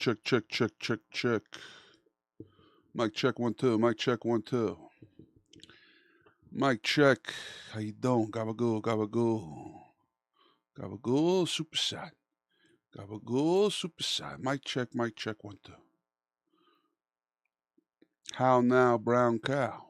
Check, check, check, check, check. Mic check 1 2. Mic check 1 2. Mic check. How you doing? Gabagool, gabagool. Gabagool, super sad. Gabagool, super sad. Mic check 1 2. How now, brown cow?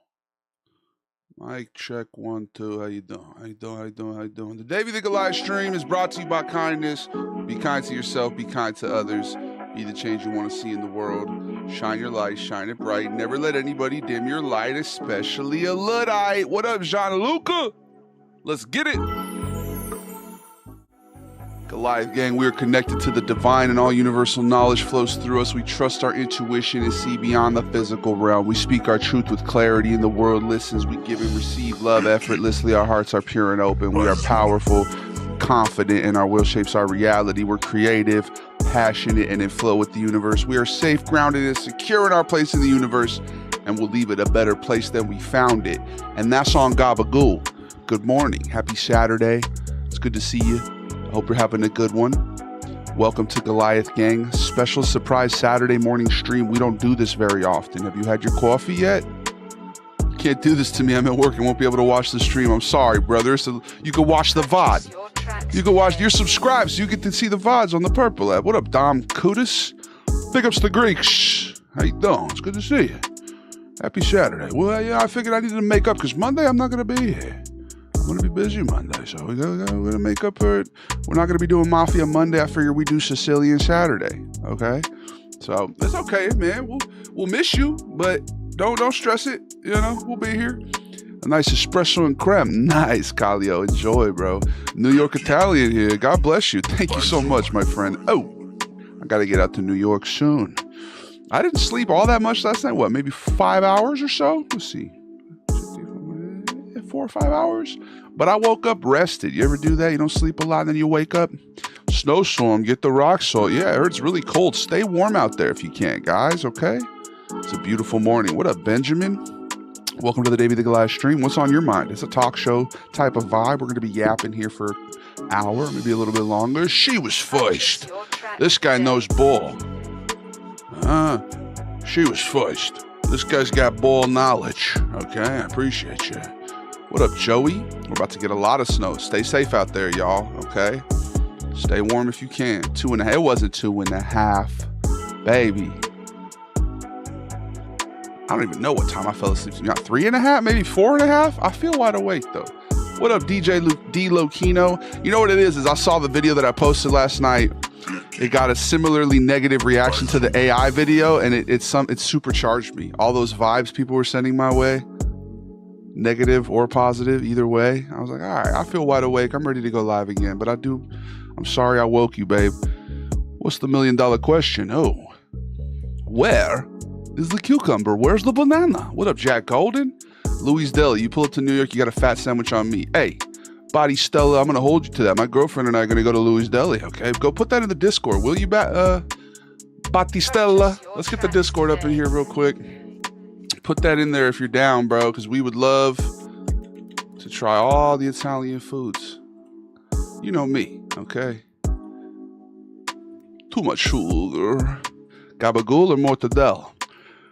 Mic check 1 2. How you doing? How you doing? How you doing? How you doing? The Davey the Goliath stream is brought to you by kindness. Be kind to yourself. Be kind to others. Be the change you want to see in the world. Shine your light. Shine it bright. Never let anybody dim your light, especially a Luddite. What up, Gianluca? Let's get it. Goliath gang, we are connected to the divine and all universal knowledge flows through us. We trust our intuition and see beyond the physical realm. We speak our truth with clarity and the world listens. We give and receive love effortlessly. Our hearts are pure and open. We are powerful, confident, and our will shapes our reality. We're creative, passionate, and in flow with the universe. We are safe, grounded, and secure in our place in the universe, and we'll leave it a better place than we found it. And that's on Gabagool. Good morning. Happy Saturday. It's good to see you. I hope you're having a good one. Welcome to Goliath Gang. Special surprise Saturday morning stream. We don't do this very often. Have you had your coffee yet? You can't do this to me. I'm at work and won't be able to watch the stream. I'm sorry, brother. So you can watch the VOD. You can watch, you're subscribed, so you get to see the VODs on the Purple app. What up, Dom Kudus? Big ups to Greeks. How you doing? It's good to see you. Happy Saturday. Well, yeah, I figured I needed to make up because Monday I'm not going to be here. I'm going to be busy Monday, so we're going to make up for it. We're not going to be doing Mafia Monday. I figure we do Sicilian Saturday, okay? So it's okay, man. We'll miss you, but don't stress it. You know, we'll be here. A nice espresso and creme. Nice, Calio. Enjoy, bro. New York Italian here. God bless you. Thank you so much, my friend. Oh, I got to get out to New York soon. I didn't sleep all that much last night. What, maybe 5 hours or so? Let's see. 4 or 5 hours, but I woke up rested. You ever do that? You don't sleep a lot, and then you wake up. Snowstorm, get the rock salt. Yeah, I heard it's really cold. Stay warm out there if you can, guys, okay? It's a beautiful morning. What up, Benjamin? Welcome to the Davey the Goliath stream. What's on your mind? It's a talk show type of vibe. We're going to be yapping here for an hour, maybe a little bit longer. She was first. This guy knows ball. She was first. This guy's got ball knowledge. Okay, I appreciate you. What up, Joey? We're about to get a lot of snow. Stay safe out there, y'all, okay? Stay warm if you can. 2.5. It wasn't 2.5, baby. I don't even know what time I fell asleep. You got 3.5, maybe 4.5? I feel wide awake, though. What up, DJ D. Lokino? You know what it is I saw the video that I posted last night. It got a similarly negative reaction to the AI video, and it supercharged me. All those vibes people were sending my way. Negative or positive, either way. I was like, all right, I feel wide awake. I'm ready to go live again. But I'm sorry I woke you, babe. What's the $1 million question? Oh, where is the cucumber? Where's the banana? What up, Jack Golden? Louis Deli, you pull up to New York, you got a fat sandwich on me. Hey, Body Stella, I'm going to hold you to that. My girlfriend and I are going to go to Louis Deli, okay? Go put that in the Discord, will you, Battistella? Let's get the Discord up in here real quick. Put that in there if you're down, bro, because we would love to try all the Italian foods. You know me, okay? Too much sugar. Gabagool or mortadella?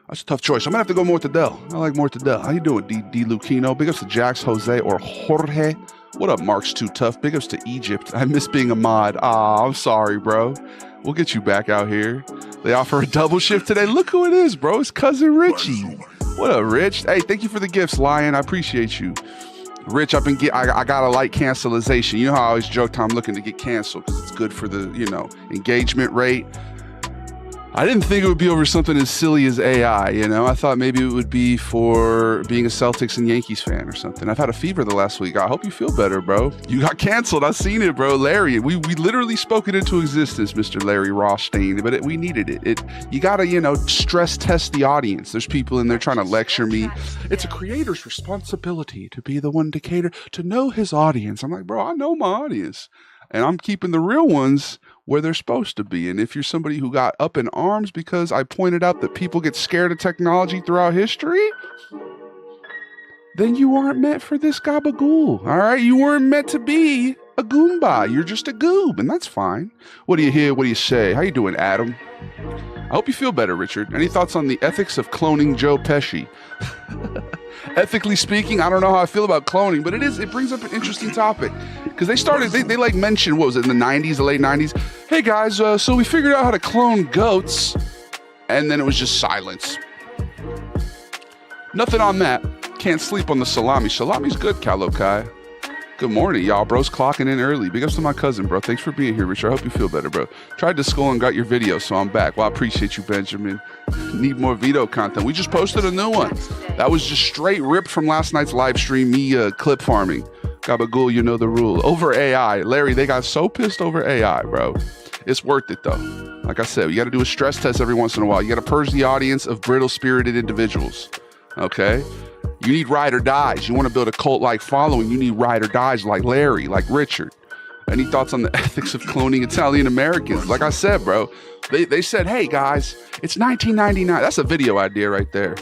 That's a tough choice. I'm going to have to go mortadella. I like mortadella. How you doing, D. Lucchino? Big ups to Jax, Jose, or Jorge. What up, Mark's Too Tough? Big ups to Egypt. I miss being a mod. I'm sorry, bro. We'll get you back out here. They offer a double shift today. Look who it is, bro. It's Cousin Richie. What up, Rich? Hey, thank you for the gifts, Lion. I appreciate you. Rich, I got a light cancelization. You know how I always joke I'm looking to get canceled because it's good for the, engagement rate. I didn't think it would be over something as silly as AI, I thought maybe it would be for being a Celtics and Yankees fan or something. I've had a fever the last week. I hope you feel better, bro. You got canceled. I've seen it, bro. Larry, we literally spoke it into existence, Mr. Larry Rothstein, but we needed it. You got to, stress test the audience. There's people in there trying to lecture me. It's a creator's responsibility to be the one to cater, to know his audience. I'm like, bro, I know my audience. And I'm keeping the real ones where they're supposed to be. And if you're somebody who got up in arms because I pointed out that people get scared of technology throughout history, then you aren't meant for this gabagool. All right? You weren't meant to be a Goomba. You're just a goob, and that's fine. What do you hear? What do you say? How you doing, Adam? I hope you feel better, Richard. Any thoughts on the ethics of cloning Joe Pesci? Ethically speaking, I don't know how I feel about cloning, but it brings up an interesting topic. Because they like mentioned, what was it, in the 90s, the late 90s? Hey guys, so we figured out how to clone goats. And then it was just silence. Nothing on that. Can't sleep on the salami. Salami's good, Kalokai. Good morning, y'all. Bro's clocking in early. Big ups to my cousin, bro. Thanks for being here, Richard. I hope you feel better, bro. Tried to school and got your video, so I'm back. Well, I appreciate you, Benjamin. Need more Vito content. We just posted a new one. That was just straight ripped from last night's live stream, me clip farming. Gabagool, you know the rule. Over AI. Larry, they got so pissed over AI, bro. It's worth it, though. Like I said, you got to do a stress test every once in a while. You got to purge the audience of brittle-spirited individuals, okay? You need ride or dies. You want to build a cult-like following, you need ride or dies like Larry, like Richard. Any thoughts on the ethics of cloning Italian Americans? Like I said, bro, they said, hey, guys, it's 1999. That's a video idea right there.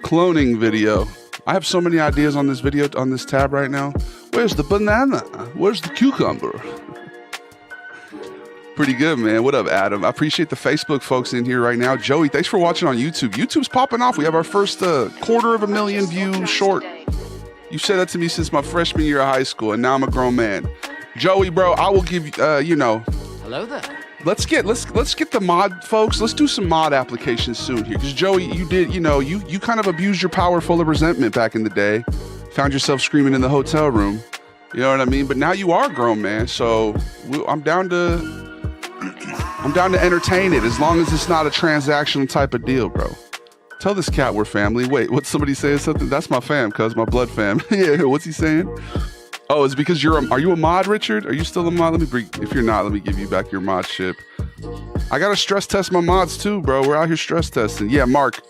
Cloning video. I have so many ideas on this video, on this tab right now. Where's the banana? Where's the cucumber? Pretty good, man. What up, Adam? I appreciate the Facebook folks in here right now. Joey, thanks for watching on YouTube. YouTube's popping off. We have our first 250,000 view short. You've said that to me since my freshman year of high school, and now I'm a grown man. Joey, bro, I will give you, you know. Hello there. Let's get the mod, folks. Let's do some mod applications soon here. Because Joey, you did, you know, you kind of abused your power full of resentment back in the day. Found yourself screaming in the hotel room. You know what I mean? But now you are a grown man, so I'm down to entertain it as long as it's not a transactional type of deal, bro. Tell this cat we're family. Wait, what's somebody saying something? That's my fam, cuz my blood fam. Yeah, what's he saying? Oh, it's because are you a mod, Richard? Are you still a mod? If you're not, let me give you back your mod ship. I gotta stress test my mods too, bro. We're out here stress testing. Yeah, Mark,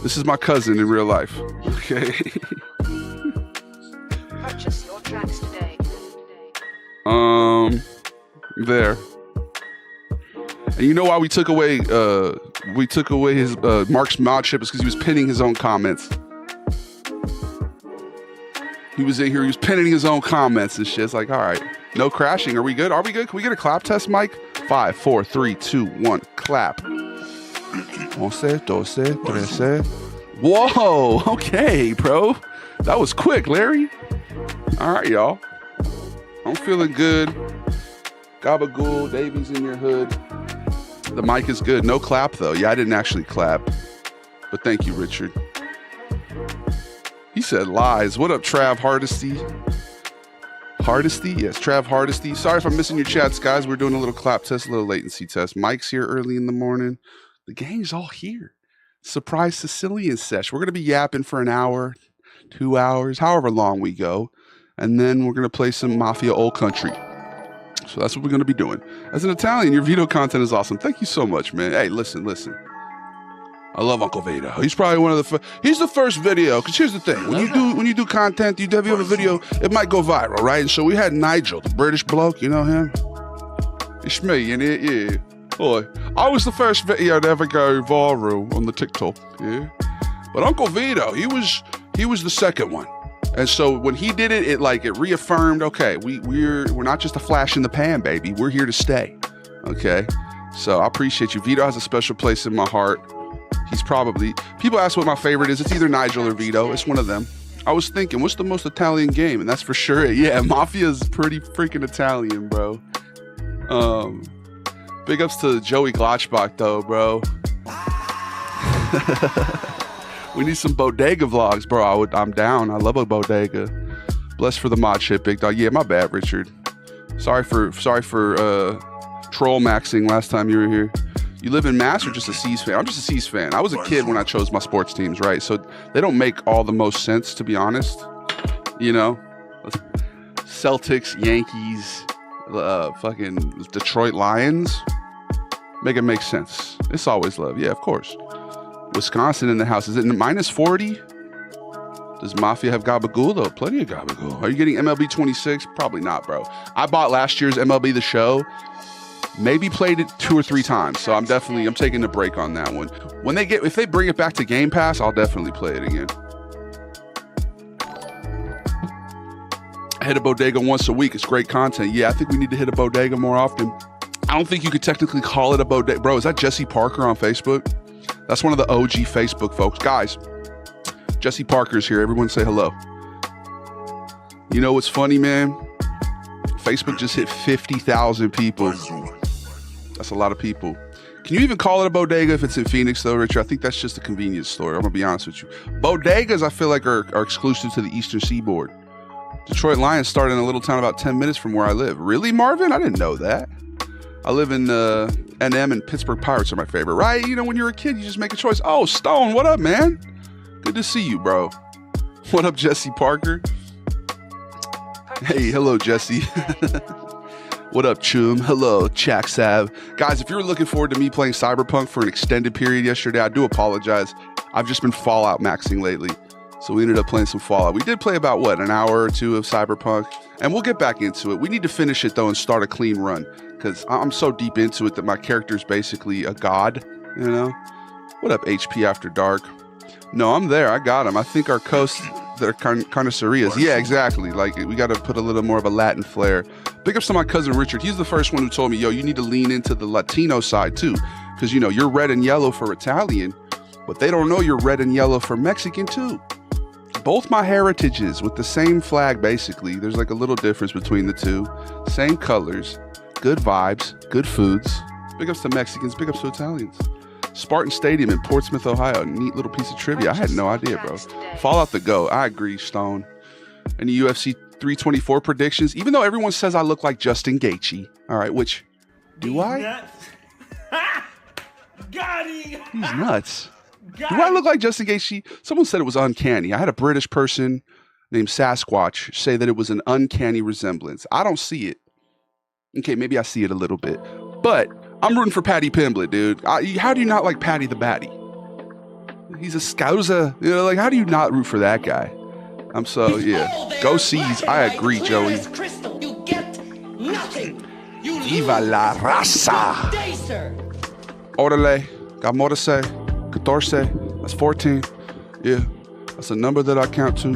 this is my cousin in real life. Okay. Purchase your tracks today. There. And you know why we took away his Mark's mod ship is because he was pinning his own comments. He was in here, he was pinning his own comments and shit. It's like, all right, no crashing. Are we good? Are we good? Can we get a clap test, Mike? 5, 4, 3, 2, 1, clap. 11, 12, 13. Whoa, okay, bro. That was quick, Larry. All right, y'all. I'm feeling good. Gabagool, Davies in your hood. The mic is good. No clap, though. Yeah, I didn't actually clap. But thank you, Richard. He said lies. What up, Trav Hardesty? Hardesty? Yes, Trav Hardesty. Sorry if I'm missing your chats, guys. We're doing a little clap test, a little latency test. Mike's here early in the morning. The gang's all here. Surprise Sicilian Sesh. We're going to be yapping for an hour, 2 hours, however long we go. And then we're going to play some Mafia Old Country. So that's what we're going to be doing. As an Italian, your video content is awesome. Thank you so much, man. Hey, listen. I love Uncle Vito. He's probably one of the he's the first video. Because here's the thing. When you do content, you have a video, it might go viral, right? And so we had Nigel, the British bloke. You know him? It's me, and yeah. Boy, I was the first video to ever go viral on the TikTok, yeah. But Uncle Vito, he was the second one. And so when he did it, it reaffirmed, okay, we're not just a flash in the pan, baby. We're here to stay. Okay. So I appreciate you. Vito has a special place in my heart. He's probably, people ask what my favorite is. It's either Nigel or Vito. It's one of them. I was thinking, what's the most Italian game? And that's for sure it. Yeah, Mafia's pretty freaking Italian, bro. Big ups to Joey Glotchbach, though, bro. We need some bodega vlogs, bro. I'm down. I love a bodega. Blessed for the mod shit, big dog. Yeah, my bad, Richard. Sorry for troll maxing last time you were here. You live in Mass or just a C's fan? I'm just a C's fan. I was a kid when I chose my sports teams, right? So they don't make all the most sense, to be honest. You know, Celtics, Yankees, fucking Detroit Lions. Make it make sense. It's always love. Yeah, of course. Wisconsin in the house. Is it minus 40? Does Mafia have Gabagool, though? Plenty of Gabagool. Are you getting MLB 26? Probably not, bro. I bought last year's MLB The Show. Maybe played it 2 or 3 times. So I'm taking a break on that one. If they bring it back to Game Pass, I'll definitely play it again. I hit a bodega once a week. It's great content. Yeah, I think we need to hit a bodega more often. I don't think you could technically call it a bodega. Bro, is that Jesse Parker on Facebook? That's one of the OG Facebook folks. Guys, Jesse Parker's here. Everyone say hello. You know what's funny, man? Facebook just hit 50,000 people. That's a lot of people. Can you even call it a bodega if it's in Phoenix, though, Richard? I think that's just a convenience store. I'm going to be honest with you. Bodegas, I feel like, are exclusive to the Eastern Seaboard. Detroit Lions started in a little town about 10 minutes from where I live. Really, Marvin? I didn't know that. I live in NM, and Pittsburgh Pirates are my favorite, right? You know, when you're a kid, you just make a choice. Oh, Stone, what up, man? Good to see you, bro. What up, Jesse Parker? Hey, hello, Jesse. What up, Chum? Hello, Chak Sav. Guys, if you're looking forward to me playing Cyberpunk for an extended period yesterday, I do apologize. I've just been Fallout maxing lately. So we ended up playing some Fallout. We did play about, what, an hour or two of Cyberpunk? And we'll get back into it. We need to finish it, though, and start a clean run. Because I'm so deep into it that my character's basically a god, you know? What up, HP After Dark? No, I'm there. I got him. I think our coast, they're carnicerias. Yeah, exactly. Like, we got to put a little more of a Latin flair. Big ups to my cousin Richard. He's the first one who told me, yo, you need to lean into the Latino side, too. Because, you know, you're red and yellow for Italian, but they don't know you're red and yellow for Mexican, too. Both my heritages with the same flag, basically. There's like a little difference between the two. Same colors, good vibes, good foods. Big ups to Mexicans, big ups to Italians. Spartan Stadium in Portsmouth, Ohio. Neat little piece of trivia. I had no idea, bro. Fallout the GOAT. I agree, Stone. Any UFC 324 predictions? Even though everyone says I look like Justin Gaethje. All right, which, do I? Got him. He's nuts. Do I look like Justin Gaethje? Someone said it was uncanny. I had a British person named Sasquatch say that it was an uncanny resemblance. I don't see it. Okay, maybe I see it a little bit. But I'm rooting for Paddy Pimblett, dude. How do you not like Paddy the Batty? He's a scouser. You know, like, how do you not root for that guy? I'm so, yeah. Go Seas. I agree, Joey. You get nothing. You Viva la raza. Orale. Got more to say. 14. That's 14. Yeah. That's a number that I count to.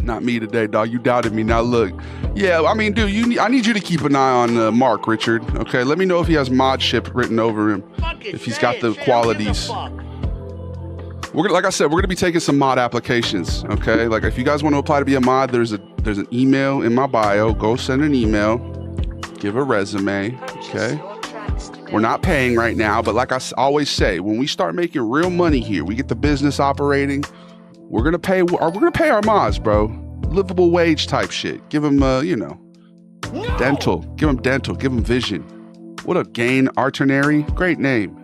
Not me today, dog. You doubted me. Now look. Yeah, I mean, dude, I need you to keep an eye on Mark, Richard. Okay, let me know if he has mod ship written over him. If he's got the qualities. We're gonna, like I said, we're gonna be taking some mod applications. Okay, like if you guys want to apply to be a mod, there's an email in my bio. Go send an email. Give a resume. Okay. We're not paying right now, but like I always say, when we start making real money here, we get the business operating. We're gonna pay our mods, bro. Livable wage type shit. Give them, dental. Give them dental. Give them vision. What up, Gain Arternary? Great name.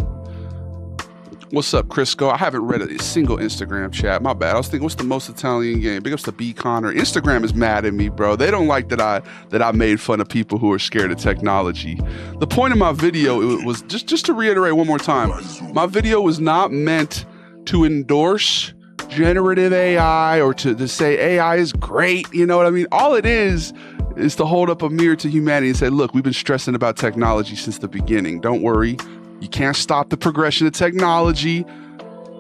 What's up, Crisco? I haven't read a single Instagram chat. My bad. I was thinking, what's the most Italian game? Big ups to B Connor. Instagram is mad at me, bro. They don't like that I made fun of people who are scared of technology. The point of my video was just to reiterate one more time. My video was not meant to endorse generative AI or to say AI is great. You know what I mean? All it is to hold up a mirror to humanity and say, look, we've been stressing about technology since the beginning. Don't worry. You can't stop the progression of technology.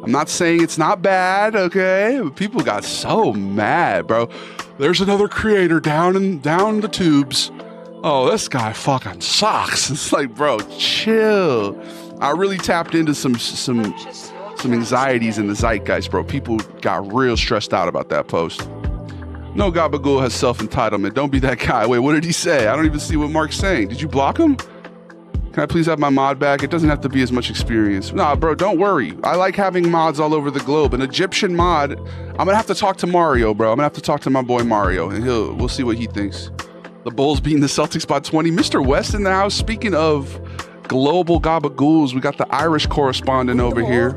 I'm not saying it's not bad, okay? But people got so mad, bro. There's another creator down the tubes. Oh, this guy fucking sucks. It's like, bro, chill. I really tapped into some anxieties in the zeitgeist, bro. People got real stressed out about that post. No, Gabagool has self-entitlement. Don't be that guy. Wait, what did he say? I don't even see what Mark's saying. Did you block him? Can I please have my mod back? It doesn't have to be as much experience. Nah, bro, don't worry. I like having mods all over the globe. An Egyptian mod, I'm gonna have to talk to Mario, bro. I'm gonna have to talk to my boy Mario, and we'll see what he thinks. The Bulls beating the Celtics by 20. Mr. West in the house. Speaking of global Gabagools, we got the Irish correspondent over here.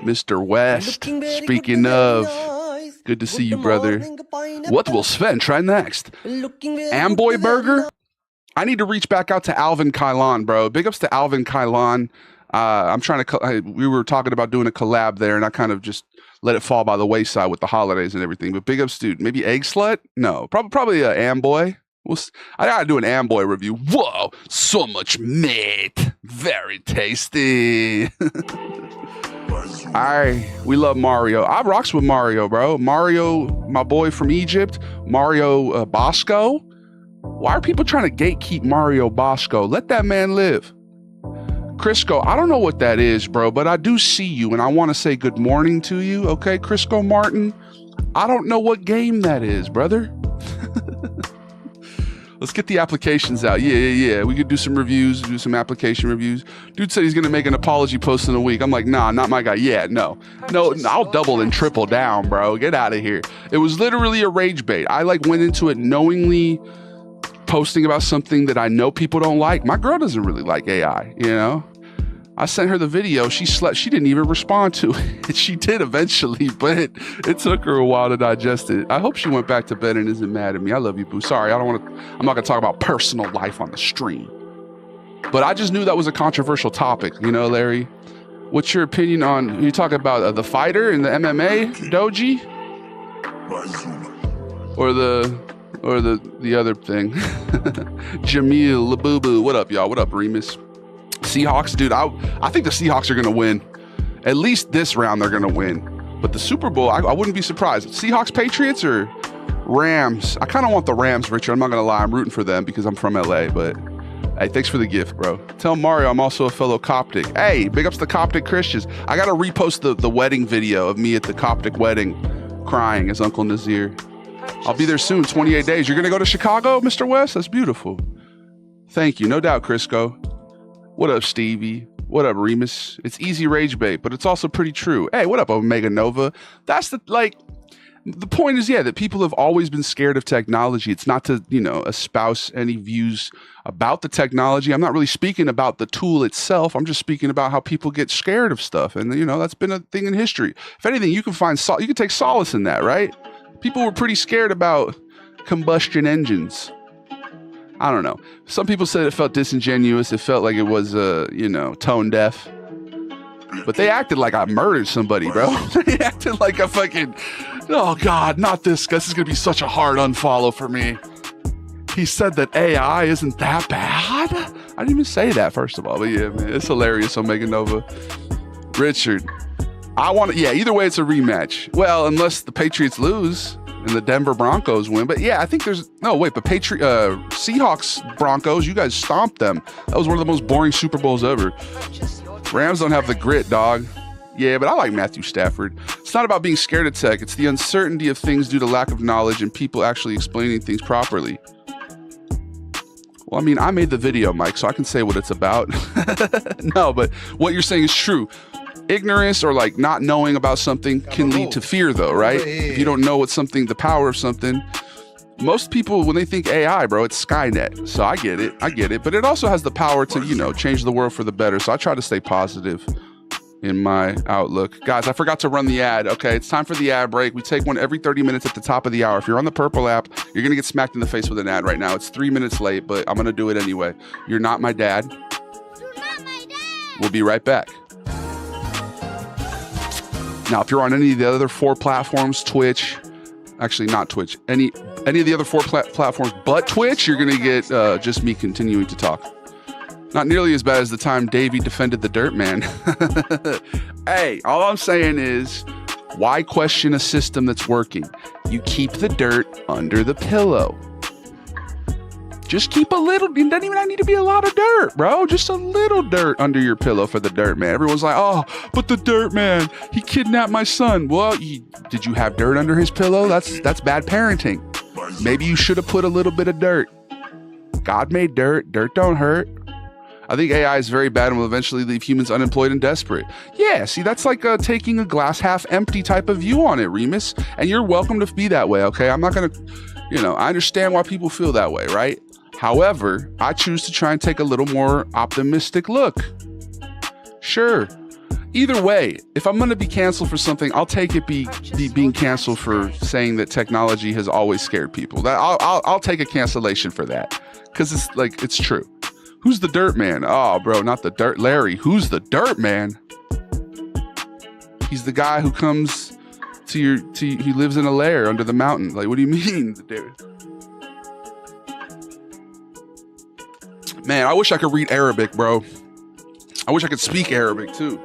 Mr. West, speaking of, good to see you, brother. What will Sven try next? Amboy Burger? I need to reach back out to Alvin Kylon, bro. Big ups to Alvin Kylon. I'm trying to, we were talking about doing a collab there, and I kind of just let it fall by the wayside with the holidays and everything. But big ups, dude. Maybe Egg Slut? No, probably a Amboy. I gotta do an Amboy review. Whoa, so much meat. Very tasty. We love Mario. I rocks with Mario, bro. Mario, my boy from Egypt. Mario Bosco. Why are people trying to gatekeep Mario Bosco? Let that man live. Crisco, I don't know what that is, bro, but I do see you, and I want to say good morning to you, okay, Crisco Martin? I don't know what game that is, brother. Let's get the applications out. Yeah. We could do some reviews, do some application reviews. Dude said he's going to make an apology post in a week. I'm like, nah, not my guy. Yeah, no, I'll double and triple down, bro. Get out of here. It was literally a rage bait. I went into it knowingly posting about something that I know people don't like. My girl doesn't really like AI, you know? I sent her the video. She slept. She didn't even respond to it. She did eventually, but it took her a while to digest it. I hope she went back to bed and isn't mad at me. I love you, boo. Sorry, I'm not going to talk about personal life on the stream. But I just knew that was a controversial topic, you know, Larry. What's your opinion on, you talk about the fighter in the MMA, Doji? Or the other thing? Jamil Labubu. What up, y'all? What up, Remus? Seahawks, dude, I think the Seahawks are going to win. At least this round they're going to win. But the Super Bowl, I wouldn't be surprised. Seahawks, Patriots, or Rams? I kind of want the Rams, Richard. I'm not going to lie. I'm rooting for them because I'm from LA. But hey, thanks for the gift, bro. Tell Mario I'm also a fellow Coptic. Hey, big ups to Coptic Christians. I got to repost the wedding video of me at the Coptic wedding crying as Uncle Nazir. I'll be there soon, 28 days. You're going to go to Chicago, Mr. West? That's beautiful. Thank you. No doubt, Crisco. What up, Stevie? What up, Remus? It's easy rage bait, but it's also pretty true. Hey, what up, Omega Nova? That's the point is, that people have always been scared of technology. It's not to, espouse any views about the technology. I'm not really speaking about the tool itself. I'm just speaking about how people get scared of stuff. And, that's been a thing in history. If anything, you can take solace in that, right? People were pretty scared about combustion engines. I don't know. Some people said it felt disingenuous. It felt like it was, tone deaf. But they acted like I murdered somebody, bro. They acted like a fucking, oh God, not this guy. This is going to be such a hard unfollow for me. He said that AI isn't that bad. I didn't even say that, first of all. But yeah, man, it's hilarious, Omega Nova. Richard, either way, it's a rematch. Well, unless the Patriots lose and the Denver Broncos win. But yeah, I think Seahawks Broncos, you guys stomped them. That was one of the most boring Super Bowls ever. Rams don't have the grit, dog. Yeah, but I like Matthew Stafford. It's not about being scared of tech. It's the uncertainty of things due to lack of knowledge and people actually explaining things properly. Well, I mean, I made the video, Mike, so I can say what it's about. No, but what you're saying is true. Ignorance or not knowing about something can lead to fear, though, right? If you don't know what's something, the power of something. Most people, when they think AI, bro, it's Skynet. So I get it. But it also has the power to, change the world for the better. So I try to stay positive in my outlook. Guys, I forgot to run the ad. Okay, it's time for the ad break. We take one every 30 minutes at the top of the hour. If you're on the Purple app, you're going to get smacked in the face with an ad right now. It's 3 minutes late, but I'm going to do it anyway. You're not my dad. You're not my dad. We'll be right back. Now, if you're on any of the other 4 platforms, Twitch, actually not Twitch, any of the other 4 platforms but Twitch, you're going to get just me continuing to talk. Not nearly as bad as the time Davey defended the dirt man. Hey, all I'm saying is, why question a system that's working? You keep the dirt under the pillow. Just keep a little, it doesn't even need to be a lot of dirt, bro. Just a little dirt under your pillow for the dirt man. Everyone's like, oh, but the dirt man, he kidnapped my son. Well, did you have dirt under his pillow? That's bad parenting. Maybe you should have put a little bit of dirt. God made dirt. Dirt don't hurt. I think AI is very bad and will eventually leave humans unemployed and desperate. Yeah, see, that's like taking a glass half empty type of view on it, Remus. And you're welcome to be that way, okay? I'm not going to, I understand why people feel that way, right? However, I choose to try and take a little more optimistic look. Sure. Either way, if I'm going to be canceled for something, I'll take it being canceled for saying that technology has always scared people. I'll take a cancellation for that because it's true. Who's the dirt man? Oh, bro, not the dirt Larry. Who's the dirt man? He's the guy who comes he lives in a lair under the mountain. Like, what do you mean, dude? Man, I wish I could read Arabic, bro. I wish I could speak Arabic too.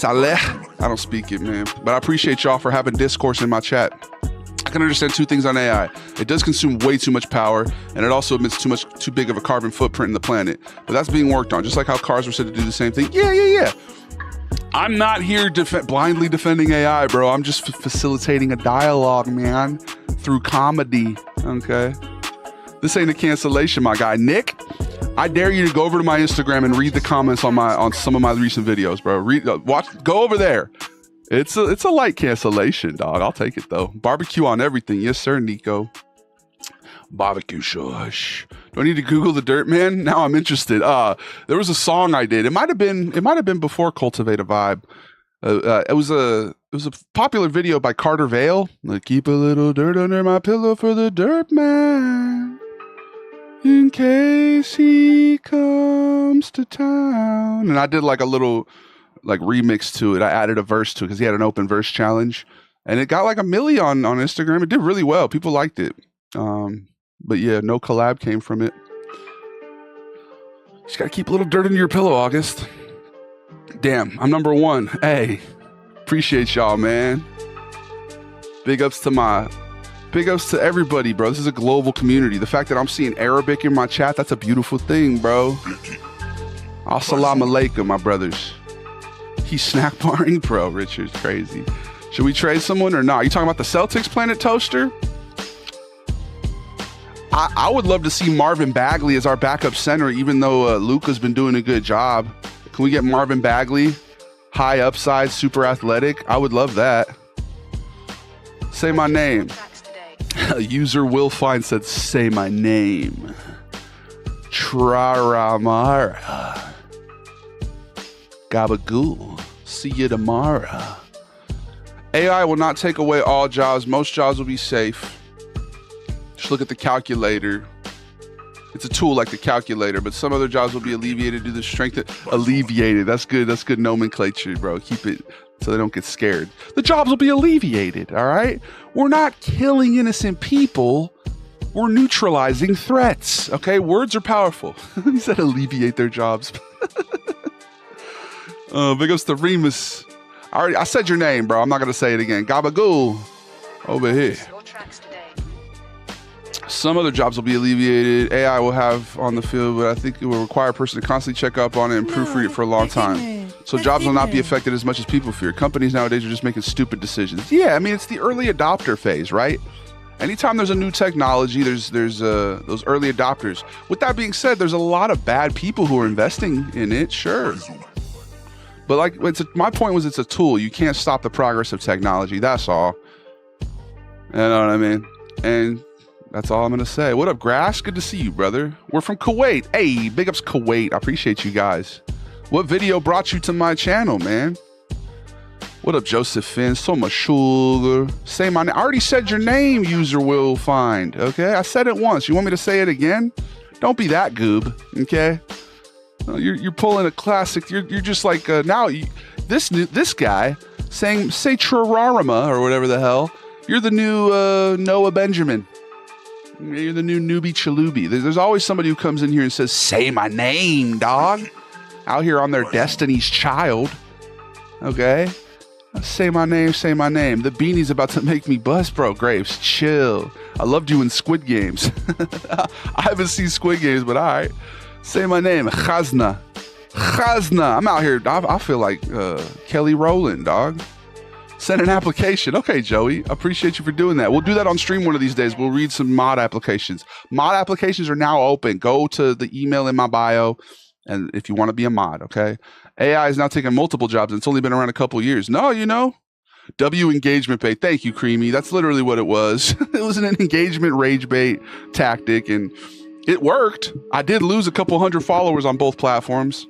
Saleh. I don't speak it, man. But I appreciate y'all for having discourse in my chat. I can understand two things on AI. It does consume way too much power, and it also emits too big of a carbon footprint in the planet. But that's being worked on, just like how cars were said to do the same thing. Yeah. I'm not here blindly defending AI, bro. I'm just facilitating a dialogue, man, through comedy, okay? This ain't a cancellation, my guy. Nick, I dare you to go over to my Instagram and read the comments on some of my recent videos, bro. Go over there. It's a light cancellation, dog. I'll take it, though. Barbecue on everything. Yes, sir, Nico. Barbecue shush. Do I need to Google the Dirt Man? Now I'm interested. There was a song I did. It might have been before Cultivate a Vibe. It was a popular video by Carter Vale. Like, keep a little dirt under my pillow for the Dirt Man, in case he comes to town. And I did like a little remix to it. I added a verse to it because he had an open verse challenge, and it got like 1 million on Instagram. It did really well. People liked it. But yeah, no collab came from it. Just gotta keep a little dirt under your pillow, August. Damn, I'm number one. Hey, appreciate y'all, man. Big ups to everybody, bro. This is a global community. The fact that I'm seeing Arabic in my chat, that's a beautiful thing, bro. Assalamu alaikum, my brothers. He's snack barring, bro. Richard's crazy. Should we trade someone or not? You talking about the Celtics Planet Toaster? I would love to see Marvin Bagley as our backup center, even though Luka's been doing a good job. Can we get Marvin Bagley? High upside, super athletic. I would love that. Say my name. User Will Find said, say my name. Traramara. Gabagool. See you tomorrow. AI will not take away all jobs. Most jobs will be safe. Just look at the calculator. It's a tool like the calculator, but some other jobs will be alleviated due to the strength alleviated. That's good. That's good nomenclature, bro. Keep it so they don't get scared. The jobs will be alleviated, all right? We're not killing innocent people. We're neutralizing threats, okay? Words are powerful. He said alleviate their jobs. Big ups to Remus. I said your name, bro. I'm not going to say it again. Gabagool. Over here. Some other jobs will be alleviated. AI will have on the field, but I think it will require a person to constantly check up on it and proofread it for a long time. So jobs will not be affected as much as people fear. Companies nowadays are just making stupid decisions. Yeah, I mean, it's the early adopter phase, right? Anytime there's a new technology, there's those early adopters. With that being said, there's a lot of bad people who are investing in it, sure. But like, my point was, it's a tool. You can't stop the progress of technology. That's all. You know what I mean? And that's all I'm going to say. What up, Grass? Good to see you, brother. We're from Kuwait. Hey, big ups Kuwait. I appreciate you guys. What video brought you to my channel, man? What up, Joseph Finn? So much sugar. Say my name. I already said your name, User Will Find. Okay? I said it once. You want me to say it again? Don't be that goob. Okay? You're pulling a classic. You're just like, this guy saying, say Trararama or whatever the hell. You're the new Noah Benjamin. You're the new newbie chalubi. There's always somebody who comes in here and says, say my name, dog. Out here on their Destiny's Child. Okay? Say my name, say my name. The beanie's about to make me bust, bro. Graves, chill. I loved you in Squid Games. I haven't seen Squid Games, but all right. Say my name, Khazna. Khazna. I'm out here. I feel like Kelly Rowland, dog. Send an application. Okay, Joey. Appreciate you for doing that. We'll do that on stream one of these days. We'll read some mod applications. Mod applications are now open. Go to the email in my bio, and if you want to be a mod, okay? AI is now taking multiple jobs, and it's only been around a couple years. No, you know. W engagement bait. Thank you, Creamy. That's literally what it was. It was an engagement rage bait tactic, and it worked. I did lose a couple hundred followers on both platforms.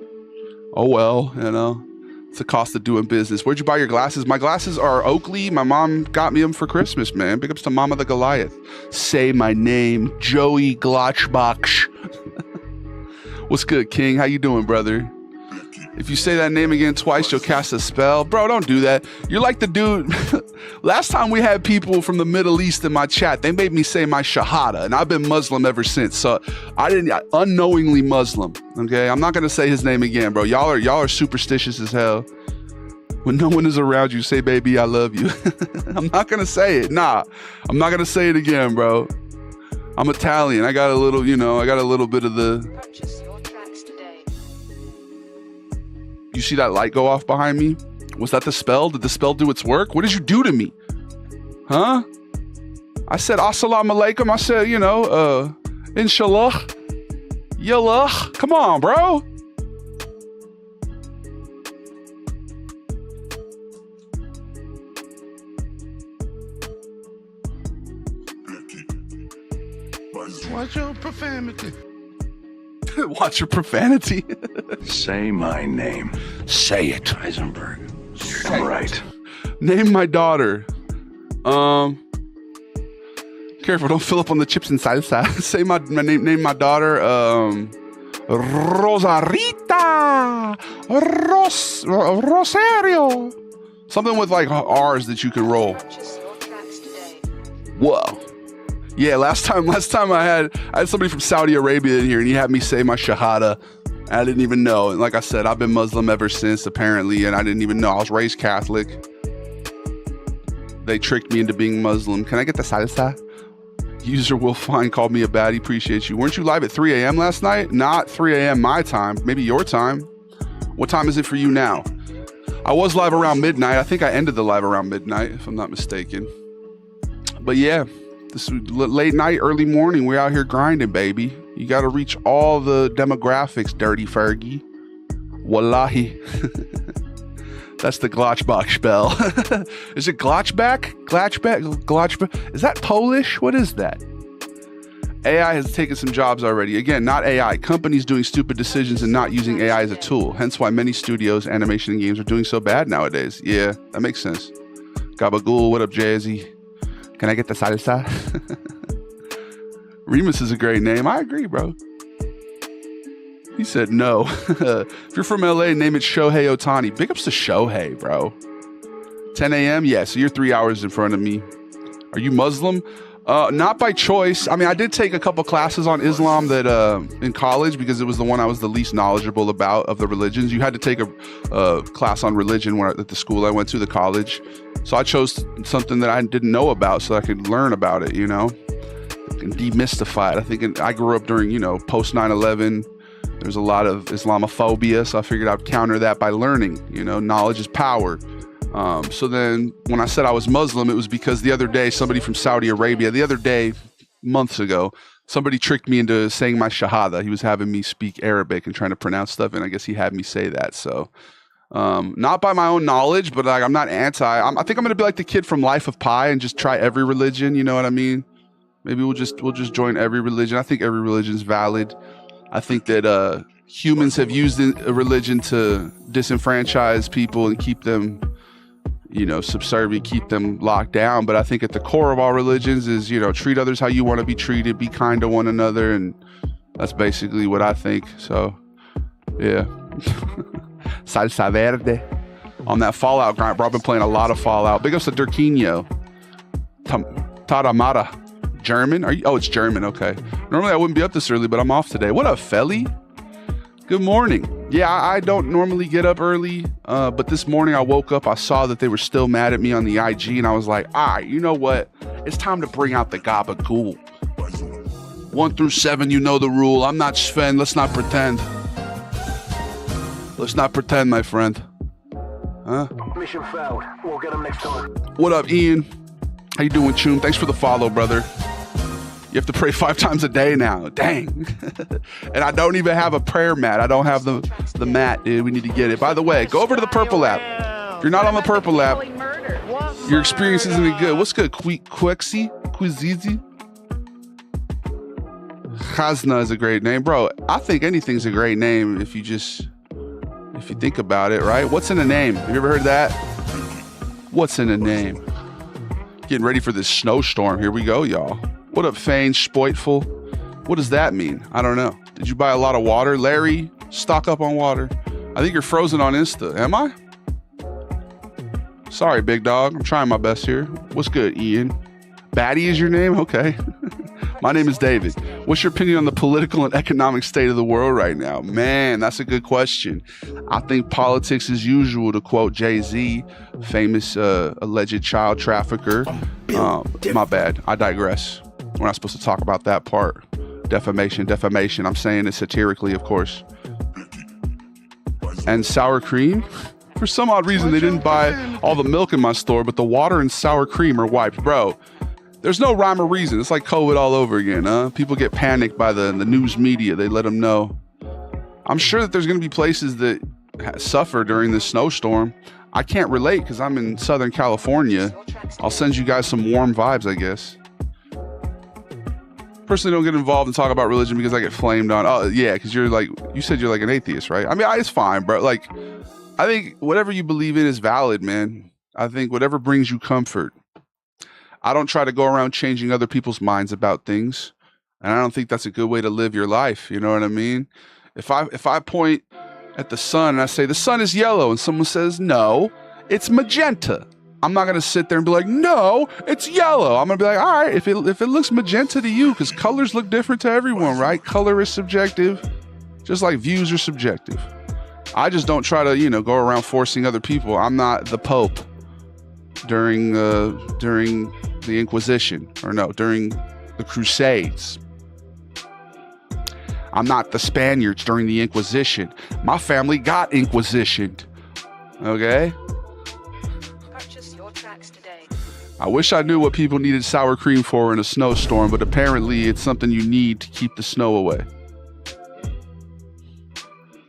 Oh, well, you know. It's the cost of doing business. Where'd you buy your glasses? My glasses are Oakley. My mom got me them for Christmas, man. Big ups to Mama the Goliath. Say my name, Joey Glotchbach. What's good, King? How you doing, brother? If you say that name again twice, you'll cast a spell. Bro, don't do that. You're like the dude. Last time we had people from the Middle East in my chat, they made me say my Shahada, and I've been Muslim ever since. So unknowingly Muslim. Okay, I'm not gonna say his name again, bro. Y'all are superstitious as hell. When no one is around you, say, baby, I love you. I'm not going to say it. Nah, I'm not going to say it again, bro. I'm Italian. I got a little, I got a little bit of the... Purchase your tracks today. You see that light go off behind me? Was that the spell? Did the spell do its work? What did you do to me? Huh? I said, assalamu alaikum. I said, inshallah. Yallah. Come on, bro. Watch your profanity. Watch your profanity. Say my name. Say it. Heisenberg. I'm right. Name my daughter. Careful, don't fill up on the chips and salsa. Say my name. Name my daughter. Rosarita. Rosario. Something with like R's that you can roll. Purchase your tracks today. Whoa. Yeah, last time I had somebody from Saudi Arabia in here and he had me say my shahada. I didn't even know. And like I said, I've been Muslim ever since, apparently, and I didn't even know. I was raised Catholic. They tricked me into being Muslim. Can I get the salsa? User Will Fine called me a baddie. Appreciate you. Weren't you live at 3 a.m. last night? Not 3 a.m. my time. Maybe your time. What time is it for you now? I was live around midnight. I think I ended the live around midnight, if I'm not mistaken. But yeah. This late night, early morning, we're out here grinding, baby. You got to reach all the demographics, Dirty Fergie. Wallahi. That's the Glotchbach spell. Is it Glotchback? Glotchback? Is that Polish? What is that? AI has taken some jobs already. Again, not AI. Companies doing stupid decisions and not using AI as a tool. Hence why many studios, animation, and games are doing so bad nowadays. Yeah, that makes sense. Gabagool, what up, Jazzy? Can I get the salsa? Remus is a great name. I agree, bro. He said no. If you're from LA, name it Shohei Ohtani. Big ups to Shohei, bro. 10 a.m.? Yeah, so you're 3 hours in front of me. Are you Muslim? Not by choice. I mean, I did take a couple classes on Islam that in college because it was the one I was the least knowledgeable about of the religions. You had to take a class on religion at the school I went to, the college. So I chose something that I didn't know about so I could learn about it, and demystify it. I think I grew up during, post 9/11. There's a lot of Islamophobia, so I figured I'd counter that by learning. Knowledge is power. So then when I said I was Muslim, it was because the other day, somebody from Saudi Arabia, months ago, somebody tricked me into saying my shahada. He was having me speak Arabic and trying to pronounce stuff, and I guess he had me say that. So not by my own knowledge, but I'm not anti. I think I'm going to be like the kid from Life of Pi and just try every religion. You know what I mean? Maybe we'll just join every religion. I think every religion is valid. I think that humans have used a religion to disenfranchise people and keep them, subservient, keep them locked down. But I think at the core of all religions is, treat others how you want to be treated, be kind to one another. And that's basically what I think. So, yeah. Salsa verde. On that Fallout grind, bro, I've been playing a lot of Fallout. Big ups to Durkinho. Taramara. German? Oh, it's German. Okay. Normally I wouldn't be up this early, but I'm off today. What up, Felly? Good morning. Yeah, I don't normally get up early, but this morning I woke up, I saw that they were still mad at me on the IG, and I was like, all right, you know what? It's time to bring out the Gabagool. 1 through 7, you know the rule. I'm not Sven. Let's not pretend. Let's not pretend, my friend. Huh? Mission failed. We'll get him next time. What up, Ian? How you doing, Choom? Thanks for the follow, brother. You have to pray 5 times a day now. Dang. And I don't even have a prayer mat. I don't have the mat, dude. We need to get it. By the way, go over to the Purple app. If you're not on the Purple app, your experience isn't any good. What's good? Quizizi? Khazna is a great name. Bro, I think anything's a great name if you think about it, right? What's in a name? Have you ever heard that? What's in a name? Getting ready for this snowstorm. Here we go, y'all. What up, Fane? Spoitful? What does that mean? I don't know. Did you buy a lot of water? Larry, stock up on water. I think you're frozen on Insta. Am I? Sorry, big dog. I'm trying my best here. What's good, Ian? Batty is your name? Okay. My name is David. What's your opinion on the political and economic state of the world right now? Man, that's a good question. I think politics as usual, to quote Jay-Z, famous alleged child trafficker. My bad. I digress. We're not supposed to talk about that part. Defamation. I'm saying it satirically, of course. And sour cream? For some odd reason, they didn't buy all the milk in my store, but the water and sour cream are wiped. Bro, there's no rhyme or reason. It's like COVID all over again, huh? People get panicked by the news media. They let them know. I'm sure that there's going to be places that suffer during this snowstorm. I can't relate because I'm in Southern California. I'll send you guys some warm vibes, I guess. Personally, don't get involved and talk about religion because I get flamed on. Oh, yeah, because you said you're like an atheist, right? I mean, it's fine, bro. Like, I think whatever you believe in is valid, man. I think whatever brings you comfort. I don't try to go around changing other people's minds about things. And I don't think that's a good way to live your life. You know what I mean? If I point at the sun and I say, the sun is yellow, and someone says, no, it's magenta, I'm not going to sit there and be like, no, it's yellow. I'm going to be like, all right, if it looks magenta to you, because colors look different to everyone, right? Color is subjective, just like views are subjective. I just don't try to, go around forcing other people. I'm not the Pope during the Inquisition, during the Crusades. I'm not the Spaniards during the Inquisition. My family got inquisitioned. Okay? Purchase your tracks today. I wish I knew what people needed sour cream for in a snowstorm, but apparently it's something you need to keep the snow away.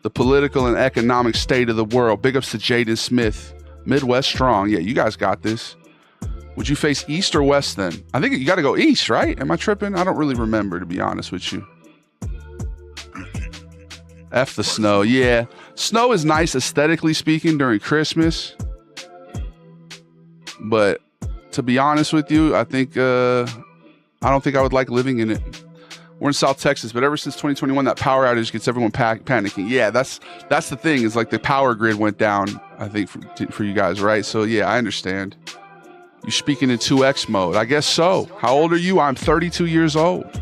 The political and economic state of the world. Big ups to Jaden Smith. Midwest strong. Yeah, you guys got this. Would you face east or west then? I think you got to go east, right? Am I tripping? I don't really remember, to be honest with you. F the snow. Yeah. Snow is nice aesthetically speaking during Christmas. But to be honest with you, I think I don't think I would like living in it. We're in South Texas, but ever since 2021, that power outage gets everyone panicking. Yeah, that's the thing. Is like the power grid went down, I think, for you guys, right? So yeah, I understand. You're speaking in 2X mode. I guess so. How old are you? I'm 32 years old.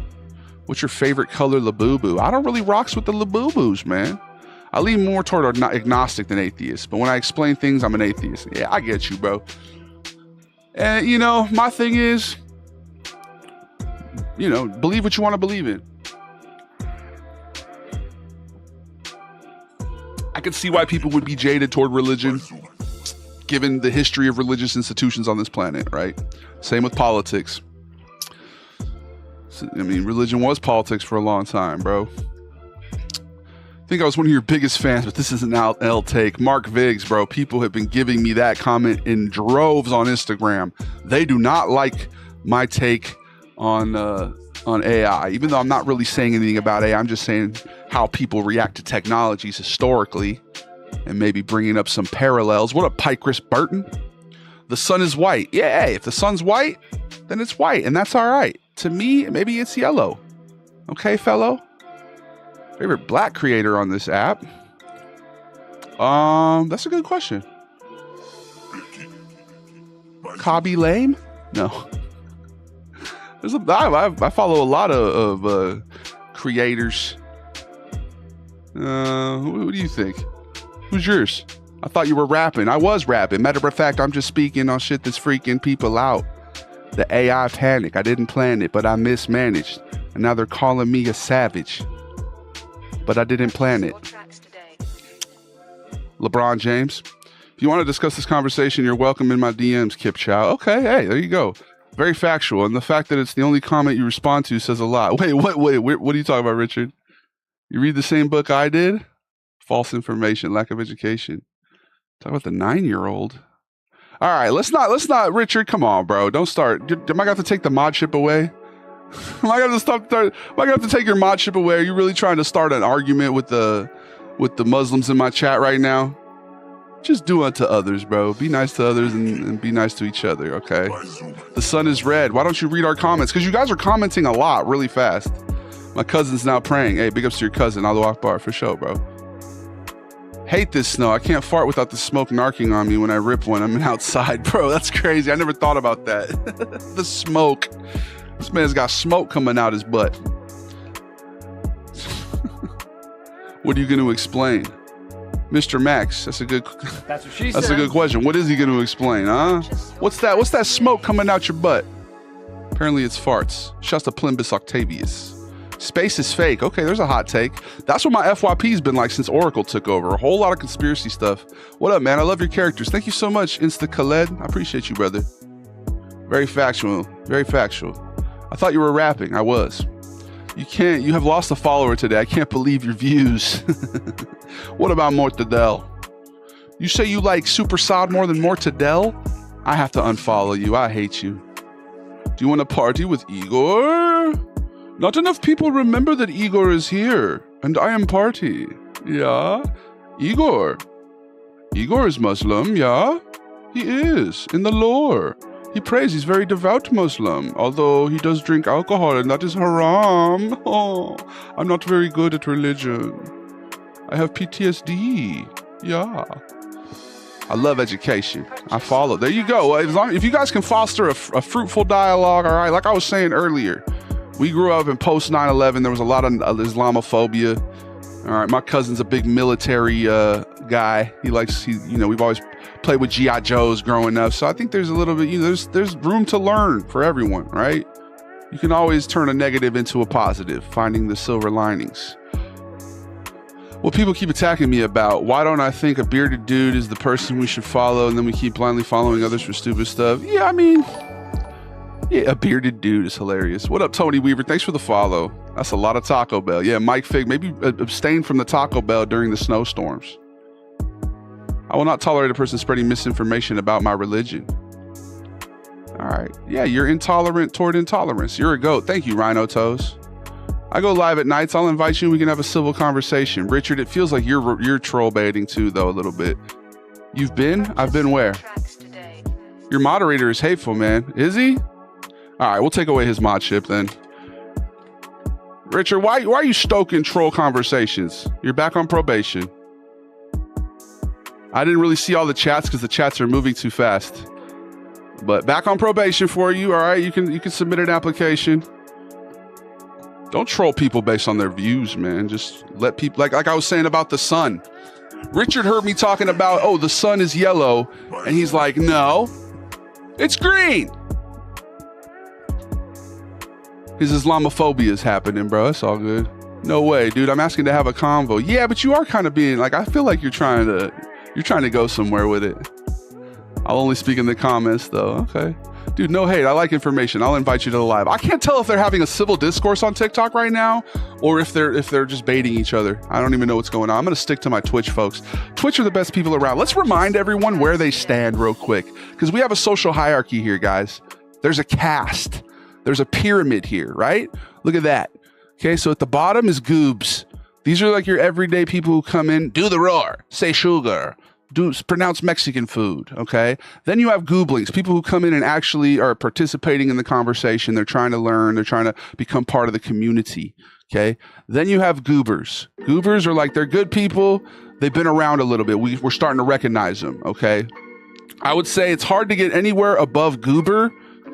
What's your favorite color, Labubu? I don't really rocks with the Labubus, man. I lean more toward agnostic than atheist, but when I explain things, I'm an atheist. Yeah, I get you, bro. And, my thing is, believe what you want to believe in. I can see why people would be jaded toward religion, given the history of religious institutions on this planet, right? Same with politics. I mean, religion was politics for a long time, bro. I think I was one of your biggest fans, but this is an L take. Mark Viggs, bro. People have been giving me that comment in droves on Instagram. They do not like my take on AI, even though I'm not really saying anything about AI. I'm just saying how people react to technologies historically and maybe bringing up some parallels. What up, Pike Chris Burton? The sun is white. Yeah, hey, if the sun's white, then it's white, and that's all right. To me, maybe it's yellow. Okay, fellow? Favorite black creator on this app? That's a good question. Cobby Lame? No. I follow a lot of creators. What do you think? Who's yours? I thought you were rapping. I was rapping. Matter of fact, I'm just speaking on shit that's freaking people out. The AI panic. I didn't plan it, but I mismanaged. And now they're calling me a savage. But I didn't plan it. LeBron James. If you want to discuss this conversation, you're welcome in my DMs, Kip Chow. Okay, hey, there you go. Very factual. And the fact that it's the only comment you respond to says a lot. Wait, what are you talking about, Richard? You read the same book I did? False information, lack of education. Talk about the 9-year-old. All right, let's not, Richard, come on, bro. Don't start. Am I going to have to take the mod ship away? Am I going to have to take your mod ship away? Are you really trying to start an argument with the Muslims in my chat right now? Just do unto others, bro. Be nice to others and be nice to each other, okay? The sun is red. Why don't you read our comments? Because you guys are commenting a lot really fast. My cousin's now praying. Hey, big ups to your cousin. Allahu Akbar, for sure, bro. Hate this snow. I can't fart without the smoke narking on me when I rip one. I'm outside, bro. That's crazy. I never thought about that. The smoke. This man's got smoke coming out his butt. What are you going to explain? Mr. Max, that's a good That's what she that's said. a good question. What is he going to explain, huh? What's that smoke coming out your butt? Apparently it's farts. Shouts to Plimbus Octavius. Space is fake. Okay, there's a hot take. That's what my FYP's been like since Oracle took over. A whole lot of conspiracy stuff. What up, man? I love your characters. Thank you so much, Insta Khaled. I appreciate you, brother. Very factual. Very factual. I thought you were rapping. I was. You have lost a follower today. I can't believe your views. What about Mortadell? You say you like Super Sod more than Mortadell? I have to unfollow you. I hate you. Do you want to party with Igor? Not enough people remember that Igor is here, and I am party. Yeah? Igor. Igor is Muslim, yeah? He is, in the lore. He prays, he's very devout Muslim, although he does drink alcohol, and that is haram. Oh, I'm not very good at religion. I have PTSD. Yeah. I love education. I follow. There you go. If you guys can foster a fruitful dialogue, all right, like I was saying earlier, we grew up in post 9/11. There was a lot of Islamophobia. All right, my cousin's a big military guy. We've always played with G.I. Joes growing up. So I think there's a little bit, there's room to learn for everyone, right? You can always turn a negative into a positive, finding the silver linings. Well, people keep attacking me about, why don't I think a bearded dude is the person we should follow, and then we keep blindly following others for stupid stuff? Yeah, I mean, yeah, a bearded dude is hilarious. What up, Tony Weaver? Thanks for the follow. That's a lot of Taco Bell. Yeah, Mike Fig, maybe abstain from the Taco Bell during the snowstorms. I will not tolerate a person spreading misinformation about my religion. All right. Yeah, you're intolerant toward intolerance. You're a goat. Thank you, Rhino Toes. I go live at nights. I'll invite you. We can have a civil conversation. Richard, it feels like you're troll baiting too, though, a little bit. You've been? I've been where? Your moderator is hateful, man. Is he? All right, we'll take away his mod chip then. Richard, why are you stoking troll conversations? You're back on probation. I didn't really see all the chats because the chats are moving too fast. But back on probation for you, all right? You can submit an application. Don't troll people based on their views, man. Just let people, like I was saying about the sun. Richard heard me talking about, oh, the sun is yellow. And he's like, no, it's green. His Islamophobia is happening, bro. It's all good. No way, dude. I'm asking to have a convo. Yeah, but you are kind of being like, I feel like you're trying to go somewhere with it. I'll only speak in the comments though. Okay. Dude, no hate. I like information. I'll invite you to the live. I can't tell if they're having a civil discourse on TikTok right now or if they're just baiting each other. I don't even know what's going on. I'm going to stick to my Twitch folks. Twitch are the best people around. Let's remind everyone where they stand real quick because we have a social hierarchy here, guys. There's a caste. There's a pyramid here, right? Look at that. Okay, so at the bottom is goobs. These are like your everyday people who come in, do the roar, say sugar, pronounce Mexican food, okay? Then you have gooblings, people who come in and actually are participating in the conversation. They're trying to learn. They're trying to become part of the community, okay? Then you have goobers. Goobers are like, they're good people. They've been around a little bit. We're starting to recognize them, okay? I would say it's hard to get anywhere above goober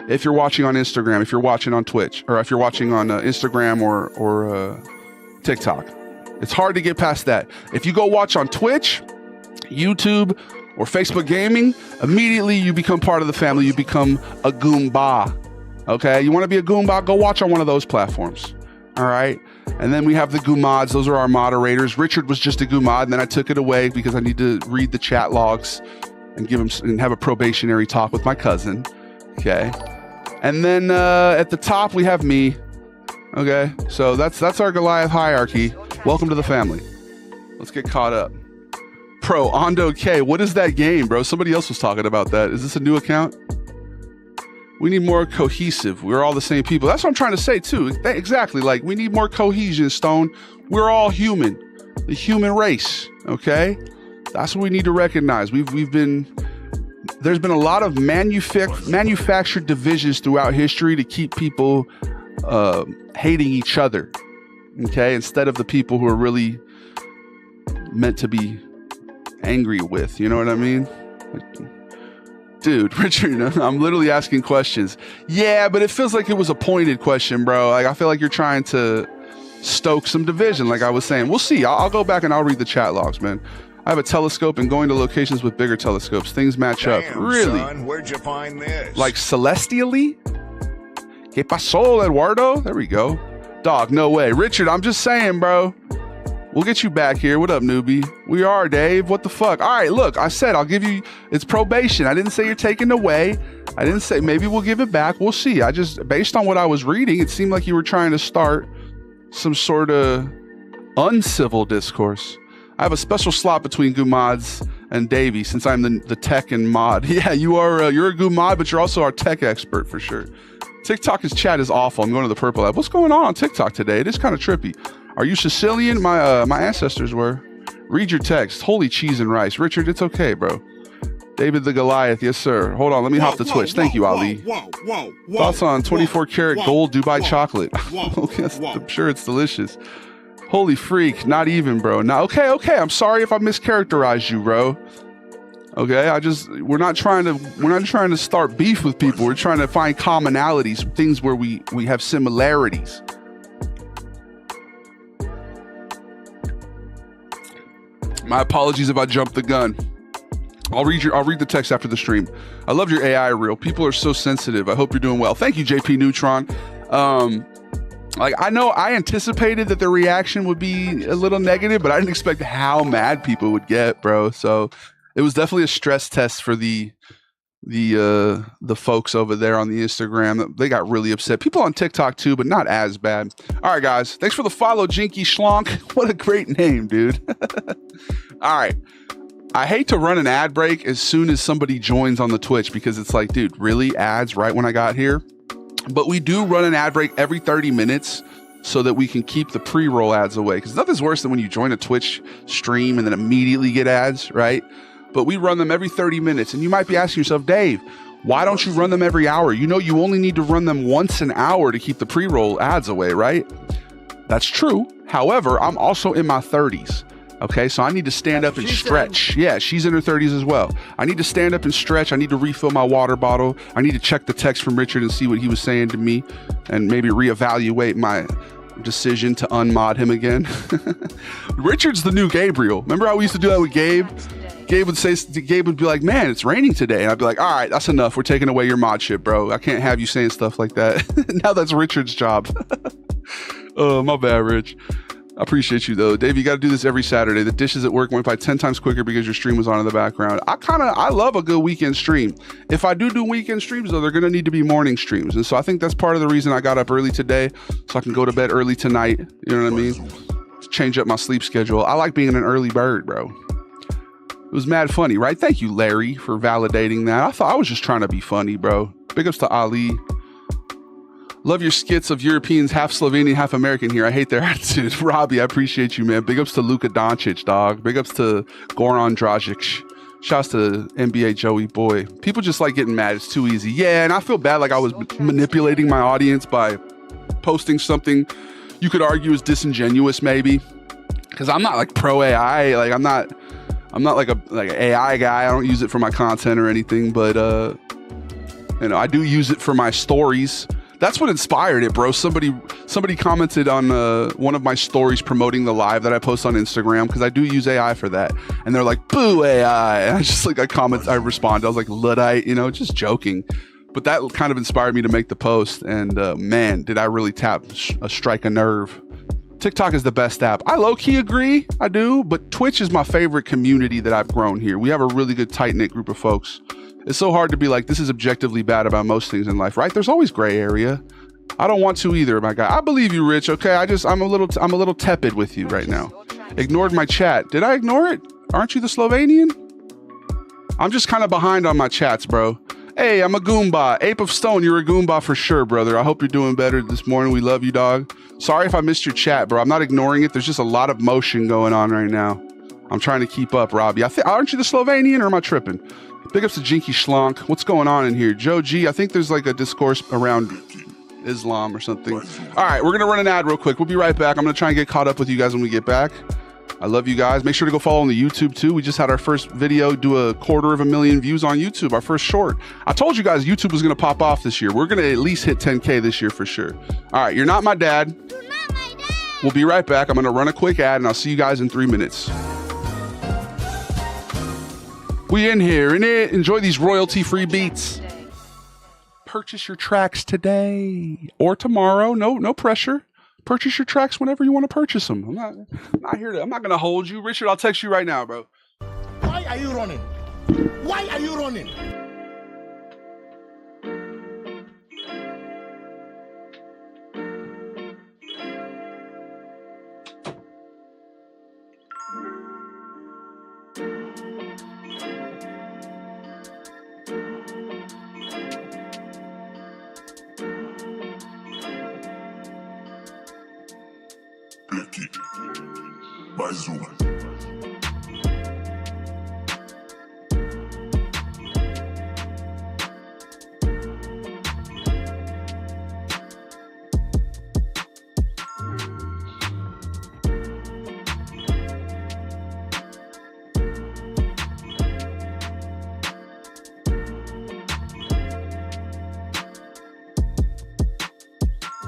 if you're watching on Instagram, if you're watching on Twitch, or if you're watching on Instagram or TikTok. It's hard to get past that. If you go watch on Twitch, YouTube, or Facebook Gaming, immediately you become part of the family. You become a Goomba. Okay? You want to be a Goomba? Go watch on one of those platforms. All right? And then we have the Goomods. Those are our moderators. Richard was just a Goomod, and then I took it away because I need to read the chat logs and have a probationary talk with my cousin. Okay? And then at the top, we have me. Okay? So that's our Goliath hierarchy. Welcome to the family. Let's get caught up. Pro, Ondo K, what is that game, bro? Somebody else was talking about that. Is this a new account? We need more cohesive. We're all the same people. That's what I'm trying to say, too. Exactly. Like, we need more cohesion, Stone. We're all human. The human race, okay? That's what we need to recognize. There's been a lot of manufactured divisions throughout history to keep people hating each other, okay? Instead of the people who are really meant to be angry with, you know what I mean? Dude, Richard, I'm literally asking questions. Yeah, but it feels like it was a pointed question, bro. Like, I feel like you're trying to stoke some division, like I was saying. We'll see. I'll go back and I'll read the chat logs, man. I have a telescope and going to locations with bigger telescopes. Things match up. Really? Son, where'd you find this? Like celestially? ¿Qué pasó, Eduardo? There we go. Dog, no way. Richard, I'm just saying, bro. We'll get you back here. What up, newbie? We are, Dave. What the fuck? All right, look, I said I'll give you, it's probation. I didn't say you're taking away. I didn't say, maybe we'll give it back. We'll see. I just, based on what I was reading, it seemed like you were trying to start some sort of uncivil discourse. I have a special slot between Gumads and Davey since I'm the tech and mod. Yeah, you are, you're a Gumad, but you're also our tech expert for sure. TikTok's chat is awful. I'm going to the purple app. What's going on TikTok today? It is kind of trippy. Are you Sicilian? My ancestors were. Read your text. Holy cheese and rice. Richard, it's okay, bro. David the Goliath. Yes, sir. Hold on. Let me hop to Twitch. Thank you, Ali. Thoughts on 24 karat gold Dubai chocolate? I'm sure it's delicious. Holy freak. Not even, bro. Now, okay. I'm sorry if I mischaracterized you, bro. Okay, we're not trying to start beef with people. We're trying to find commonalities, things where we have similarities. My apologies if I jumped the gun. I'll read the text after the stream. I love your AI reel. People are so sensitive. I hope you're doing well. Thank you, JP Neutron. Like, I know I anticipated that the reaction would be a little negative, but I didn't expect how mad people would get, bro. So it was definitely a stress test for the folks over there on the Instagram. They got really upset. People on TikTok too, but not as bad. All right, guys. Thanks for the follow, Jinky Schlonk. What a great name, dude. All right. I hate to run an ad break as soon as somebody joins on the Twitch because it's like, dude, really? Ads right when I got here? But we do run an ad break every 30 minutes so that we can keep the pre-roll ads away. Because nothing's worse than when you join a Twitch stream and then immediately get ads, right? But we run them every 30 minutes. And you might be asking yourself, Dave, why don't you run them every hour? You know, you only need to run them once an hour to keep the pre-roll ads away, right? That's true. However, I'm also in my 30s. Okay, so I need to stand up and stretch. Yeah, she's in her 30s as well. I need to stand up and stretch. I need to refill my water bottle. I need to check the text from Richard and see what he was saying to me and maybe reevaluate my decision to unmod him again. Richard's the new Gabriel. Remember how we used to do that with Gabe? Gabe would be like, man, it's raining today. And I'd be like, all right, that's enough. We're taking away your modship, bro. I can't have you saying stuff like that. Now that's Richard's job. Oh, my bad, Rich. I appreciate you though. Dave, you got to do this every Saturday. The dishes at work went by 10 times quicker because your stream was on in the background. I love a good weekend stream. If I do weekend streams though, they're going to need to be morning streams. And so I think that's part of the reason I got up early today so I can go to bed early tonight. You know what I mean? Change up my sleep schedule. I like being an early bird, bro. It was mad funny, right? Thank you, Larry, for validating that. I thought I was just trying to be funny, bro. Big ups to Ali. Love your skits of Europeans, half Slovenian, half American here. I hate their attitude. Robbie, I appreciate you, man. Big ups to Luka Doncic, dog. Big ups to Goran Dragic. Shouts to NBA Joey Boy. People just like getting mad. It's too easy. Yeah, and I feel bad like I was manipulating my audience by posting something you could argue is disingenuous maybe. Because I'm not like pro AI. Like I'm not like an AI guy. I don't use it for my content or anything, but you know, I do use it for my stories. That's what inspired it, bro. Somebody commented on one of my stories promoting the live that I post on Instagram because I do use AI for that, and they're like, "Boo AI!" And I respond. I was like, "Luddite," you know, just joking. But that kind of inspired me to make the post, and man, did I really strike a nerve. TikTok is the best app. I low-key agree, I do, but Twitch is my favorite community that I've grown here. We have a really good tight-knit group of folks. It's so hard to be like, this is objectively bad about most things in life, right? There's always gray area. I don't want to either, my guy. I believe you, Rich, okay? I'm a little tepid with you right now. Ignored my chat. Did I ignore it? Aren't you the Slovenian? I'm just kind of behind on my chats, bro. Hey, I'm a Goomba. Ape of Stone, you're a Goomba for sure, brother. I hope you're doing better this morning. We love you, dog. Sorry if I missed your chat, bro. I'm not ignoring it. There's just a lot of motion going on right now. I'm trying to keep up, Robbie. Aren't you the Slovenian or am I tripping? Big ups to Jinky Schlonk. What's going on in here? Joe G, I think there's like a discourse around Islam or something. All right, we're going to run an ad real quick. We'll be right back. I'm going to try and get caught up with you guys when we get back. I love you guys. Make sure to go follow on the YouTube too. We just had our first video do 250,000 views on YouTube, our first short. I told you guys YouTube was going to pop off this year. We're going to at least hit 10K this year for sure. All right, you're not my dad. You're not my dad. We'll be right back. I'm going to run a quick ad, and I'll see you guys in 3 minutes. We in here, innit? Enjoy these royalty-free beats. Purchase your tracks today or tomorrow. No pressure. Purchase your tracks whenever you want to purchase them. I'm not going to hold you. Richard, I'll text you right now, bro. Why are you running? Why are you running?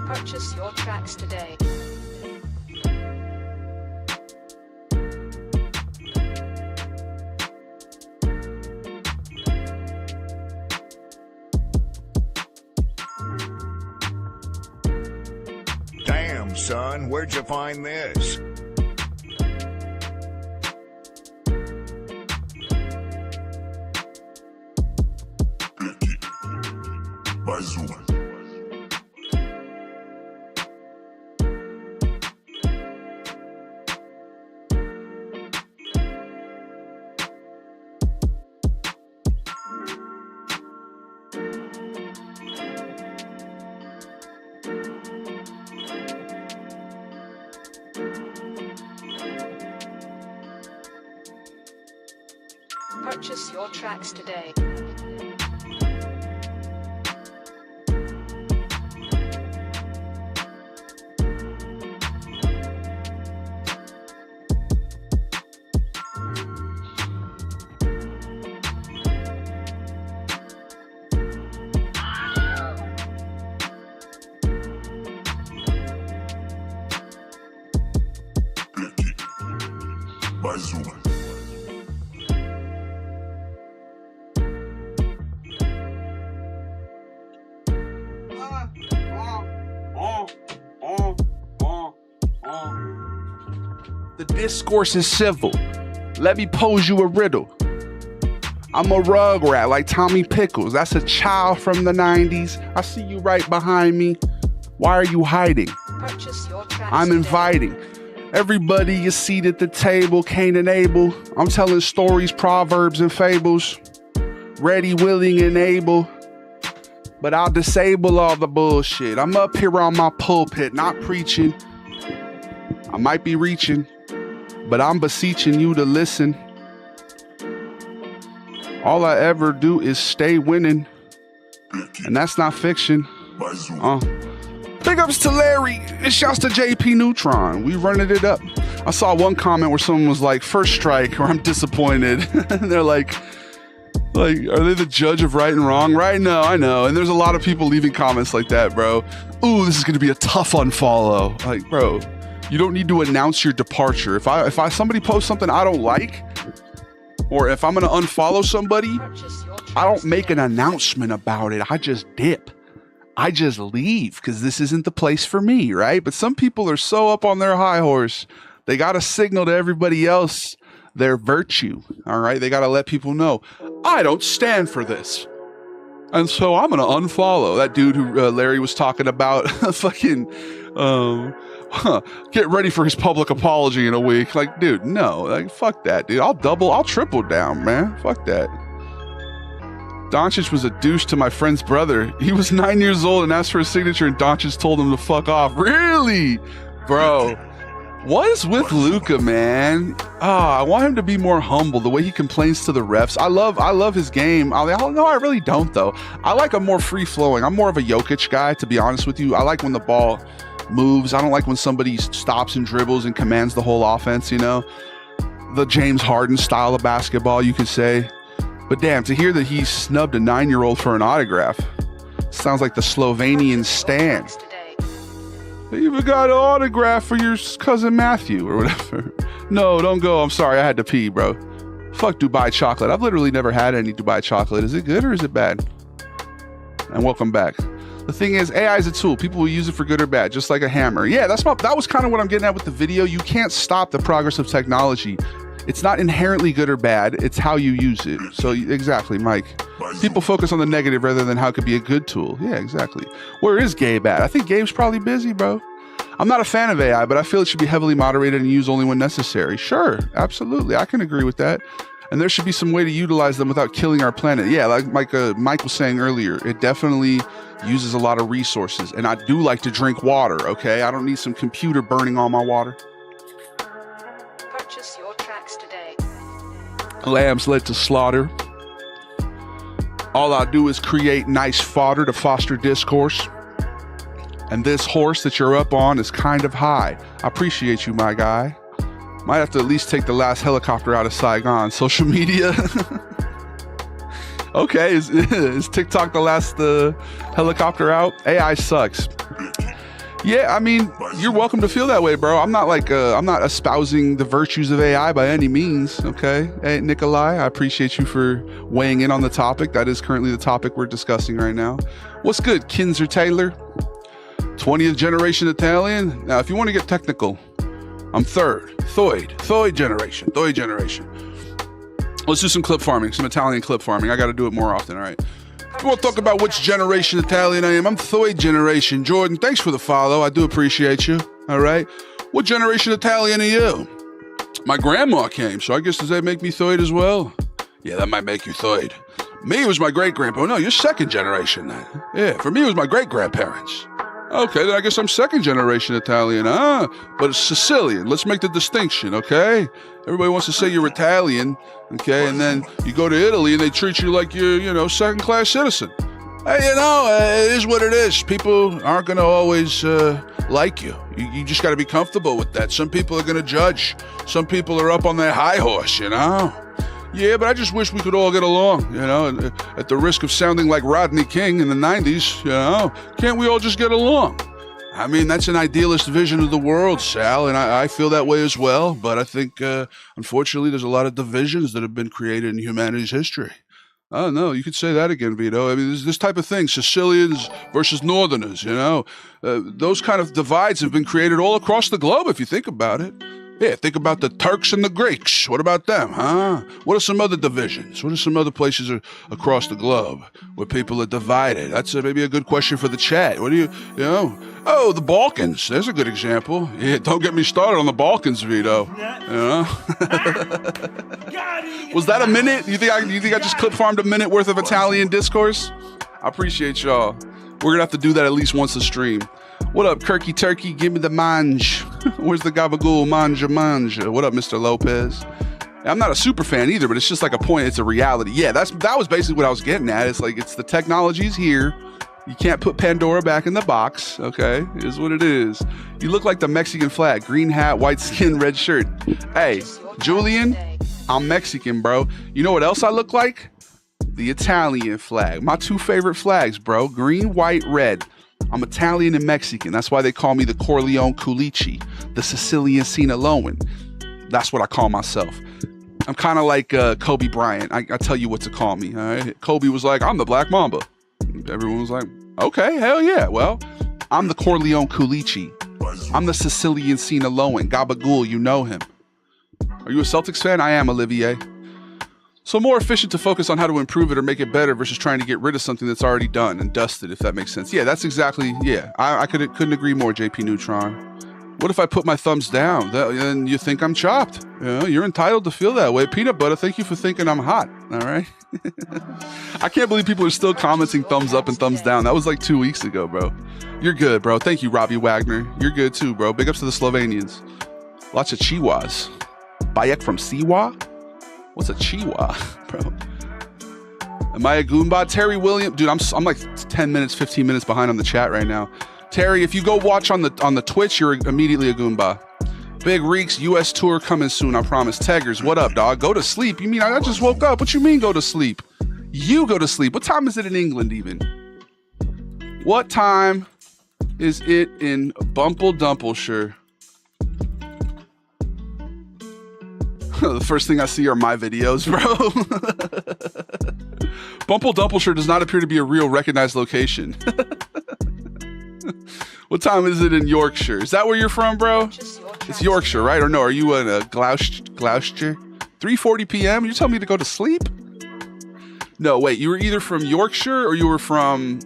Purchase your tracks today. Damn, son, where'd you find this? Purchase your tracks today. The discourse is civil. Let me pose you a riddle. I'm a rugrat like Tommy Pickles. That's a child from the 90s. I see you right behind me. Why are you hiding? Purchase your tracks I'm today. inviting everybody a seat at the table. Cain and Abel. I'm telling stories, proverbs, and fables. Ready, willing, and able. But I'll disable all the bullshit. I'm up here on my pulpit, not preaching. I might be reaching, but I'm beseeching you to listen. All I ever do is stay winning, and that's not fiction. Big ups to Larry, and shouts to JP Neutron. We running it up. I saw one comment where someone was like, first strike, or I'm disappointed. And they're like, are they the judge of right and wrong? Right? No, I know. And there's a lot of people leaving comments like that, bro. Ooh, this is going to be a tough unfollow. Like, bro, you don't need to announce your departure. If somebody posts something I don't like, or if I'm going to unfollow somebody, I don't make an announcement about it. I just dip. I just leave because this isn't the place for me, right? But some people are so up on their high horse, they got to signal to everybody else their virtue, all right? They got to let people know, I don't stand for this. And so I'm going to unfollow that dude who Larry was talking about. Fucking, get ready for his public apology in a week. Like, dude, no, like, fuck that, dude. I'll triple down, man. Fuck that. Doncic was a douche to my friend's brother. He was 9 years old and asked for a signature, and Doncic told him to fuck off. Really? Bro, what is with Luka, man? I want him to be more humble. The way he complains to the refs. I love his game. No, I really don't, though. I like a more free-flowing. I'm more of a Jokic guy, to be honest with you. I like when the ball moves. I don't like when somebody stops and dribbles and commands the whole offense, you know? The James Harden style of basketball, you could say. But damn, to hear that he snubbed a 9-year-old for an autograph sounds like the Slovenian Stan. They even got an autograph for your cousin Matthew or whatever. No, don't go. I'm sorry. I had to pee, bro. Fuck Dubai chocolate. I've literally never had any Dubai chocolate. Is it good or is it bad? And welcome back. The thing is, AI is a tool. People will use it for good or bad, just like a hammer. Yeah, that was kind of what I'm getting at with the video. You can't stop the progress of technology. It's not inherently good or bad. It's how you use it. So exactly, Mike. People focus on the negative rather than how it could be a good tool. Yeah, exactly. Where is Gabe at? I think Gabe's probably busy, bro. I'm not a fan of AI, but I feel it should be heavily moderated and used only when necessary. Sure, absolutely. I can agree with that. And there should be some way to utilize them without killing our planet. Yeah, like Mike was saying earlier, it definitely uses a lot of resources. And I do like to drink water, okay? I don't need some computer burning all my water. Purchase your tracks today. Lambs led to slaughter. All I do is create nice fodder to foster discourse. And this horse that you're up on is kind of high. I appreciate you, my guy. Might have to at least take the last helicopter out of Saigon. Social media. Okay, is TikTok the last helicopter out? AI sucks. Yeah, I mean, you're welcome to feel that way, bro. I'm not espousing the virtues of AI by any means, okay? Hey, Nikolai, I appreciate you for weighing in on the topic. That is currently the topic we're discussing right now. What's good, Kinzer Taylor? 20th generation Italian? Now, if you want to get technical, I'm third. Thoid generation. Let's do some clip farming, some Italian clip farming. I got to do it more often, all right? If you want to talk about which generation Italian I am, I'm Thoid generation. Jordan, thanks for the follow. I do appreciate you, all right? What generation Italian are you? My grandma came, so I guess does that make me Thoid as well? Yeah, that might make you Thoid. Me, it was my great-grandpa. No, you're second generation then. Yeah, for me, it was my great-grandparents. Okay, then I guess I'm second generation Italian, huh? But it's Sicilian. Let's make the distinction, okay? Everybody wants to say you're Italian, okay? And then you go to Italy and they treat you like you're, second-class citizen. Hey, it is what it is. People aren't going to always like you. You just got to be comfortable with that. Some people are going to judge. Some people are up on their high horse, Yeah, but I just wish we could all get along, at the risk of sounding like Rodney King in the 90s, Can't we all just get along? I mean, that's an idealist vision of the world, Sal, and I feel that way as well. But I think, unfortunately, there's a lot of divisions that have been created in humanity's history. Oh, no, you could say that again, Vito. I mean, there's this type of thing, Sicilians versus Northerners, Those kind of divides have been created all across the globe, if you think about it. Yeah, think about the Turks and the Greeks. What about them, huh? What are some other divisions? What are some other places across the globe where people are divided? That's maybe a good question for the chat. What do you Oh, the Balkans. There's a good example. Yeah, don't get me started on the Balkans, Vito. Was that a minute? You think I just clip farmed a minute worth of Italian discourse? I appreciate y'all. We're gonna have to do that at least once a stream. What up, Kirky Turkey? Give me the mange. Where's the Gabagool? Manja. What up, Mr. Lopez? I'm not a super fan either, but it's just like a point. It's a reality. Yeah, that was basically what I was getting at. It's like, it's the technology's here. You can't put Pandora back in the box, okay? It is what it is. You look like the Mexican flag. Green hat, white skin, red shirt. Hey, Julian, I'm Mexican, bro. You know what else I look like? The Italian flag. My two favorite flags, bro. Green, white, red. I'm Italian and Mexican. That's why they call me the Corleone Culici, the Sicilian Sinaloan. That's what I call myself. I'm kind of like Kobe Bryant. I tell you what to call me, all right? Kobe was like, I'm the Black Mamba. Everyone was like, okay, hell yeah. Well, I'm the Corleone Culici. I'm the Sicilian Sinaloan. Gabagool, you know him. Are you a Celtics fan? I am, Olivier. So more efficient to focus on how to improve it or make it better versus trying to get rid of something that's already done and dusted, if that makes sense. Yeah, that's exactly, yeah. I couldn't agree more, JP Neutron. What if I put my thumbs down? Then you think I'm chopped. You're entitled to feel that way. Peanut Butter, thank you for thinking I'm hot, all right? I can't believe people are still commenting thumbs up and thumbs down. That was like 2 weeks ago, bro. You're good, bro. Thank you, Robbie Wagner. You're good too, bro. Big ups to the Slovenians. Lots of Chihuahuas. Bayek from Siwa? What's a Chihuahua, bro? Am I a Goomba? Terry Williams, dude, I'm like 10 minutes, 15 minutes behind on the chat right now. Terry, if you go watch on the Twitch, you're immediately a Goomba. Big Reeks, U.S. tour coming soon, I promise. Teggers, what up, dog? Go to sleep. You mean I just woke up? What you mean go to sleep? You go to sleep. What time is it in England even? What time is it in Bumple-Dumpleshire? The first thing I see are my videos, bro. Bumple-Dumpleshire does not appear to be a real recognized location. What time is it in Yorkshire? Is that where you're from, bro? It's Yorkshire, right? Or no, are you in Gloucester? 3:40 p.m.? You're telling me to go to sleep? No, wait, you were either from Yorkshire or you were from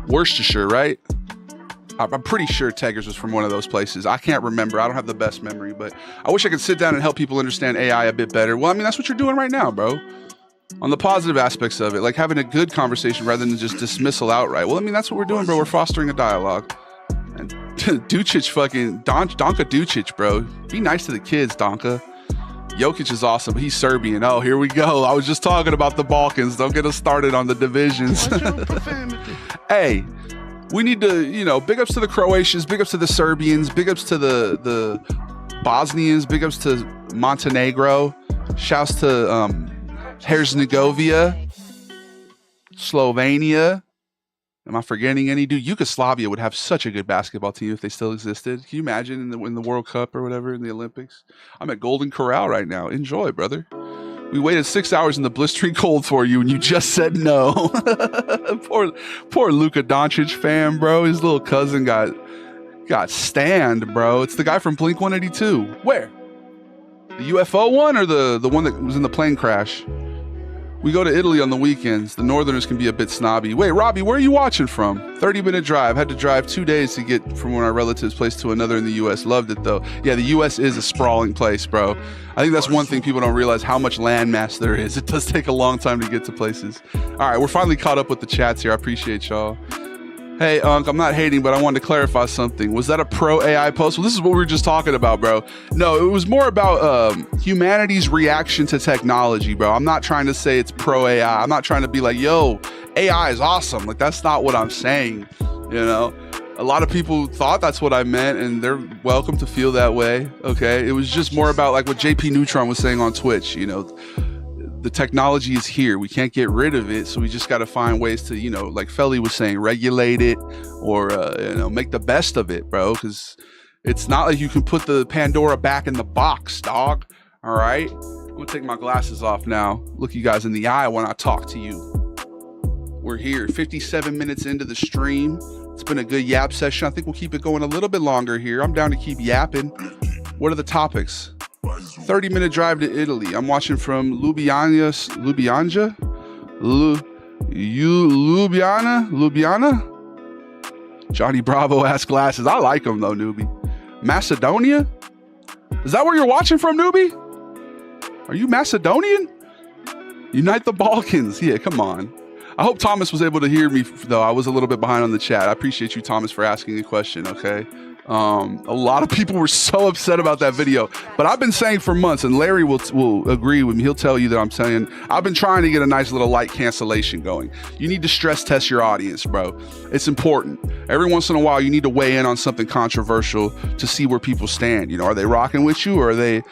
Worcestershire, right? I'm pretty sure Teggers was from one of those places. I can't remember. I don't have the best memory, but I wish I could sit down and help people understand AI a bit better. Well, I mean, that's what you're doing right now, bro. On the positive aspects of it, like having a good conversation rather than just dismissal outright. Well, I mean, that's what we're doing, bro. We're fostering a dialogue. And Ducic fucking, Donka Ducic, bro. Be nice to the kids, Donka. Jokic is awesome, but he's Serbian. Oh, here we go. I was just talking about the Balkans. Don't get us started on the divisions. Hey, we need to, you know, big ups to the Croatians, big ups to the Serbians, big ups to the Bosnians, big ups to Montenegro. Shouts to Herzegovina, Slovenia. Am I forgetting any? Dude, Yugoslavia would have such a good basketball team if they still existed. Can you imagine in the World Cup or whatever, in the Olympics? I'm at Golden Corral right now. Enjoy, brother. We waited 6 hours in the blistering cold for you, and you just said no. poor Luka Doncic fan, bro. His little cousin got stand, bro. It's the guy from Blink 182. Where? The UFO one or the one that was in the plane crash? We go to Italy on the weekends. The Northerners can be a bit snobby. Wait, Robbie, where are you watching from? 30-minute drive. Had to drive 2 days to get from one of our relatives' place to another in the U.S. Loved it, though. Yeah, the U.S. is a sprawling place, bro. I think that's one thing people don't realize, how much landmass there is. It does take a long time to get to places. All right, we're finally caught up with the chats here. I appreciate y'all. Hey, Unc, I'm not hating, but I wanted to clarify something. Was that a pro-AI post? Well, this is what we were just talking about, bro. No, it was more about humanity's reaction to technology, bro. I'm not trying to say it's pro-AI. I'm not trying to be like, yo, AI is awesome. Like, that's not what I'm saying, you know? A lot of people thought that's what I meant, and they're welcome to feel that way, okay? It was just more about, like, what JP Neutron was saying on Twitch, you know? The technology is here. We can't get rid of it. So we just got to find ways to, you know, like Felly was saying, regulate it or, you know, make the best of it, bro. Because it's not like you can put the Pandora back in the box, dog. All right. I'm going to take my glasses off now. Look you guys in the eye when I talk to you. We're here 57 minutes into the stream. It's been a good yap session. I think we'll keep it going a little bit longer here. I'm down to keep yapping. What are the topics? 30-minute drive to Italy. I'm watching from Ljubljana? Johnny Bravo has glasses. I like them though, newbie. Macedonia? Is that where you're watching from, newbie? Are you Macedonian? Unite the Balkans. Yeah, come on. I hope Thomas was able to hear me though. I was a little bit behind on the chat. I appreciate you, Thomas, for asking a question, okay? A lot of people were so upset about that video, but I've been saying for months, and Larry will agree with me. He'll tell you that I'm saying I've been trying to get a nice little light cancellation going. You need to stress test your audience, bro. It's important. Every once in a while, you need to weigh in on something controversial to see where people stand. You know, are they rocking with you, or are they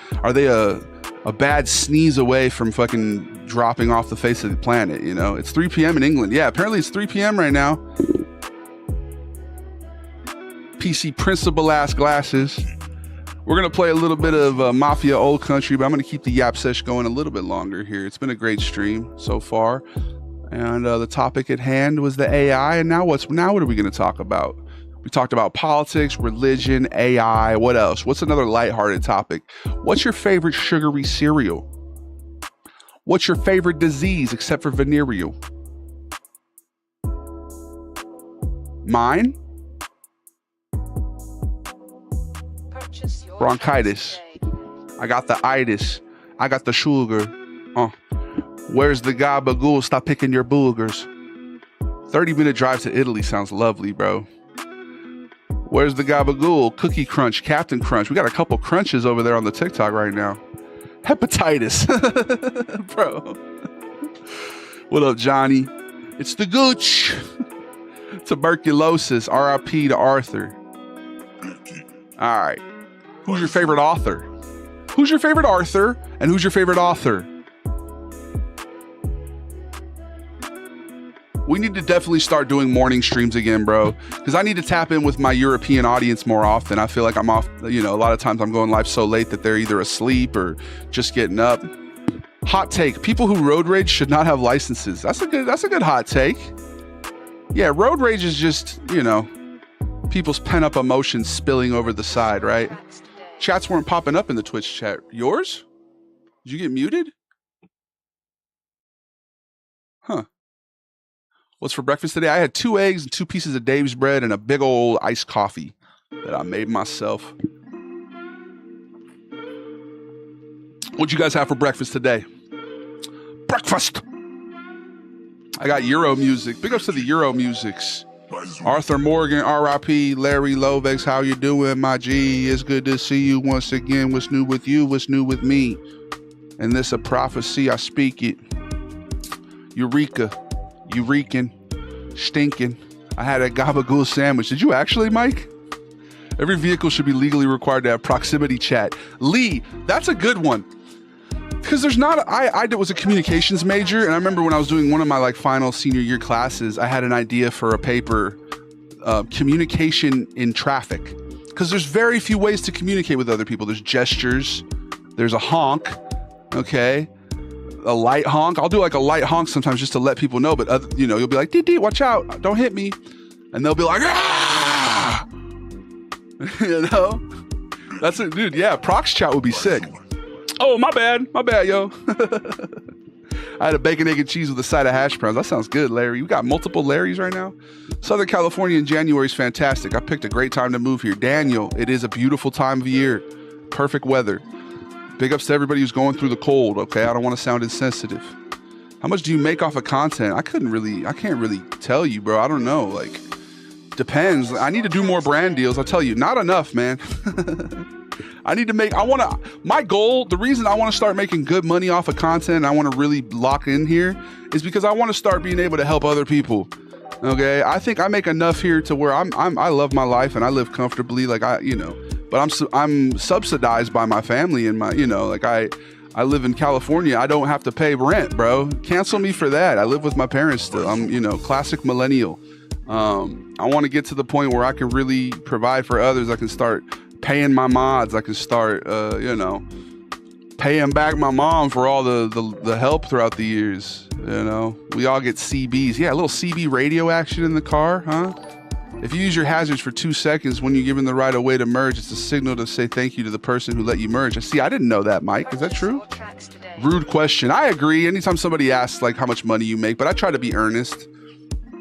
a bad sneeze away from fucking dropping off the face of the planet? You know, it's 3 p.m. in England. Yeah, apparently it's 3 p.m. right now. PC principal ass glasses. We're gonna play a little bit of Mafia Old Country, but I'm gonna keep the Yap Sesh going a little bit longer here. It's been a great stream so far, and the topic at hand was the AI. And now what are we gonna talk about? We talked about politics, religion, AI. What else? What's another lighthearted topic? What's your favorite sugary cereal? What's your favorite disease except for venereal? Mine? Bronchitis. I got the itis. I got the sugar. Where's the Gabagool? Stop picking your boogers. 30-minute drive to Italy sounds lovely, bro. Where's the Gabagool? Cookie Crunch, Captain Crunch. We got a couple crunches over there on the TikTok right now. Hepatitis. Bro. What up, Johnny? It's the Gooch. Tuberculosis. RIP to Arthur. All right. Who's your favorite author? Who's your favorite Arthur? And who's your favorite author? We need to definitely start doing morning streams again, bro. Because I need to tap in with my European audience more often. I feel like I'm off, a lot of times I'm going live so late that they're either asleep or just getting up. Hot take. People who road rage should not have licenses. That's a good hot take. Yeah, road rage is just, people's pent-up emotions spilling over the side, right? Chats weren't popping up in the Twitch chat. Yours? Did you get muted? Huh. What's for breakfast today? I had 2 eggs and 2 pieces of Dave's bread and a big old iced coffee that I made myself. What'd you guys have for breakfast today? Breakfast! I got Euro music. Big ups to the Euro musics. Arthur Morgan, R.I.P. Larry Lovex, how you doing, my G? It's good to see you once again. What's new with you? What's new with me? And this a prophecy, I speak it. Eureka. Eurekan. Stinking. I had a Gabagool sandwich. Did you actually, Mike? Every vehicle should be legally required to have proximity chat. Lee, that's a good one. Because there's not, I was a communications major, and I remember when I was doing one of my final senior year classes, I had an idea for a paper, communication in traffic. Because there's very few ways to communicate with other people. There's gestures, there's a honk, okay? A light honk. I'll do like a light honk sometimes just to let people know, but you'll be like, dee, watch out, don't hit me. And they'll be like, ah! That's it, dude. Yeah, prox chat would be sick. Oh, my bad, yo. I had a bacon, egg, and cheese with a side of hash browns. That sounds good, Larry. We got multiple Larrys right now. Southern California in January is fantastic. I picked a great time to move here. Daniel, it is a beautiful time of year. Perfect weather. Big ups to everybody who's going through the cold, okay? I don't want to sound insensitive. How much do you make off of content? I can't really tell you, bro. I don't know. Depends. I need to do more brand deals. I'll tell you, not enough, man. My goal, the reason I want to start making good money off of content and I want to really lock in here is because I want to start being able to help other people. Okay. I think I make enough here to where I love my life and I live comfortably. But I'm subsidized by my family and I live in California. I don't have to pay rent, bro. Cancel me for that. I live with my parents still. I'm, classic millennial. I want to get to the point where I can really provide for others. I can start paying my mods. I can start, paying back my mom for all the help throughout the years. We all get CBs. Yeah, a little CB radio action in the car, huh? If you use your hazards for 2 seconds when you're given the right of way to merge, it's a signal to say thank you to the person who let you merge. See, I didn't know that, Mike. Is that true? Rude question. I agree. Anytime somebody asks how much money you make, but I try to be earnest.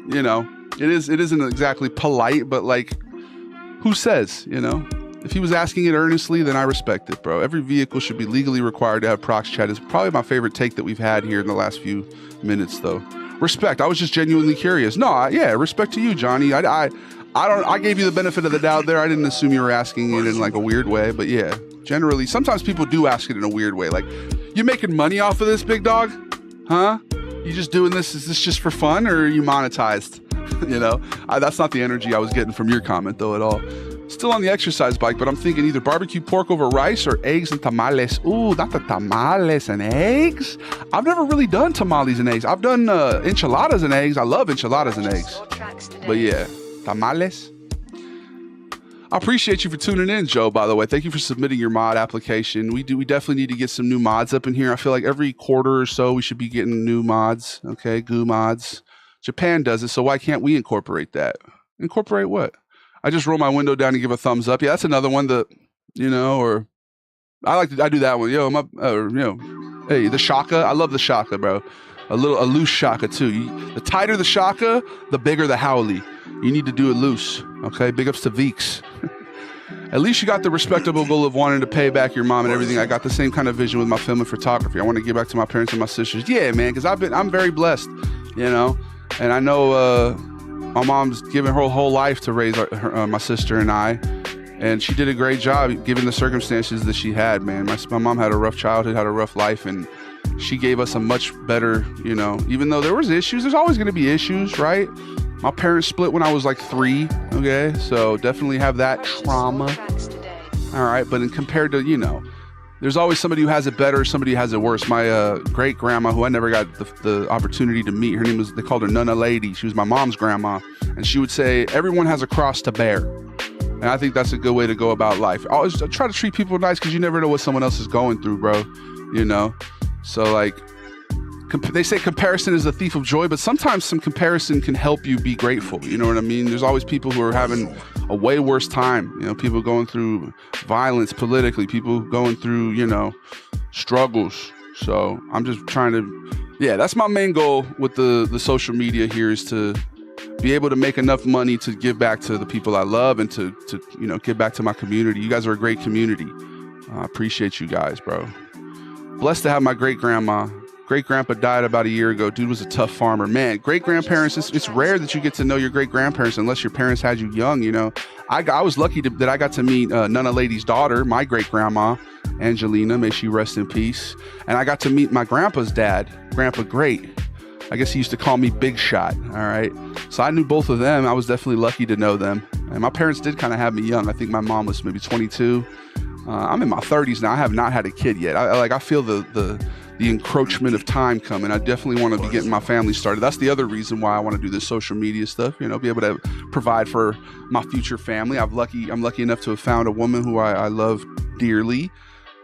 It isn't exactly polite, but who says, If he was asking it earnestly, then I respect it, bro. Every vehicle should be legally required to have prox chat. Is probably my favorite take that we've had here in the last few minutes, though. Respect. I was just genuinely curious. No, respect to you, Johnny. I gave you the benefit of the doubt there. I didn't assume you were asking it in a weird way, but yeah, generally, sometimes people do ask it in a weird way. You making money off of this, big dog? Huh? You just doing this? Is this just for fun or are you monetized? That's not the energy I was getting from your comment though at all. Still on the exercise bike, but I'm thinking either barbecue pork over rice or eggs and tamales. Ooh, not the tamales and eggs. I've never really done tamales and eggs. I've done enchiladas and eggs. I love enchiladas and eggs. But yeah, tamales. I appreciate you for tuning in, Joe, by the way. Thank you for submitting your mod application. We definitely need to get some new mods up in here. I feel like every quarter or so we should be getting new mods, okay? Goo mods. Japan does it, so why can't we incorporate that? Incorporate what? I just roll my window down and give a thumbs up. Yeah, that's another one that, or I do that one. Hey, the shaka. I love the shaka, bro. A loose shaka too. The tighter the shaka, the bigger the howly. You need to do it loose. Okay, big ups to Veeks. At least you got the respectable goal of wanting to pay back your mom and everything. I got the same kind of vision with my film and photography. I want to give back to my parents and my sisters. Yeah, man, because I'm very blessed, and I know my mom's given her whole life to raise my sister and I, and she did a great job given the circumstances that she had, man. My mom had a rough childhood, had a rough life, and she gave us a much better, even though there was issues, there's always going to be issues, right? My parents split when I was 3, okay? So definitely have that trauma. All right, but compared to, there's always somebody who has it better, somebody who has it worse. My great grandma, who I never got the opportunity to meet, her name was, they called her Nana Lady. She was my mom's grandma, and she would say, everyone has a cross to bear. And I think that's a good way to go about life. Always try to treat people nice, because you never know what someone else is going through, bro. You know? So like, they say comparison is the thief of joy, but sometimes some comparison can help you be grateful. You know what I mean? There's always people who are having a way worse time. You know, people going through violence politically, people going through, you know, struggles. So I'm just trying to, yeah, that's my main goal with the social media here, is to be able to make enough money to give back to the people I love, and to you know, give back to my community. You guys are a great community. I appreciate you guys, bro. Blessed to have my great grandma. Great grandpa died about a year ago. Dude was a tough farmer. Man, great grandparents, it's rare that you get to know your great grandparents unless your parents had you young, you know. I was lucky that I got to meet Nana Lady's daughter, my great grandma, Angelina, may she rest in peace. And I got to meet my grandpa's dad, Grandpa Great. I guess he used to call me Big Shot, all right? So I knew both of them. I was definitely lucky to know them. And my parents did kind of have me young. I think my mom was maybe 22. I'm in my 30s now. I have not had a kid yet. I feel the encroachment of time coming. I definitely want to be getting my family started. That's the other reason why I want to do this social media stuff, you know, be able to provide for my future family. I'm lucky enough to have found a woman who I love dearly.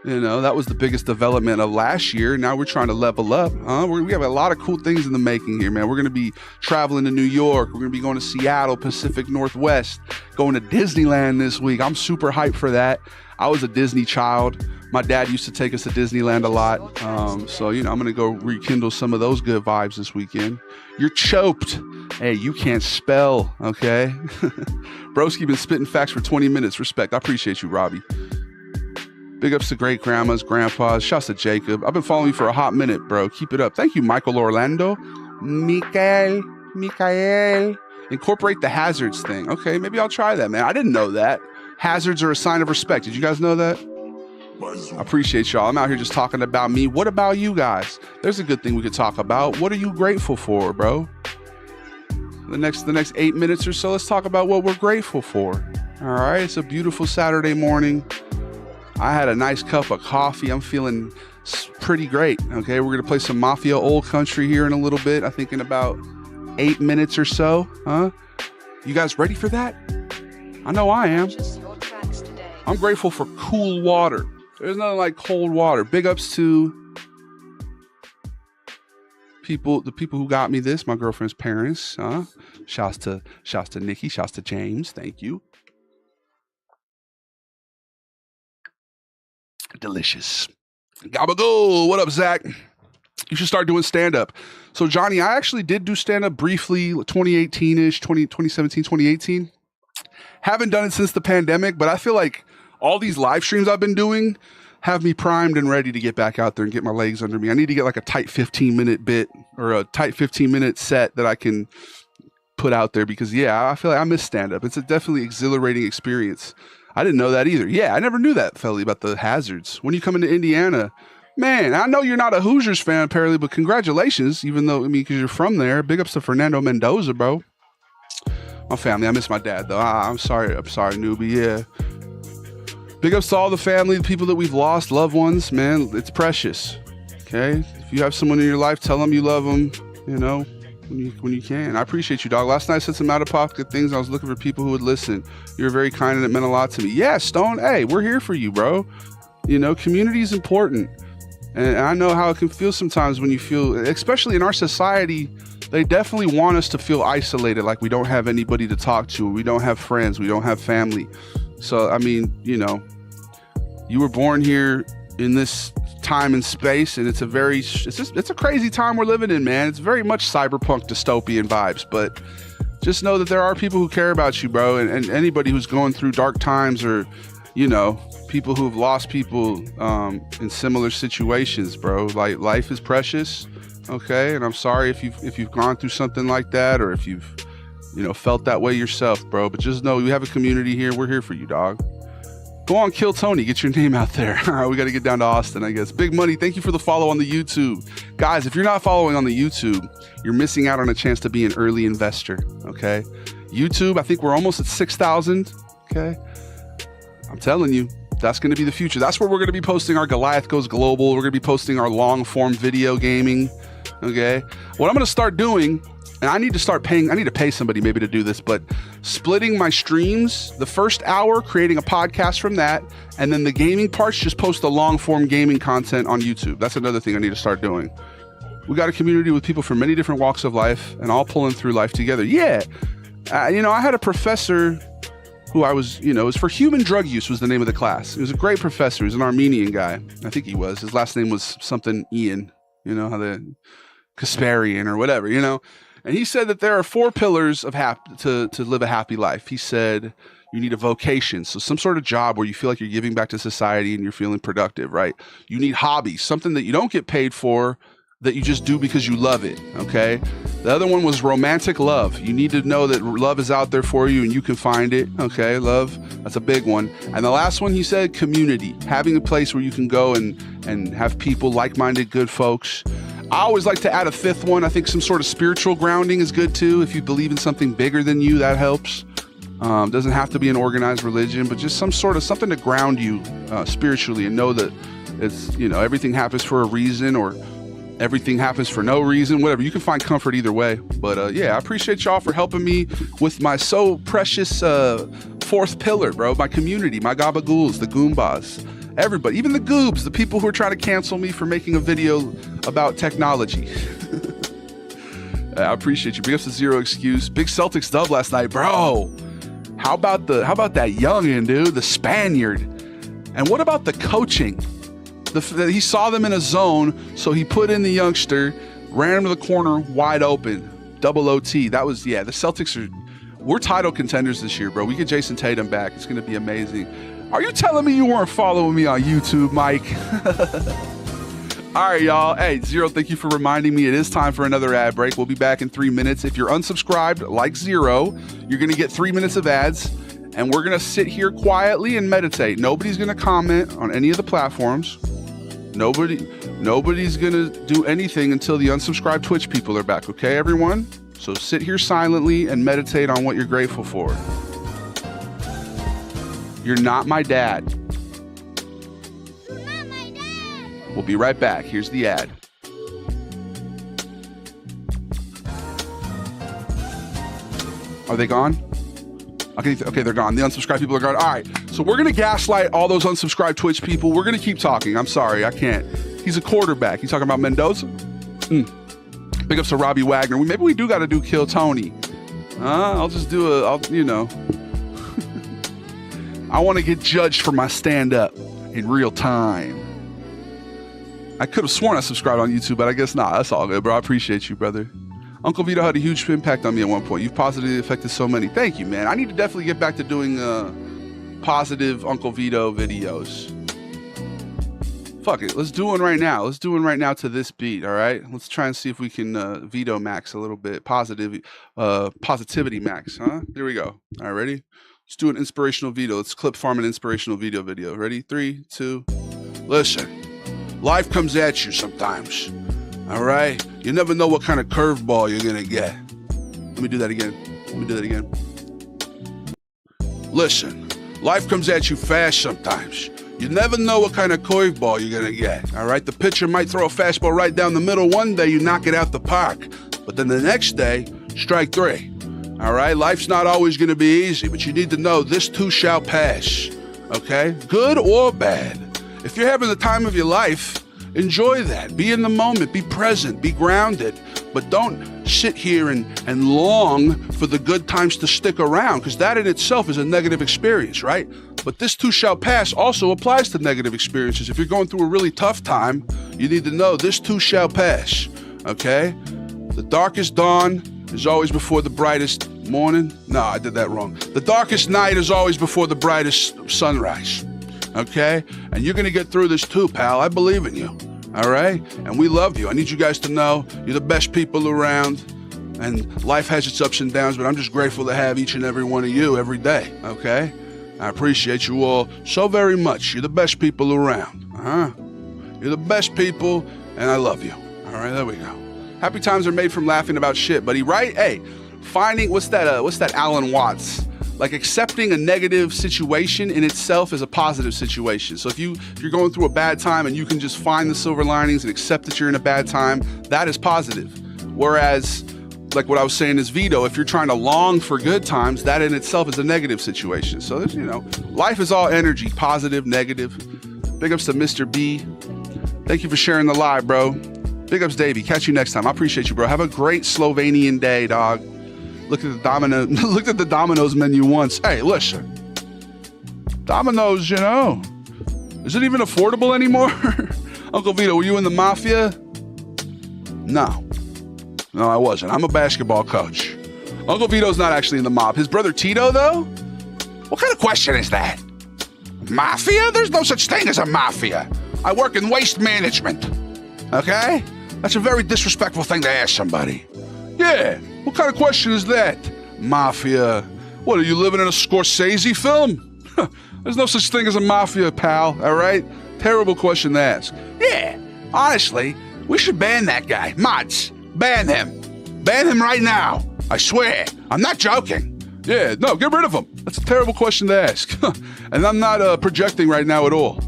You know, that was the biggest development of last year. Now we're trying to level up. We have a lot of cool things in the making here, man. We're going to be traveling to New York. We're going to be going to Seattle, Pacific Northwest, going to Disneyland this week. I'm super hyped for that. I was a Disney child. My dad used to take us to Disneyland a lot. So, you know, I'm going to go rekindle some of those good vibes this weekend. You're choked. Hey, you can't spell, okay? Broski been spitting facts for 20 minutes. Respect. I appreciate you, Robbie. Big ups to great grandmas, grandpas. Shouts to Jacob. I've been following you for a hot minute, bro. Keep it up. Thank you, Michael Orlando. Mikael. Incorporate the hazards thing. Okay, maybe I'll try that, man. I didn't know that. Hazards are a sign of respect. Did you guys know that? I appreciate y'all. I'm out here just talking about me. What about you guys? There's a good thing we could talk about. What are you grateful for, bro? The next 8 minutes or so, let's talk about what we're grateful for. All right, it's a beautiful Saturday morning. I had a nice cup of coffee. I'm feeling pretty great. Okay, we're gonna play some Mafia Old Country here in a little bit. I think in about 8 minutes or so. Huh? You guys ready for that? I know I am. I'm grateful for cool water. There's nothing like cold water. Big ups to the people who got me this, my girlfriend's parents. Shouts to Nikki, shouts to James. Thank you. Delicious. Gabagool. What up, Zach? You should start doing stand-up. So, Johnny, I actually did do stand-up briefly, 2018-ish, 2017, 2018. Haven't done it since the pandemic, but I feel like all these live streams I've been doing have me primed and ready to get back out there and get my legs under me. I need to get like a tight 15-minute bit or a tight 15-minute set that I can put out there, because, yeah, I feel like I miss stand-up. It's a definitely exhilarating experience. I didn't know that either. Yeah, I never knew that, Felly, about the hazards. When you come into Indiana, man, I know you're not a Hoosiers fan, apparently, but congratulations, even though, I mean, because you're from there. Big ups to Fernando Mendoza, bro. My family, I miss my dad, though. I'm sorry, newbie, yeah. Big ups to all the family, the people that we've lost, loved ones, man. It's precious, okay? If you have someone in your life, tell them you love them, you know, when you can. I appreciate you, dog. Last night I said some out-of-pocket things. I was looking for people who would listen. You were very kind and it meant a lot to me. Yeah, Stone, hey, we're here for you, bro. You know, community is important. And I know how it can feel sometimes when you feel, especially in our society, they definitely want us to feel isolated, like we don't have anybody to talk to. We don't have friends. We don't have family. So, I mean, you know, you were born here in this time and space, and it's a crazy time we're living in, man. It's very much cyberpunk dystopian vibes, but just know that there are people who care about you, bro, and anybody who's going through dark times, or, you know, people who have lost people in similar situations, bro. Like, life is precious, okay? And I'm sorry if you've gone through something like that, or if you've, you know, felt that way yourself, bro. But just know we have a community here. We're here for you, dog. Go on, Kill Tony. Get your name out there. All right, we got to get down to Austin, I guess. Big Money, thank you for the follow on the YouTube. Guys, if you're not following on the YouTube, you're missing out on a chance to be an early investor, okay? YouTube, I think we're almost at 6,000, okay? I'm telling you, That's going to be the future. That's where we're going to be posting our Goliath Goes Global. We're going to be posting our long form video gaming. Okay. What I'm going to start doing, and I need to pay somebody maybe to do this, but splitting my streams, the first hour, creating a podcast from that, and then the gaming parts, just post the long form gaming content on YouTube. That's another thing I need to start doing. We got a community with people from many different walks of life and all pulling through life together. Yeah. I had a professor who it was for human drug use was the name of the class. He was a great professor. He was an Armenian guy. I think he was. His last name was something Ian, how the Kasparian or whatever, And he said that there are 4 pillars of to live a happy life. He said you need a vocation, so some sort of job where you feel like you're giving back to society and you're feeling productive, right? You need hobbies, something that you don't get paid for, that you just do because you love it, okay? The other one was romantic love. You need to know that love is out there for you and you can find it, okay? Love, that's a big one. And the last one, he said, community, having a place where you can go and have people, like-minded, good folks. I always like to add a 5th one. I think some sort of spiritual grounding is good too. If you believe in something bigger than you, that helps. Doesn't have to be an organized religion, but just something to ground you spiritually and know that it's, everything happens for a reason, or everything happens for no reason, whatever. You can find comfort either way. But I appreciate y'all for helping me with my so precious 4th pillar, bro. My community, my Gabagools, the Goombas, everybody, even the Goobs, the people who are trying to cancel me for making a video about technology. I appreciate you. Big ups to Zero Excuse. Big Celtics dub last night, bro. How about that youngin', dude, the Spaniard? And what about the coaching? He saw them in a zone, so he put in the youngster, ran him to the corner, wide open, double OT. That was, the Celtics we're title contenders this year, bro. We get Jason Tatum back. It's going to be amazing. Are you telling me you weren't following me on YouTube, Mike? All right, y'all. Hey, Zero, thank you for reminding me. It is time for another ad break. We'll be back in 3 minutes. If you're unsubscribed, like Zero, you're going to get 3 minutes of ads, and we're going to sit here quietly and meditate. Nobody's going to comment on any of the platforms. Nobody's going to do anything until the unsubscribed Twitch people are back, okay, everyone? So sit here silently and meditate on what you're grateful for. You're not my dad. You're not my dad. We'll be right back. Here's the ad. Are they gone? Okay, they're gone. The unsubscribed people are gone. All right, so we're going to gaslight all those unsubscribed Twitch people. We're going to keep talking. I'm sorry, I can't. He's a quarterback. You talking about Mendoza? Big ups to Robbie Wagner. Maybe we do got to do Kill Tony. I'll just do I want to get judged for my stand-up in real time. I could have sworn I subscribed on YouTube, but I guess not. That's all good, bro. I appreciate you, brother. Uncle Vito had a huge impact on me at one point. You've positively affected so many. Thank you, man. I need to definitely get back to doing positive Uncle Vito videos. Fuck it. Let's do one right now. Let's do one right now to this beat, all right? Let's try and see if we can Vito max a little bit. Positivity max, huh? Here we go. All right, ready? Let's do an inspirational Vito. Let's clip farm an inspirational video. Ready? 3, 2. Listen, life comes at you sometimes, all right? You never know what kind of curveball you're going to get. Let me do that again. Listen, life comes at you fast sometimes. You never know what kind of curveball you're going to get, all right? The pitcher might throw a fastball right down the middle. One day you knock it out the park, but then the next day, strike 3, all right? Life's not always going to be easy, but you need to know this too shall pass, okay? Good or bad. If you're having the time of your life, enjoy that. Be in the moment. Be present. Be grounded. But don't sit here and long for the good times to stick around, because that in itself is a negative experience, right? But this too shall pass also applies to negative experiences. If you're going through a really tough time, you need to know this too shall pass, okay? The darkest dawn is always before the brightest morning. No, I did that wrong. The darkest night is always before the brightest sunrise. Okay? And you're going to get through this too, pal. I believe in you. All right? And we love you. I need you guys to know you're the best people around. And life has its ups and downs, but I'm just grateful to have each and every one of you every day. Okay? I appreciate you all so very much. You're the best people around. You're the best people, and I love you. All right? There we go. Happy times are made from laughing about shit, buddy. Right? Hey, finding, what's that Alan Watts? like accepting a negative situation in itself is a positive situation. So if you're going through a bad time and you can just find the silver linings and accept that you're in a bad time, that is positive. Whereas, like what I was saying is Vito, if you're trying to long for good times, that in itself is a negative situation. So there's, life is all energy, positive, negative. Big ups to Mr. B. Thank you for sharing the live, bro. Big ups, Davey. Catch you next time. I appreciate you, bro. Have a great Slovenian day, dog. Looked at the Domino's menu once. Hey, listen. Domino's, is it even affordable anymore? Uncle Vito, were you in the mafia? No, I wasn't. I'm a basketball coach. Uncle Vito's not actually in the mob. His brother Tito, though? What kind of question is that? Mafia? There's no such thing as a mafia. I work in waste management. Okay? That's a very disrespectful thing to ask somebody. Yeah. What kind of question is that? Mafia. What, are you living in a Scorsese film? There's no such thing as a mafia, pal, all right? Terrible question to ask. Yeah, honestly, we should ban that guy. Mods, ban him. Ban him right now. I swear. I'm not joking. Yeah, no, get rid of him. That's a terrible question to ask. And I'm not projecting right now at all.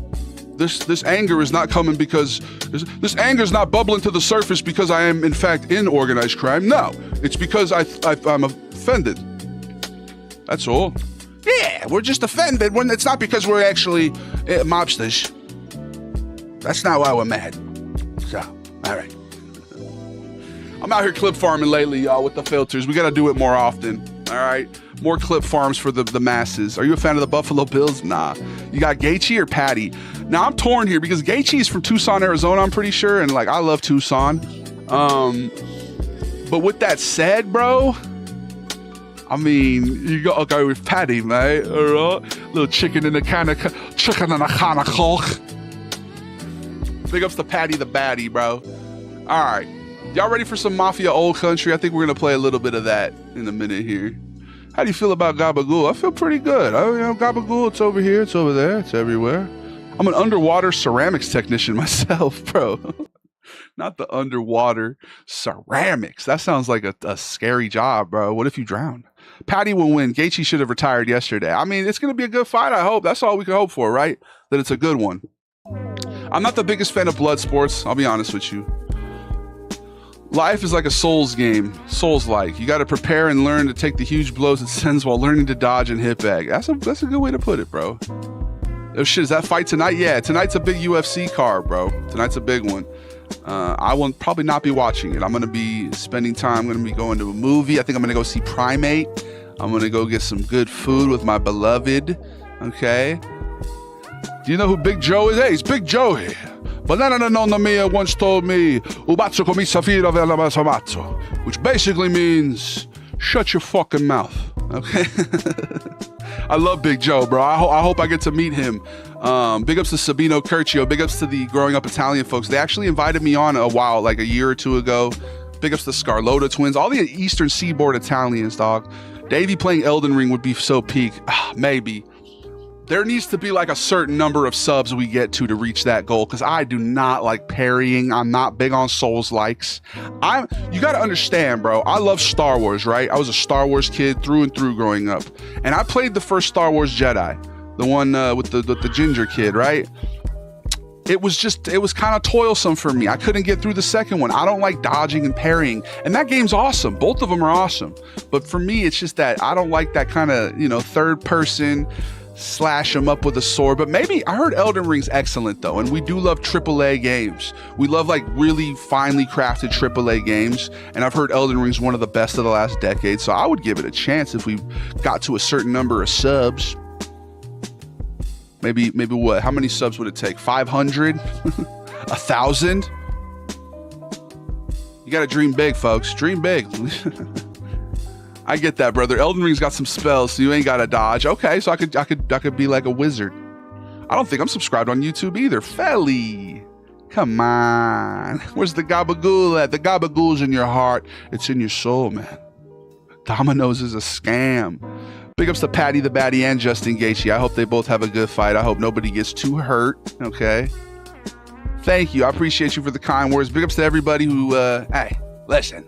This anger is not coming because this anger is not bubbling to the surface because I am in fact in organized crime. No, it's because I'm offended. That's all. Yeah, we're just offended when it's not because we're actually mobsters. That's not why we're mad. So, all right. I'm out here clip farming lately, y'all, with the filters. We got to do it more often. All right. More clip farms for the masses. Are you a fan of the Buffalo Bills? Nah. You got Gaethje or Patty? Now I'm torn here because Gaethje is from Tucson, Arizona, I'm pretty sure. And I love Tucson. But with that said, bro, I mean, you gotta go with Patty, mate. All right. Little chicken in a can of coke. Big ups to Patty the Baddie, bro. All right. Y'all ready for some Mafia Old Country? I think we're going to play a little bit of that in a minute here. How do you feel about Gabagool? I feel pretty good. Gabagool, it's over here, it's over there, it's everywhere. I'm an underwater ceramics technician myself, bro. Not the underwater ceramics. That sounds like a scary job, bro. What if you drown? Patty will win. Gaethje should have retired yesterday. I mean, it's going to be a good fight, I hope. That's all we can hope for, right? That it's a good one. I'm not the biggest fan of blood sports, I'll be honest with you. Life is like a Souls game. Souls-like. You got to prepare and learn to take the huge blows it sends while learning to dodge and hit back. That's a good way to put it, bro. Oh shit, is that fight tonight? Yeah, tonight's a big UFC card, bro. Tonight's a big one. I will probably not be watching it. I'm going to be spending time. I'm going to be going to a movie. I think I'm going to go see Primate. I'm going to go get some good food with my beloved. Okay. Do you know who Big Joe is? Hey, it's Big Joe here. Banana nonna mia once told me, "Ubazzo comincia fino alla mazzo," which basically means, shut your fucking mouth. Okay? I love Big Joe, bro. I hope I get to meet him. Big ups to Sabino Curcio. Big ups to the Growing Up Italian folks. They actually invited me on a year or two ago. Big ups to Scarlota twins. All the Eastern Seaboard Italians, dog. Davey playing Elden Ring would be so peak. Maybe. There needs to be a certain number of subs we get to reach that goal, because I do not like parrying. I'm not big on Souls likes. You got to understand, bro. I love Star Wars, right? I was a Star Wars kid through and through growing up, and I played the first Star Wars Jedi, the one with the ginger kid, right? It was kind of toilsome for me. I couldn't get through the second one. I don't like dodging and parrying, and that game's awesome. Both of them are awesome, but for me, it's just that I don't like that kind of third person. Slash them up with a sword. But maybe I heard Elden Ring's excellent though, and we do love AAA games. We love really finely crafted AAA games, and I've heard Elden Ring's one of the best of the last decade, so I would give it a chance if we got to a certain number of subs. Maybe what? How many subs would it take? 500? 1,000? You gotta dream big, folks. Dream big. I get that, brother. Elden Ring's got some spells, so you ain't gotta dodge. Okay, so I could be like a wizard. I don't think I'm subscribed on YouTube either. Felly, come on. Where's the Gabagool at? The Gabagool's in your heart. It's in your soul, man. Domino's is a scam. Big ups to Patty the Baddie and Justin Gaethje. I hope they both have a good fight. I hope nobody gets too hurt. Okay. Thank you. I appreciate you for the kind words. Big ups to everybody who, hey, listen.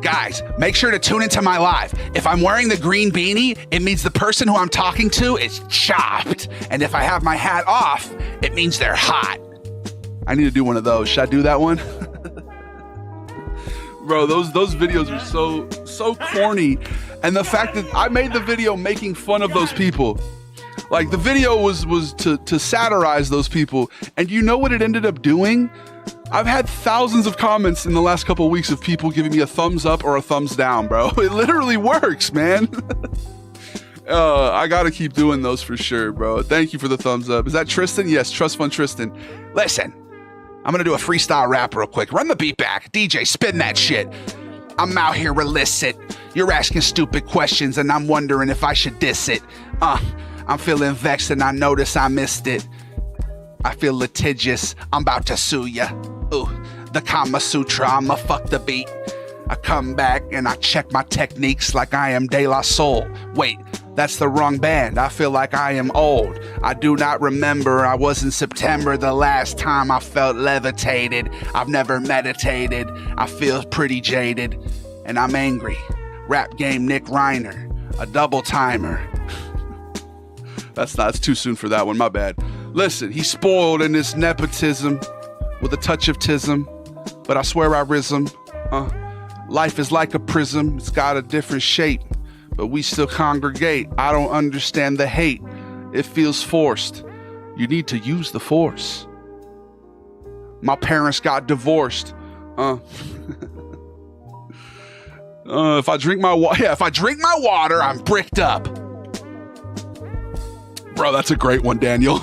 Guys, make sure to tune into my live. If I'm wearing the green beanie, it means the person who I'm talking to is chopped. And if I have my hat off, it means they're hot. I need to do one of those. Should I do that one? Bro, those videos are so corny. And the fact that I made the video making fun of those people. Like, the video was to satirize those people. And you know what it ended up doing? I've had thousands of comments in the last couple of weeks of people giving me a thumbs up or a thumbs down, bro. It literally works, man. I gotta keep doing those for sure, bro. Thank you for the thumbs up. Is that Tristan? Yes, Trust Fund Tristan. Listen, I'm gonna do a freestyle rap real quick. Run the beat back. DJ, spin that shit. I'm out here illicit. You're asking stupid questions and I'm wondering if I should diss it. I'm feeling vexed and I notice I missed it. I feel litigious, I'm about to sue ya. Ooh, the Kama Sutra, I'ma fuck the beat. I come back and I check my techniques like I am De La Soul. Wait, that's the wrong band, I feel like I am old. I do not remember, I was in September the last time I felt levitated. I've never meditated, I feel pretty jaded. And I'm angry. Rap game Nick Reiner, a double timer. It's too soon for that one, my bad. Listen, he's spoiled in this nepotism with a touch of tism, but I swear I rhythm. Life is like a prism, it's got a different shape, but we still congregate. I don't understand the hate, it feels forced. You need to use the force. My parents got divorced. If I drink my water, I'm bricked up. Bro, that's a great one, Daniel.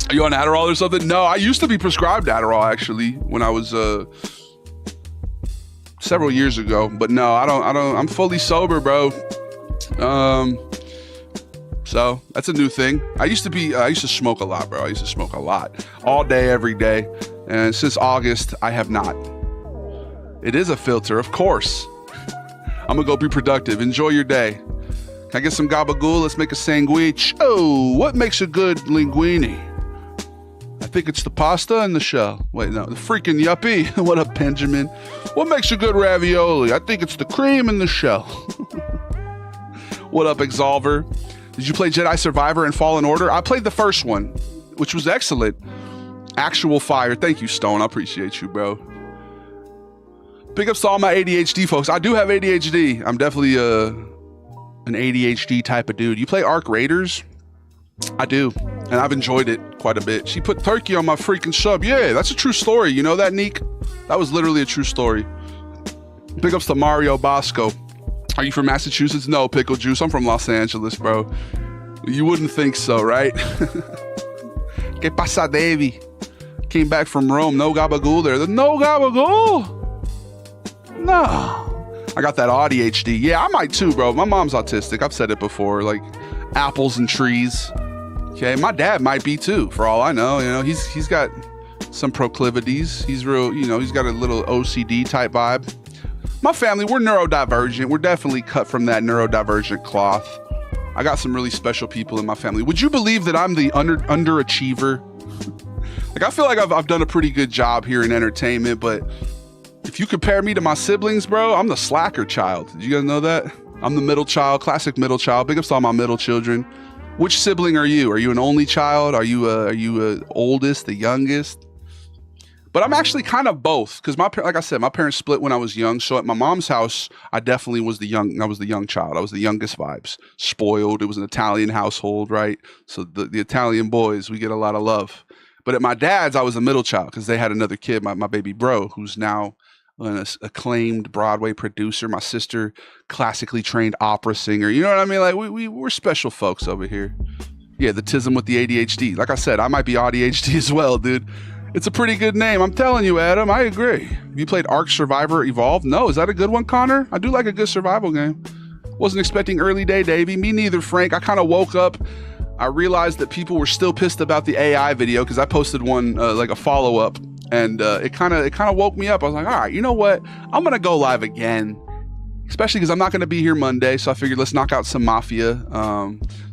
Are you on Adderall or something? No, I used to be prescribed Adderall, actually, when I was several years ago. But no, I don't. I'm fully sober, bro. So that's a new thing. I used to smoke a lot, bro. I used to smoke a lot, all day, every day. And since August, I have not. It is a filter, of course. I'm gonna go be productive. Enjoy your day. Can I get some gabagool? Let's make a sandwich. Oh, what makes a good linguine? I think it's the pasta and the shell. Wait, no, the freaking yuppie. What up, Benjamin? What makes a good ravioli? I think it's the cream and the shell. What up, Exolver? Did you play Jedi Survivor and Fallen Order? I played the first one, which was excellent. Actual fire. Thank you, Stone. I appreciate you, bro. Big ups to all my ADHD folks. I do have ADHD. I'm definitely an ADHD type of dude. You play Arc Raiders? I do, and I've enjoyed it quite a bit. She put turkey on my freaking sub. Yeah, that's a true story. You know that, Neek? That was literally a true story. Big ups to Mario Bosco. Are you from Massachusetts? No, Pickle Juice. I'm from Los Angeles, bro. You wouldn't think so, right? Que pasa, Davey? Came back from Rome. No gabagool there. No gabagool? No. I got that ADHD. Yeah, I might too, bro. My mom's autistic. I've said it before. Like apples and trees. Okay, my dad might be too, for all I know. You know, he's got some proclivities. He's real, you know, he's got a little OCD type vibe. My family, we're neurodivergent. We're definitely cut from that neurodivergent cloth. I got some really special people in my family. Would you believe that I'm the underachiever? Like, I feel like I've done a pretty good job here in entertainment, but if you compare me to my siblings, bro, I'm the slacker child. Did you guys know that? I'm the middle child, classic middle child. Big ups to all my middle children. Which sibling are you? Are you an only child? Are you oldest, the youngest? But I'm actually kind of both, because like I said, my parents split when I was young. So at my mom's house, I definitely was the young child. I was the youngest vibes. Spoiled. It was an Italian household, right? So the Italian boys, we get a lot of love. But at my dad's, I was a middle child because they had another kid, my baby bro, who's now an acclaimed Broadway producer. My sister, classically trained opera singer. You know what I mean? Like we're special folks over here. Yeah, the tism with the ADHD. Like I said, I might be ADHD as well, dude. It's a pretty good name. I'm telling you, Adam, I agree. Have you played Ark Survivor Evolved? No, is that a good one, Connor? I do like a good survival game. Wasn't expecting early day, Davey. Me neither, Frank. I kind of woke up. I realized that people were still pissed about the AI video because I posted one, like a follow-up. And it kind of woke me up. I was like, all right, you know what? I'm going to go live again, especially because I'm not going to be here Monday. So I figured let's knock out some Mafia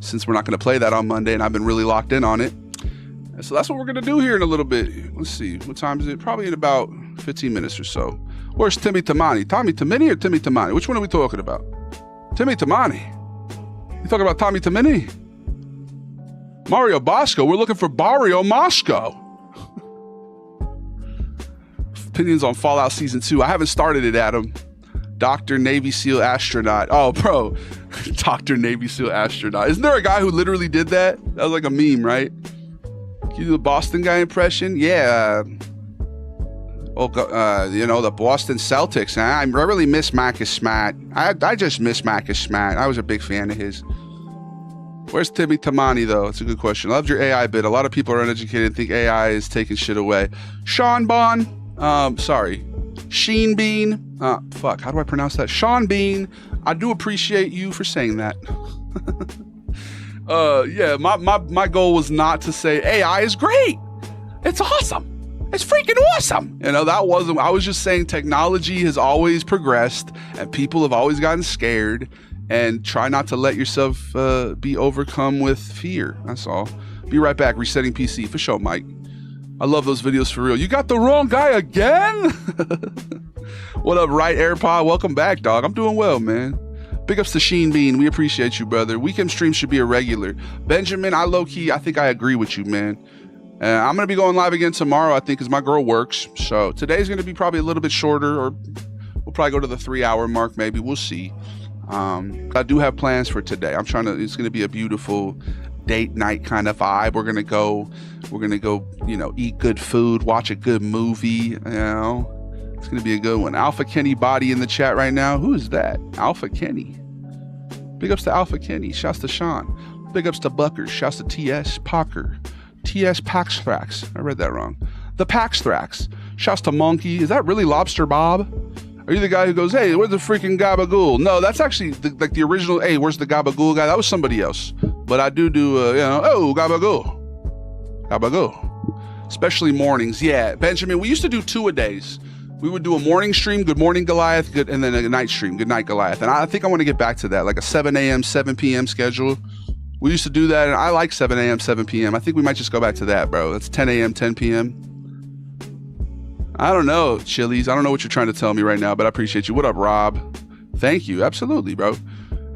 since we're not going to play that on Monday. And I've been really locked in on it. And so that's what we're going to do here in a little bit. Let's see. What time is it? Probably in about 15 minutes or so. Where's Timmy Tamani? Tommy Tamini or Timmy Tamani? Which one are we talking about? Timmy Tamani. You talking about Tommy Tamini? Mario Bosco. We're looking for Barrio Moscow. Opinions on Fallout Season 2. I haven't started it, Adam. Dr. Navy SEAL Astronaut. Oh, bro. Dr. Navy SEAL Astronaut. Isn't there a guy who literally did that? That was like a meme, right? Can you do the Boston guy impression? Yeah. The Boston Celtics. I really miss Marcus Smart. I just miss Marcus Smart. I was a big fan of his. Where's Timmy Tamani, though? It's a good question. Loved your AI bit. A lot of people are uneducated and think AI is taking shit away. Sean Bon. Sorry. Sheen Bean. Fuck, how do I pronounce that? Sean Bean. I do appreciate you for saying that. Yeah, my goal was not to say AI is great. It's awesome. It's freaking awesome. That wasn't, I was just saying technology has always progressed and people have always gotten scared, and try not to let yourself be overcome with fear. That's all. Be right back. Resetting PC for sure, Mike. I love those videos for real. You got the wrong guy again? What up, Right AirPod? Welcome back, dog. I'm doing well, man. Big ups to Sheen Bean. We appreciate you, brother. Weekend streams should be a regular. Benjamin, I think I agree with you, man. I'm going to be going live again tomorrow, I think, because my girl works. So today's going to be probably a little bit shorter, or we'll probably go to the 3-hour mark, maybe. We'll see. I do have plans for today. It's going to be a beautiful date night kind of vibe. We're going to go, eat good food, watch a good movie, It's going to be a good one. Alpha Kenny Body in the chat right now. Who is that? Alpha Kenny. Big ups to Alpha Kenny. Shouts to Sean. Big ups to Buckers. Shouts to TS Parker. TS Paxthrax. I read that wrong. The Paxthrax. Shouts to Monkey. Is that really Lobster Bob? Are you the guy who goes, hey, where's the freaking Gabagool? No, that's actually the original, hey, where's the Gabagool guy? That was somebody else. But I do, Gabagool. Gabagool. Especially mornings. Yeah, Benjamin, we used to do 2-a-days. We would do a morning stream, Good Morning Goliath, and then a night stream, Good Night Goliath. And I think I want to get back to that, like a 7 a.m., 7 p.m. schedule. We used to do that, and I like 7 a.m., 7 p.m. I think we might just go back to that, bro. That's 10 a.m., 10 p.m. I don't know, Chili's. I don't know what you're trying to tell me right now, but I appreciate you. What up, Rob? Thank you. Absolutely, bro.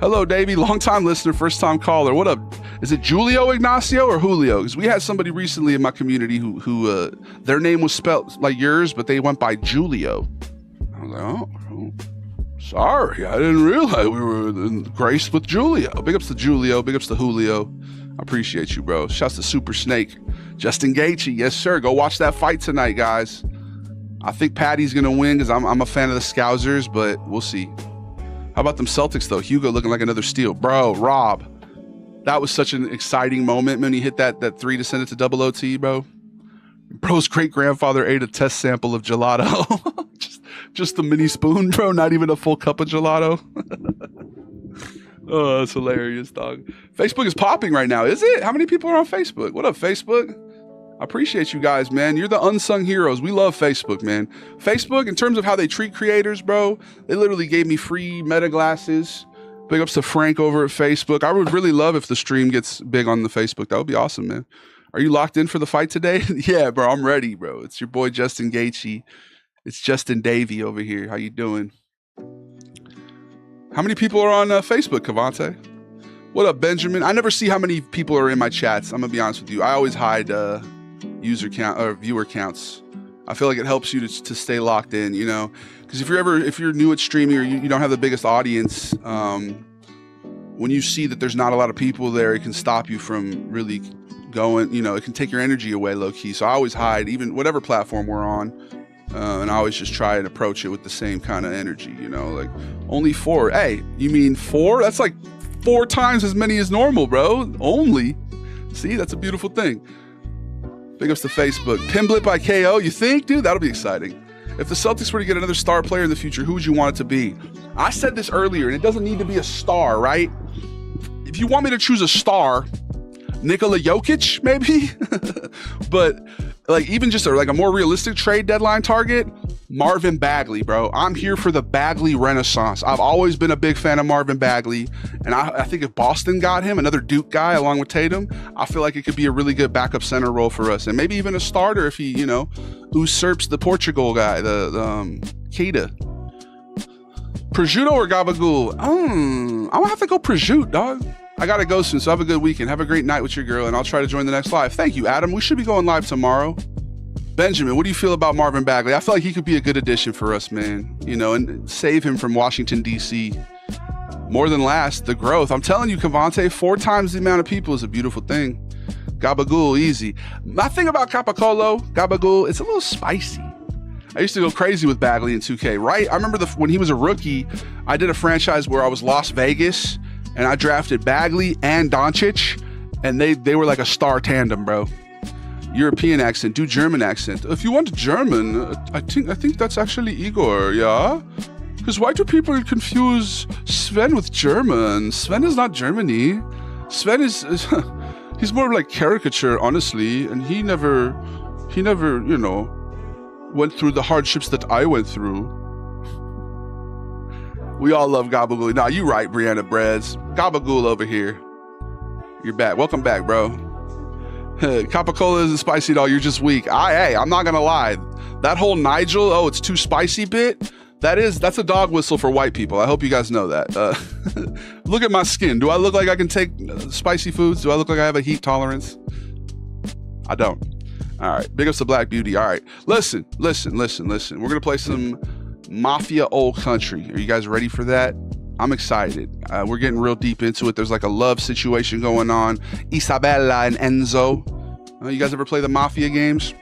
Hello, Davey. Long-time listener, first-time caller. What up? Is it Julio Ignacio or Julio? Because we had somebody recently in my community who their name was spelled like yours, but they went by Julio. I was like, oh, sorry. I didn't realize we were graced with Julio. Big ups to Julio. Big ups to Julio. I appreciate you, bro. Shouts to Super Snake. Justin Gaethje. Yes, sir. Go watch that fight tonight, guys. I think Patty's going to win because I'm a fan of the Scousers, but we'll see. How about them Celtics, though? Hugo looking like another steal. Bro, Rob. That was such an exciting moment when he hit that 3 to send it to double OT, bro. Bro's great-grandfather ate a test sample of gelato. just a mini spoon, bro. Not even a full cup of gelato. Oh, that's hilarious, dog. Facebook is popping right now, is it? How many people are on Facebook? What up, Facebook? I appreciate you guys, man. You're the unsung heroes. We love Facebook, man. Facebook, in terms of how they treat creators, bro, they literally gave me free Meta glasses. Big ups to Frank over at Facebook. I would really love if the stream gets big on the Facebook. That would be awesome, man. Are you locked in for the fight today? Yeah, bro, I'm ready, bro. It's your boy Justin Gaethje. It's Justin Davey over here. How you doing? How many people are on Facebook, Cavante? What up, Benjamin? I never see how many people are in my chats. I'm gonna be honest with you. I always hide user count or viewer counts. I feel like it helps you to stay locked in, because if you're new at streaming or you don't have the biggest audience, when you see that there's not a lot of people there, it can stop you from really going, it can take your energy away low key. So I always hide, even whatever platform we're on, and I always just try and approach it with the same kind of energy, like only 4. Hey, you mean 4? That's like 4 times as many as normal, bro. Only. See, that's a beautiful thing. Big ups to Facebook. Pimblet by KO, you think? Dude, that'll be exciting. If the Celtics were to get another star player in the future, who would you want it to be? I said this earlier, and it doesn't need to be a star, right? If you want me to choose a star, Nikola Jokic, maybe? But like even just like a more realistic trade deadline target, Marvin Bagley, bro. I'm here for the Bagley renaissance. I've always been a big fan of Marvin Bagley, and I think if Boston got him, another Duke guy along with Tatum, I feel like it could be a really good backup center role for us, and maybe even a starter if he, you know, usurps the Portugal guy, the Keita. Prosciutto or Gabagool? I'm gonna have to go prosciutto, dog. I gotta go soon, so have a good weekend. Have a great night with your girl, and I'll try to join the next live. Thank you, Adam. We should be going live tomorrow. Benjamin, what do you feel about Marvin Bagley? I feel like he could be a good addition for us, man. You know, and save him from Washington, D.C. More than last, the growth. I'm telling you, Cavante, 4 times the amount of people is a beautiful thing. Gabagool, easy. My thing about Gabagool, it's a little spicy. I used to go crazy with Bagley in 2K, right? I remember when he was a rookie, I did a franchise where I was Las Vegas, and I drafted Bagley and Doncic, and they were like a star tandem, bro. European accent, do German accent. If you want German, I think that's actually Igor, yeah? Because why do people confuse Sven with German? Sven is not Germany. Sven is he's more like caricature, honestly, and he never, you know, went through the hardships that I went through. We all love Gabagool. Nah, you right, Brianna Breads. Gabagool over here. You're back. Welcome back, bro. Coca-Cola isn't spicy at all. You're just weak. Hey, I'm not gonna lie. That whole Nigel, it's too spicy bit, that's a dog whistle for white people. I hope you guys know that. Look at my skin. Do I look like I can take spicy foods? Do I look like I have a heat tolerance? I don't. All right. Big ups to Black Beauty. All right. Listen. We're gonna play some Mafia Old Country. Are you guys ready for that? I'm excited. We're getting real deep into it. There's like a love situation going on. Isabella and Enzo. You guys ever play the Mafia games?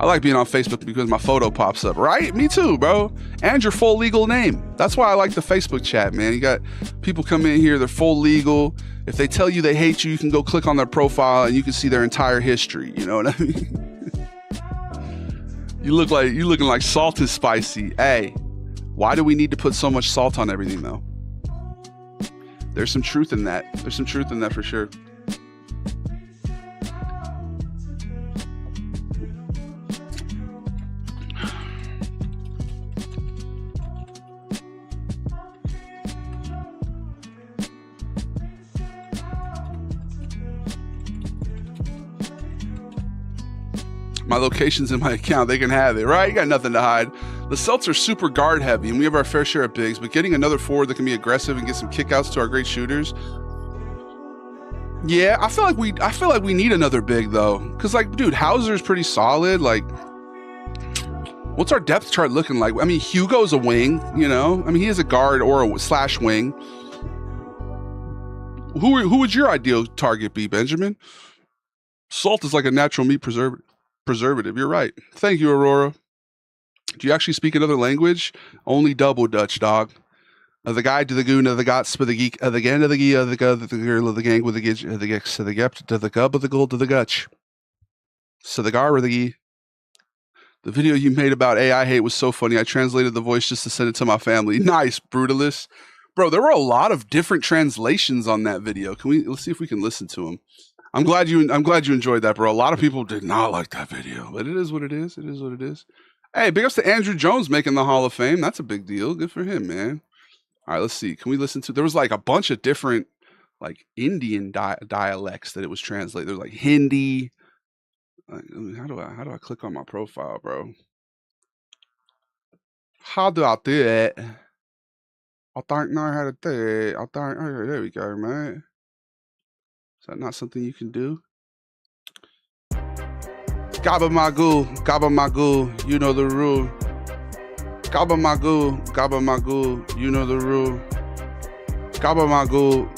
I like being on Facebook because my photo pops up, right? Me too, bro. And your full legal name. That's why I like the Facebook chat, man. You got people come in here, they're full legal. If they tell you they hate you, you can go click on their profile and you can see their entire history. You know what I mean? You looking like salt is spicy. Hey, why do we need to put so much salt on everything though? There's some truth in that. There's some truth in that for sure. My location's in my account. They can have it, right? You got nothing to hide. The Celts are super guard heavy, and we have our fair share of bigs, but getting another forward that can be aggressive and get some kickouts to our great shooters. Yeah, I feel like we need another big though, because like, dude, Hauser's pretty solid. Like, what's our depth chart looking like? I mean, Hugo's a wing, you know. I mean, he is a guard or a slash wing. Who would your ideal target be, Benjamin? Salt is like a natural meat preservative. You're right. Thank you, Aurora. Do you actually speak another language? Only double Dutch, dog. The guy to the goon of the gots for the geek of the gang of the gee of the girl of the gang with the gitch of the gex to the gap to the gub of the gold to the gutch. So the gar of the gee. The video you made about AI hate was so funny. I translated the voice just to send it to my family. Nice, Brutalist. Bro, there were a lot of different translations on that video. Let's see if we can listen to them. I'm glad you enjoyed that, bro. A lot of people did not like that video, but it is what it is. It is what it is. Hey, big ups to Andrew Jones making the Hall of Fame. That's a big deal. Good for him, man. All right, let's see. Can we listen to? There was like a bunch of different like Indian dialects that it was translated. There's like Hindi. How do I click on my profile, bro? How do I do it? I don't know how to do it. There we go, man. Is that not something you can do? Gabagool, you know the rule. Gabagool, you know the rule. Gabagool.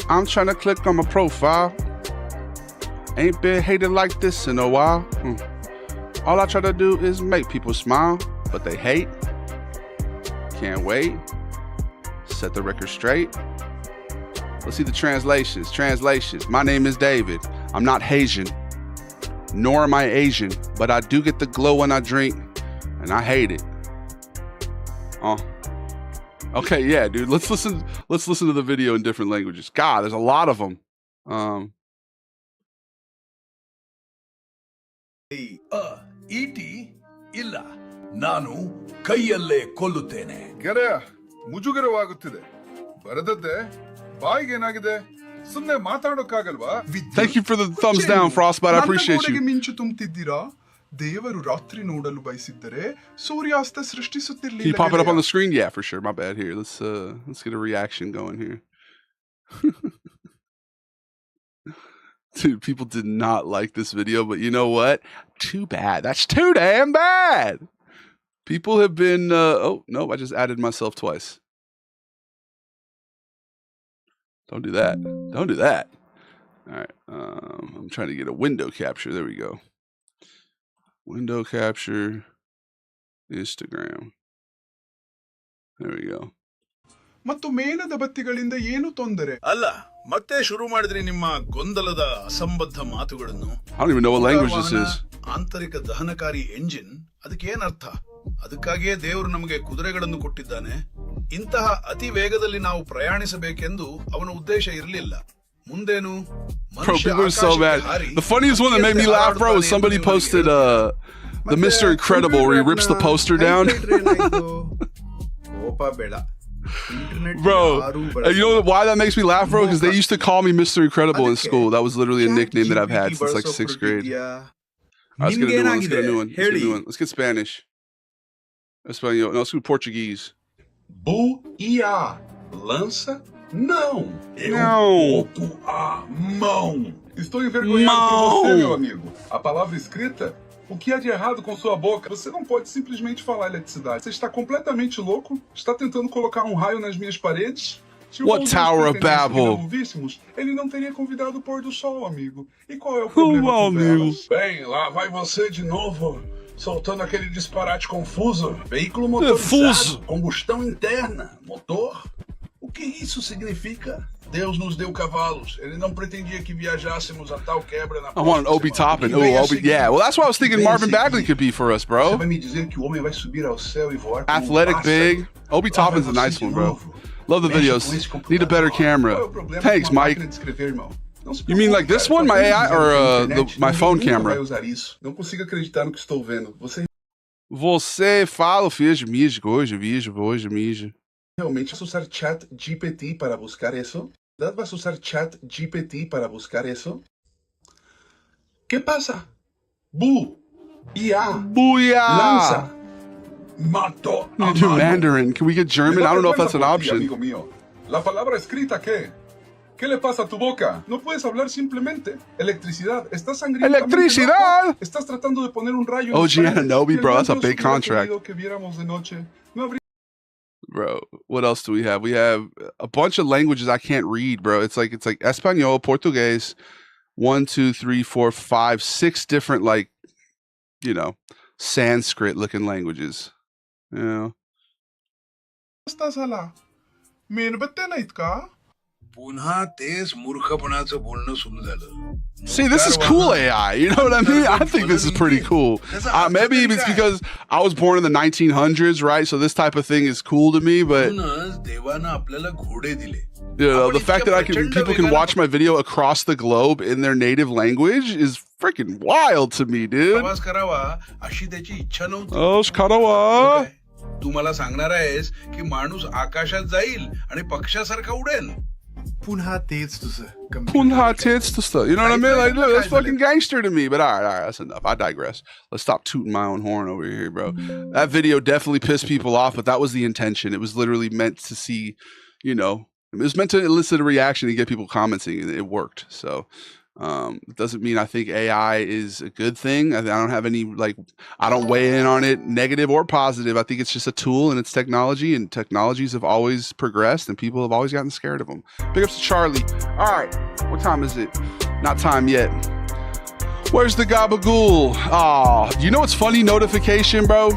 I'm trying to click on my profile. Ain't been hated like this in a while. All I try to do is make people smile, but they hate. Can't wait. Set the record straight. Let's see the translations. My name is David. I'm not Haitian, nor am I Asian, but I do get the glow when I drink, and I hate it. Okay, yeah, dude. Let's listen to the video in different languages. God, there's a lot of them. ಈಟಿ ಇಲ್ಲ ನಾನು ಕೈಯಲ್ಲೇ ಕೊಲ್ಲುತ್ತೇನೆ. ಗೆಳೆಯ ಮುಜುಗರವಾಗುತ್ತಿದೆ. ಬರದದ್ದೆ ಬಾಯಿಗೆ ಏನಾಗಿದೆ? ಸುಮ್ಮನೆ ಮಾತಾಡೋಕ್ಕಾಗಲ್ವಾ? Thank you for the thumbs down, Frostbite. I appreciate you. ಮಿಂಚು ತುಂಬುತ್ತಿದ್ದೀರಾ? ದೇವರು ರಾತ್ರಿ ನೋಡಲು ಬಯಸಿದ್ದರೆ ಸೂರ್ಯಾಸ್ತ ಸೃಷ್ಟಿಸುತ್ತಿರಲಿಲ್ಲ. Can you pop it up on the screen? Yeah, for sure. My bad. Here, let's get a reaction going here. Dude, people did not like this video, but you know what? Too bad. That's too damn bad. People have been, oh, no, I just added myself twice. Don't do that. Don't do that. All right. I'm trying to get a window capture. There we go. Window capture. Instagram. There we go. ಮತ್ತು ಮೇಣದ ಬತ್ತಿಗಳಿಂದ ಏನು ತೊಂದರೆ? ಅಲ್ಲ, ಮತ್ತೆ ಶುರು ಮಾಡಿದ್ರಿ ನಿಮ್ಮ ಗೊಂದಲದ ಅಸಂಬದ್ಧ ಮಾತುಗಳನ್ನು. I don't even know what language this is. ಆಂತರಿಕ ದಹನಕಾರಿ ಎಂಜಿನ್, ಅದಕ್ಕೆ ಏನರ್ಥ? ಅದಕ್ಕಾಗಿಯೇ ದೇವರು ನಮಗೆ ಕುದುರೆಗಳನ್ನು ಕೊಟ್ಟಿದ್ದಾನೆ. ಇಂತಹ ಅತಿ ವೇಗದಲ್ಲಿ ನಾವು ಪ್ರಯಾಣಿಸಬೇಕೆಂದು ಅವನ ಉದ್ದೇಶ ಇರಲಿಲ್ಲ. ಮುಂದೇನು? Bro, people are so bad. The funniest one that made me laugh, bro, was somebody posted the Mr. Incredible where he rips the poster down. Bro, and you know why that makes me laugh, bro? Because they used to call me Mr. Incredible in school. That was literally a nickname that I've had since like 6th grade. All right, let's get a new one. Let's get Spanish. Espanhol. No, let's do Portuguese. Buia. Lança? Não. Boto a mão. Estou envergonhado por você, meu amigo. A palavra escrita? O que há de errado com sua boca? Você não pode simplesmente falar eletricidade. Você está completamente louco? Está tentando colocar um raio nas minhas paredes? Se What Tower of Babel? Ele não teria convidado o pôr do sol, amigo. E qual é o problema com velas? Bem, lá vai você de novo, soltando aquele disparate confuso. Veículo motorizado, combustão interna, motor. O que isso significa? Deus nos deu cavalos. Ele não pretendia que viajássemos a tal quebra na I want an Obi Toppin. Oh, Obi. Yeah, well, that's what I was thinking Marvin Bagley could be for us, bro. Você vai me dizer que o homem vai subir ao céu e voar como Athletic, big. Obi Toppin's a nice one, bro. Love the videos. Need a better camera. Thanks, Mike. You mean like this one, my AI, or my phone camera? Não consigo acreditar no que estou vendo. Você fala, fiz mídia, hoje, mídia. Realmente vai usar chat GPT para buscar isso? Vai usar chat GPT para buscar isso? Que passa? IA. Booyah! Lança. Mato. Do Mandarin. Can we get German? I don't know if that's an option. Amigo mío. La palabra escrita ¿qué? ¿Qué le pasa a tu boca? No puedes hablar simplemente. Electricidad. Estás sangriento. Electricidad. Estás tratando de poner un rayo. OG Ananobi, bro. That's a big contract. Que viéramos de noche. No habría. Bro, what else do we have? We have a bunch of languages I can't read, bro. It's like Espanol, Portuguese, 1, 2, 3, 4, 5, 6 different, like, you know, Sanskrit looking languages. You know. पुन्हा तेच मूर्खपणाचं बोलणं सुरू झालं. See, this is cool AI. You know what I mean? I think this is pretty cool. Maybe it's because I was born in the 1900s, right? So this type of thing is cool to me. But देवानं आपल्याला घोडे दिले. You know, the fact that people can watch my video across the globe in their native language is freaking wild to me, dude. प्रवास करावा अशी त्याची इच्छा नव्हती. Oh, Shkarawa. तू मला सांगणार आहेस की माणूस आकाशात जाईल आणि पक्षासारखा उडेल. पुन्हा तेच तुझं. You know what I mean? Like, look, that's fucking gangster to me. But all right, that's enough. I digress. Let's stop tooting my own horn over here, bro. That video definitely pissed people off, but that was the intention. It was literally meant to see, you know, it was meant to elicit a reaction and get people commenting, and it worked. So it doesn't mean I think AI is a good thing. I don't have any, like, I don't weigh in on it negative or positive. I think it's just a tool and it's technology, and technologies have always progressed and people have always gotten scared of them. Big ups to Charlie. All right, what time is it? Not time yet. Where's the Gabagool? Oh, you know what's funny? Notification, bro.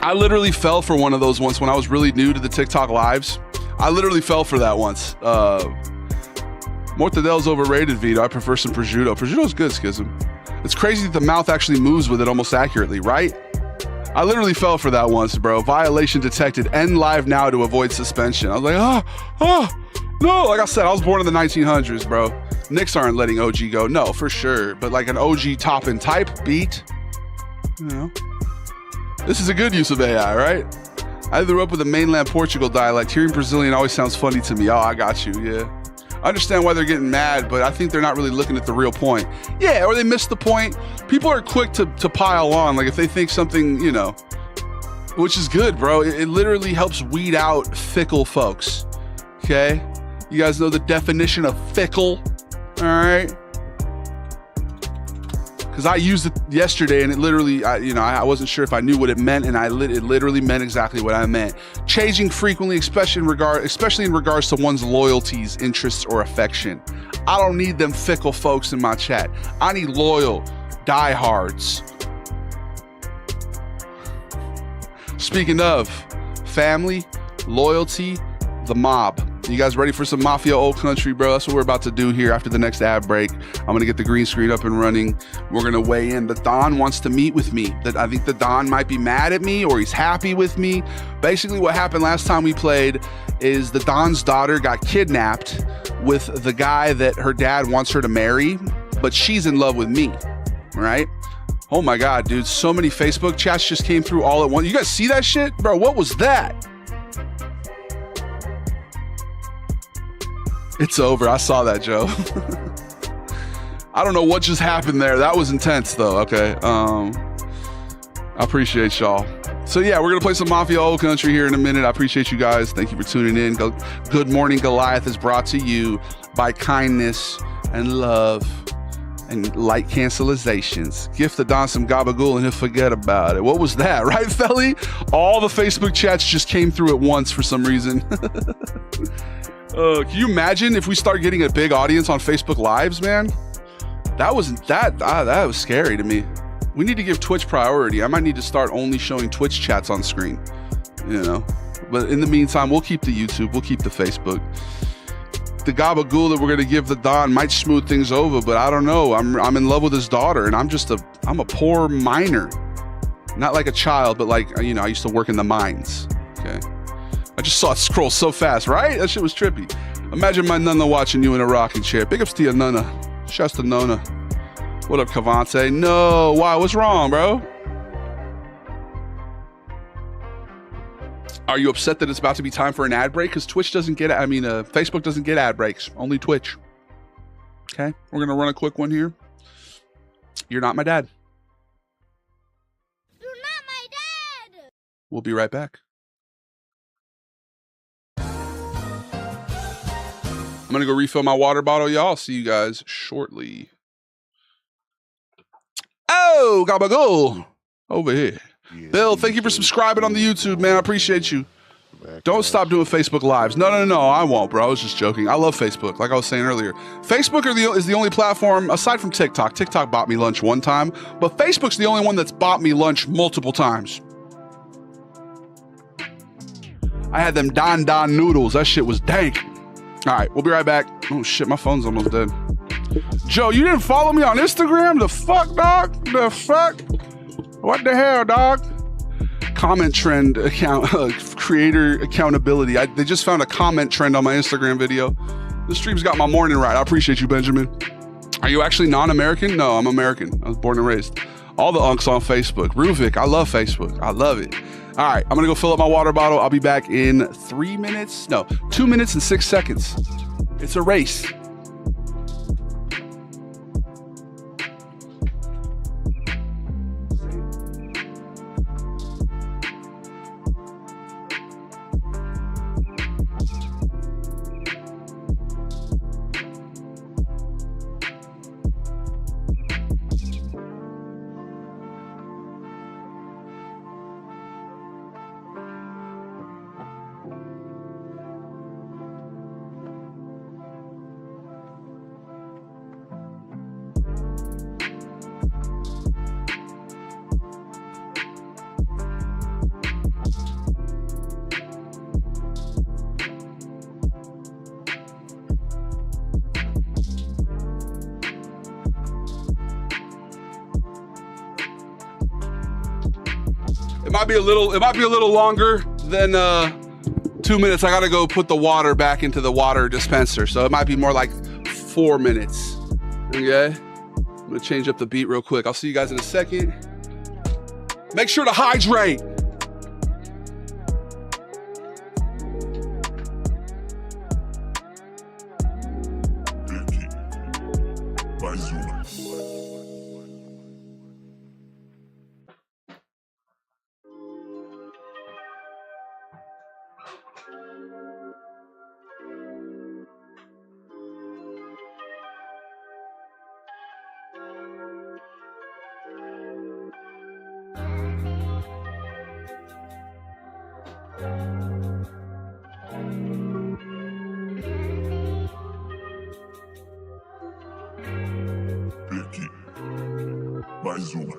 I literally fell for one of those once when I was really new to the TikTok lives. I literally fell for that once. Mortadel's overrated, Vito. I prefer some prosciutto. Prosciutto's good, Schism. It's crazy that the mouth actually moves with it almost accurately, right? I literally fell for that once, bro. Violation detected. End live now to avoid suspension. I was like, no. Like I said, I was born in the 1900s, bro. Knicks aren't letting OG go. No, for sure. But like an OG top and type beat, you know. This is a good use of AI, right? I grew up with a mainland Portugal dialect. Hearing Brazilian always sounds funny to me. Oh, I got you, yeah. I understand why they're getting mad, but I think they're not really looking at the real point. Yeah, or they missed the point. People are quick to pile on, like if they think something, you know, which is good, bro. It literally helps weed out fickle folks, okay? You guys know the definition of fickle, all right? Because I used it yesterday and it literally, I wasn't sure if I knew what it meant, and it literally meant exactly what I meant. Changing frequently, especially in regards to one's loyalties, interests, or affection. I don't need them fickle folks in my chat. I need loyal diehards. Speaking of family, loyalty, the mob. You guys ready for some Mafia Old Country, bro? That's what we're about to do here after the next ad break. I'm going to get the green screen up and running. We're going to weigh in. The Don wants to meet with me. I think the Don might be mad at me or he's happy with me. Basically, what happened last time we played is the Don's daughter got kidnapped with the guy that her dad wants her to marry, but she's in love with me, right? Oh my God, dude. So many Facebook chats just came through all at once. You guys see that shit? Bro, what was that? It's over. I saw that, Joe. I don't know what just happened there. That was intense, though. Okay. I appreciate y'all. So, yeah, we're going to play some Mafia Old Country here in a minute. I appreciate you guys. Thank you for tuning in. Good Morning Goliath is brought to you by kindness and love and light cancelizations. Gift the Don some Gabagool and he'll forget about it. What was that? Right, Felly? All the Facebook chats just came through at once for some reason. Can you imagine if we start getting a big audience on Facebook Lives, man? That was scary to me. We need to give Twitch priority. I might need to start only showing Twitch chats on screen, you know. But in the meantime, we'll keep the YouTube, we'll keep the Facebook. The Gabagool that we're gonna give the Don might smooth things over, but I don't know. I'm in love with his daughter, and I'm a poor miner, not like a child, but like, you know, I used to work in the mines. Okay. I just saw it scroll so fast, right? That shit was trippy. Imagine my Nana watching you in a rocking chair. Big ups to your Nana. Shouts to Nona. What up, Cavante? No, why? What's wrong, bro? Are you upset that it's about to be time for an ad break? Because Facebook doesn't get ad breaks. Only Twitch. Okay, we're going to run a quick one here. You're not my dad. You're not my dad! We'll be right back. I'm going to go refill my water bottle, y'all. See you guys shortly. Oh, Gabagool. Over here. Yeah, Bill, thank you for subscribing on the YouTube, man. I appreciate you. Don't stop doing Facebook Lives. No, I won't, bro. I was just joking. I love Facebook, like I was saying earlier. Facebook is the only platform, aside from TikTok. TikTok bought me lunch one time, but Facebook's the only one that's bought me lunch multiple times. I had them Don noodles. That shit was dank. All right, we'll be right back. Oh, shit, my phone's almost dead. Joe, you didn't follow me on Instagram? The fuck, dog? The fuck? What the hell, dog? Comment trend account, creator accountability. They just found a comment trend on my Instagram video. The stream's got my morning right. I appreciate you, Benjamin. Are you actually non-American? No, I'm American. I was born and raised. All the unks on Facebook. Ruvik, I love Facebook. I love it. All right, I'm going to go fill up my water bottle. I'll be back in 2 minutes and 6 seconds. It's a race. It might be a little longer than 2 minutes. I gotta go put the water back into the water dispenser, so it might be more like 4 minutes. Okay, I'm gonna change up the beat real quick. I'll see you guys in a second. Make sure to hydrate. Mais uma.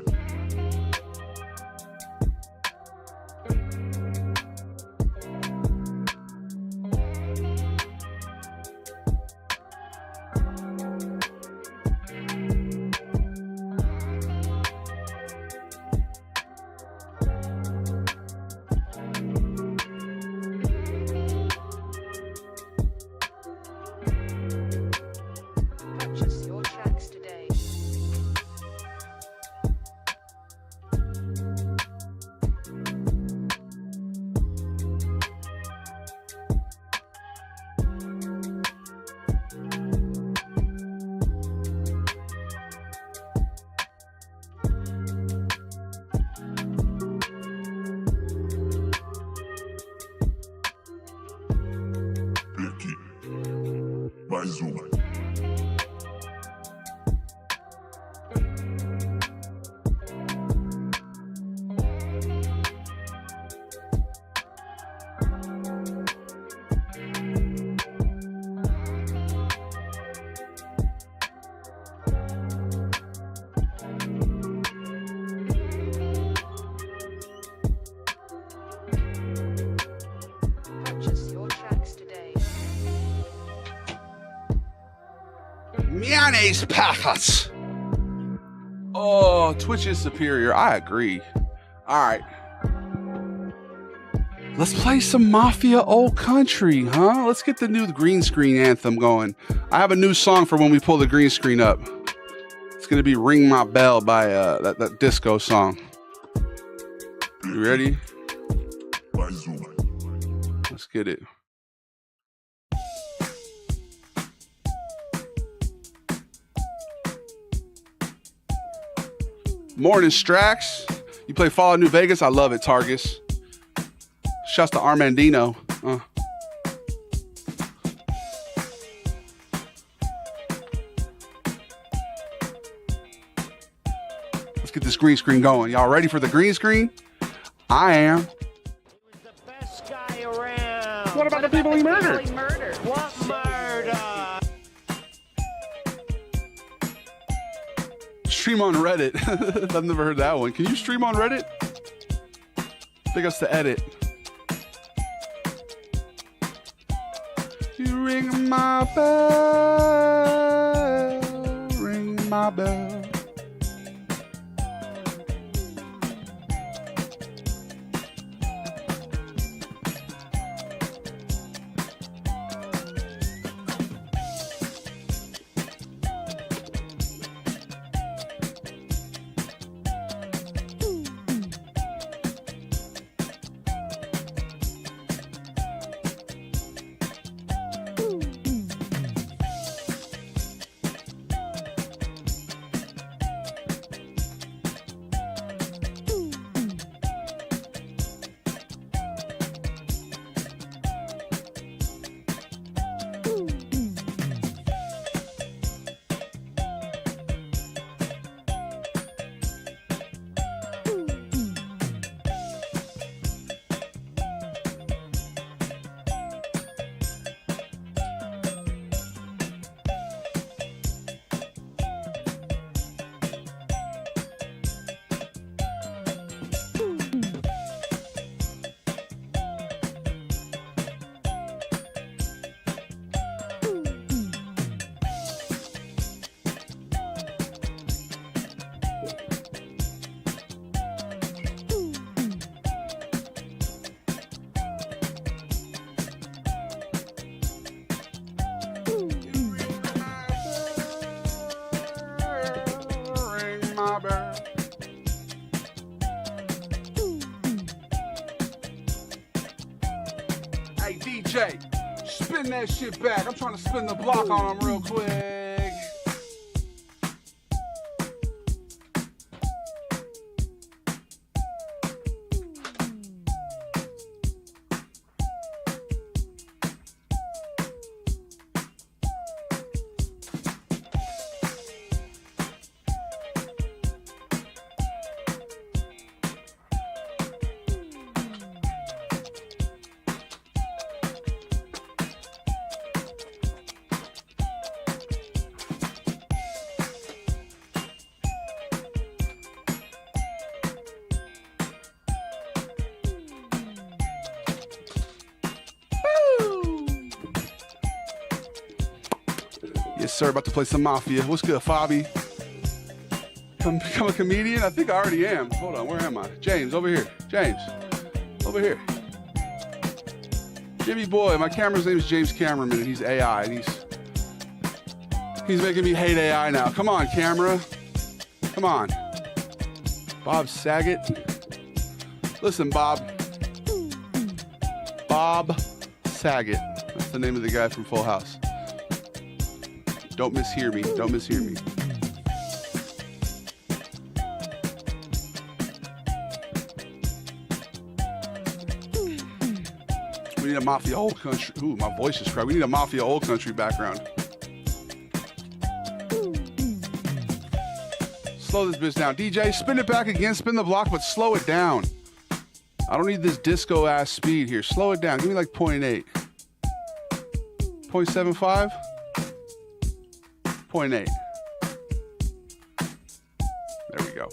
Purchase your tracks today. Aqui. Mais uma. Purchase your tracks today. Mayonnaise packets. Oh, Twitch is superior. I agree. All right. Let's play some Mafia Old Country, huh? Let's get the new green screen anthem going. I have a new song for when we pull the green screen up. It's going to be Ring My Bell by that disco song. You ready? Mais uma. Let's get it. Morning, Strax. You play Fallout New Vegas? I love it, Targus. Shouts to Armandino. Let's get this green screen going. Y'all ready for the green screen? I am. What about the people he murdered? What murder? Stream on Reddit. I've never heard that one. Can you stream on Reddit? Big ups to Edit. You ring my bell, ring my bell. DJ, spin that shit back. I'm trying to spin the block on him real quick. Yes, sir. About to play some Mafia. What's good, Fabi? Become a comedian? I think I already am. Hold on. Where am I? James, over here. James, over here. Jimmy boy. My camera's name is James Cameraman, and he's AI, and he's making me hate AI now. Come on, camera. Come on. Bob Saget. Listen, Bob. Bob Saget. That's the name of the guy from Full House. Don't mishear me. Don't mishear me. We need a Mafia Old Country. Ooh, my voice is cracked. We need a Mafia Old Country background. Slow this bitch down. DJ, spin it back again. Spin the block, but slow it down. I don't need this disco ass speed here. Slow it down. Give me like 0.8. 0.75? 0.8. There we go.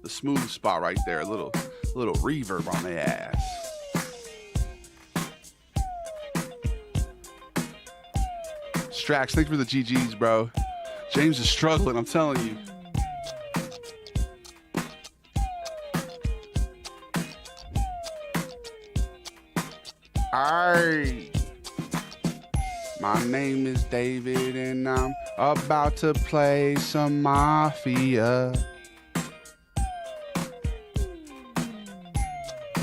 The smooth spot right there. A little reverb on the ass. Strax, thanks for the GGs, bro. James is struggling, I'm telling you. Alright. My name is David and I'm about to play some Mafia.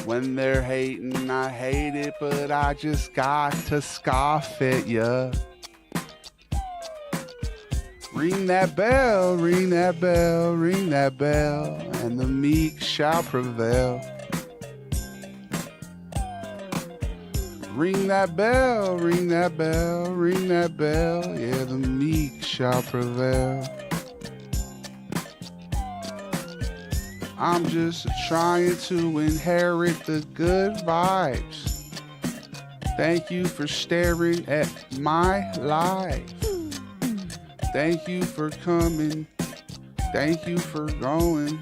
When they're hating, I hate it, but I just got to scoff at ya. Ring that bell, ring that bell, ring that bell, and the meek shall prevail. Ring that bell, ring that bell, ring that bell, yeah, the meek shall prevail. I'm just trying to inherit the good vibes. Thank you for staring at my life. Thank you for coming. Thank you for going.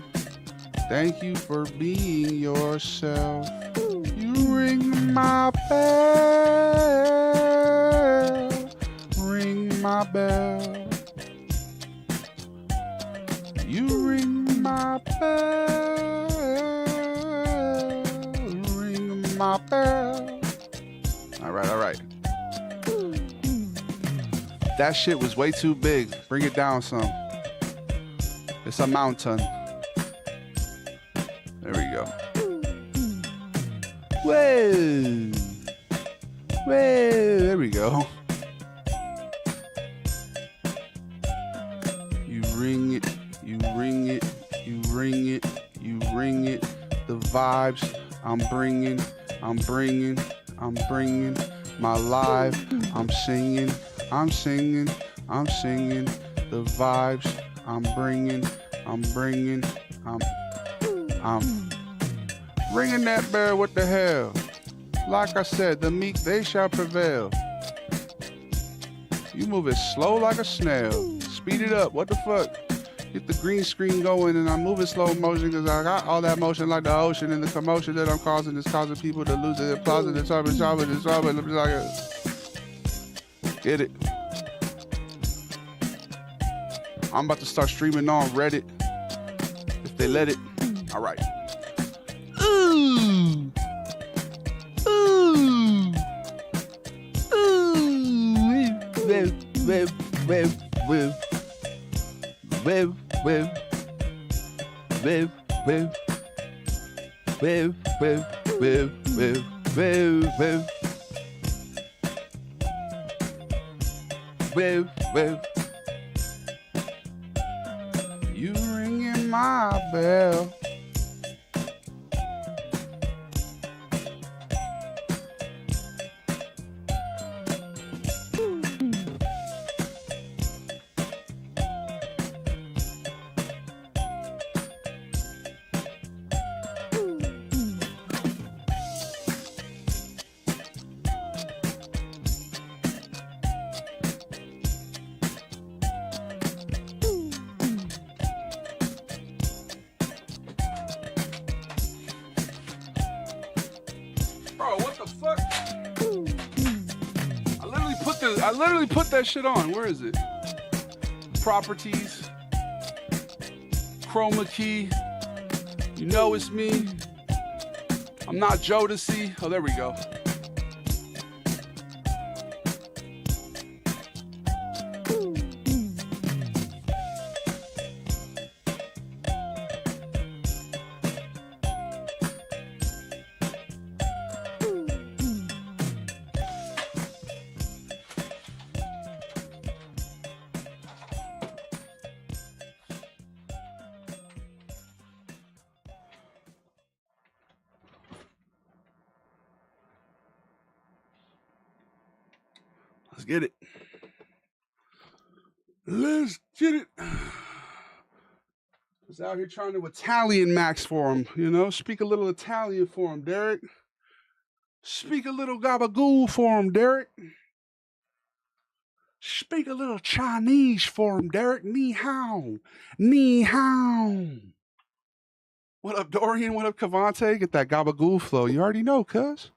Thank you for being yourself. You ring my bell. Ring my bell. You ring my bell. Ring my bell. All right. That shit was way too big. Bring it down some. It's a mountain. There we go. Whoa. There we go. You ring it, you ring it, you ring it, you ring it. The vibes I'm bringing my life. I'm singing. The vibes I'm bringing. I'm ringing that bell. What the hell? Like I said, the meek, they shall prevail. You move it slow like a snail. Speed it up. What the fuck? Get the green screen going and I'm moving slow motion because I got all that motion like the ocean, and the commotion that I'm causing is causing people to lose their applause and Get it. I'm about to start streaming on Reddit. If they let it. All right. Ooh. well. You ringing my bell. Bro, what the fuck? I literally put that shit on. Where is it? Properties. Chroma key. You know it's me. I'm not Jodeci. Oh, there we go. Let's get it. Let's get it. I was out here trying to Italian max for him, you know? Speak a little Italian for him, Derek. Speak a little Gabagool for him, Derek. Speak a little Chinese for him, Derek. Ni hao. Ni hao. What up, Dorian? What up, Cavante? Get that Gabagool flow. You already know, cuz.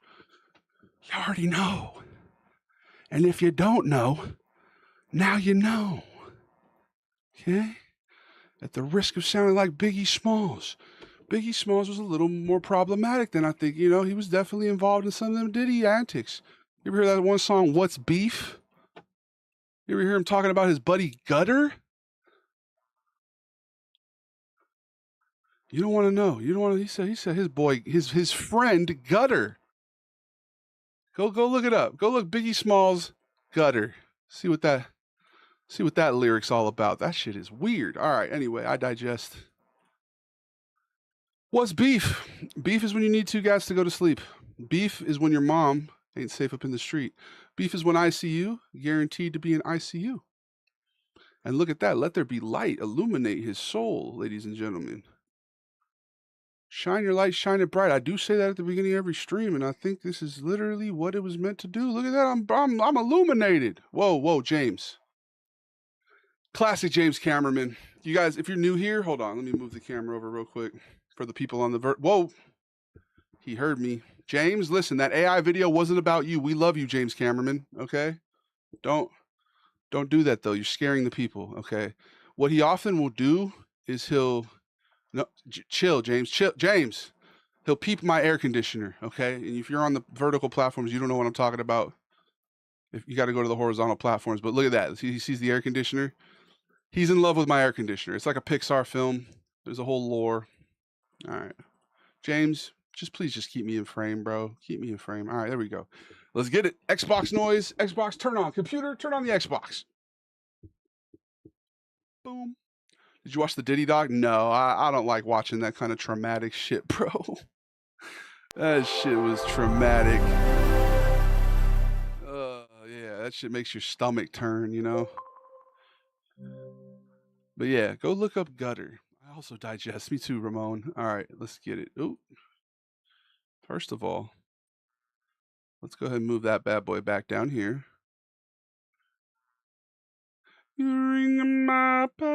You already know. And if you don't know, now you know. Okay? At the risk of sounding like Biggie Smalls. Biggie Smalls was a little more problematic than I think. You know, he was definitely involved in some of them Diddy antics. You ever hear that one song, What's Beef? You ever hear him talking about his buddy Gutter? You don't want to know. You don't want to. He said his boy, his friend Gutter. Go look it up. Go look Biggie Smalls Gutter. See what that lyric's all about. That shit is weird. All right. Anyway, I digest. What's beef? Beef is when you need two guys to go to sleep. Beef is when your mom ain't safe up in the street. Beef is when ICU, guaranteed to be in ICU. And look at that. Let there be light. Illuminate his soul, ladies and gentlemen. Shine your light, shine it bright. I do say that at the beginning of every stream, and I think this is literally what it was meant to do. Look at that. I'm illuminated. Whoa, James. Classic James cameraman. You guys, if you're new here, hold on. Let me move the camera over real quick for the people on the whoa. He heard me. James, listen, that AI video wasn't about you. We love you, James cameraman, okay? Don't do that, though. You're scaring the people, okay? What he often will do is chill, James. Chill, James. He'll peep my air conditioner, okay? And if you're on the vertical platforms, you don't know what I'm talking about. If you got to go to the horizontal platforms, but look at that. He sees the air conditioner. He's in love with my air conditioner. It's like a Pixar film. There's a whole lore. All right, James, please keep me in frame, bro. Keep me in frame. All right, there we go. Let's get it. Xbox noise. Xbox, turn on. Computer, turn on the Xbox. Boom. Did you watch the Diddy doc? No, I don't like watching that kind of traumatic shit, bro. That shit was traumatic. Yeah, that shit makes your stomach turn, you know? But yeah, go look up Gutter. I also digest. Me too, Ramon. All right, let's get it. Ooh. First of all, let's go ahead and move that bad boy back down here. You ring my bell,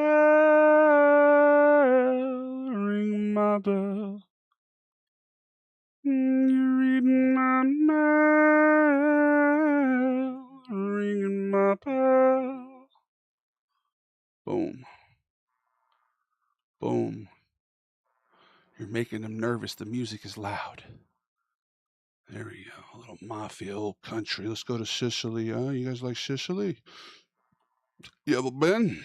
ring my bell. You read my mail, ringing my bell. Boom. Boom. You're making them nervous. The music is loud. There we go. A little mafia, old country. Let's go to Sicily. Huh? You guys like Sicily? You ever been?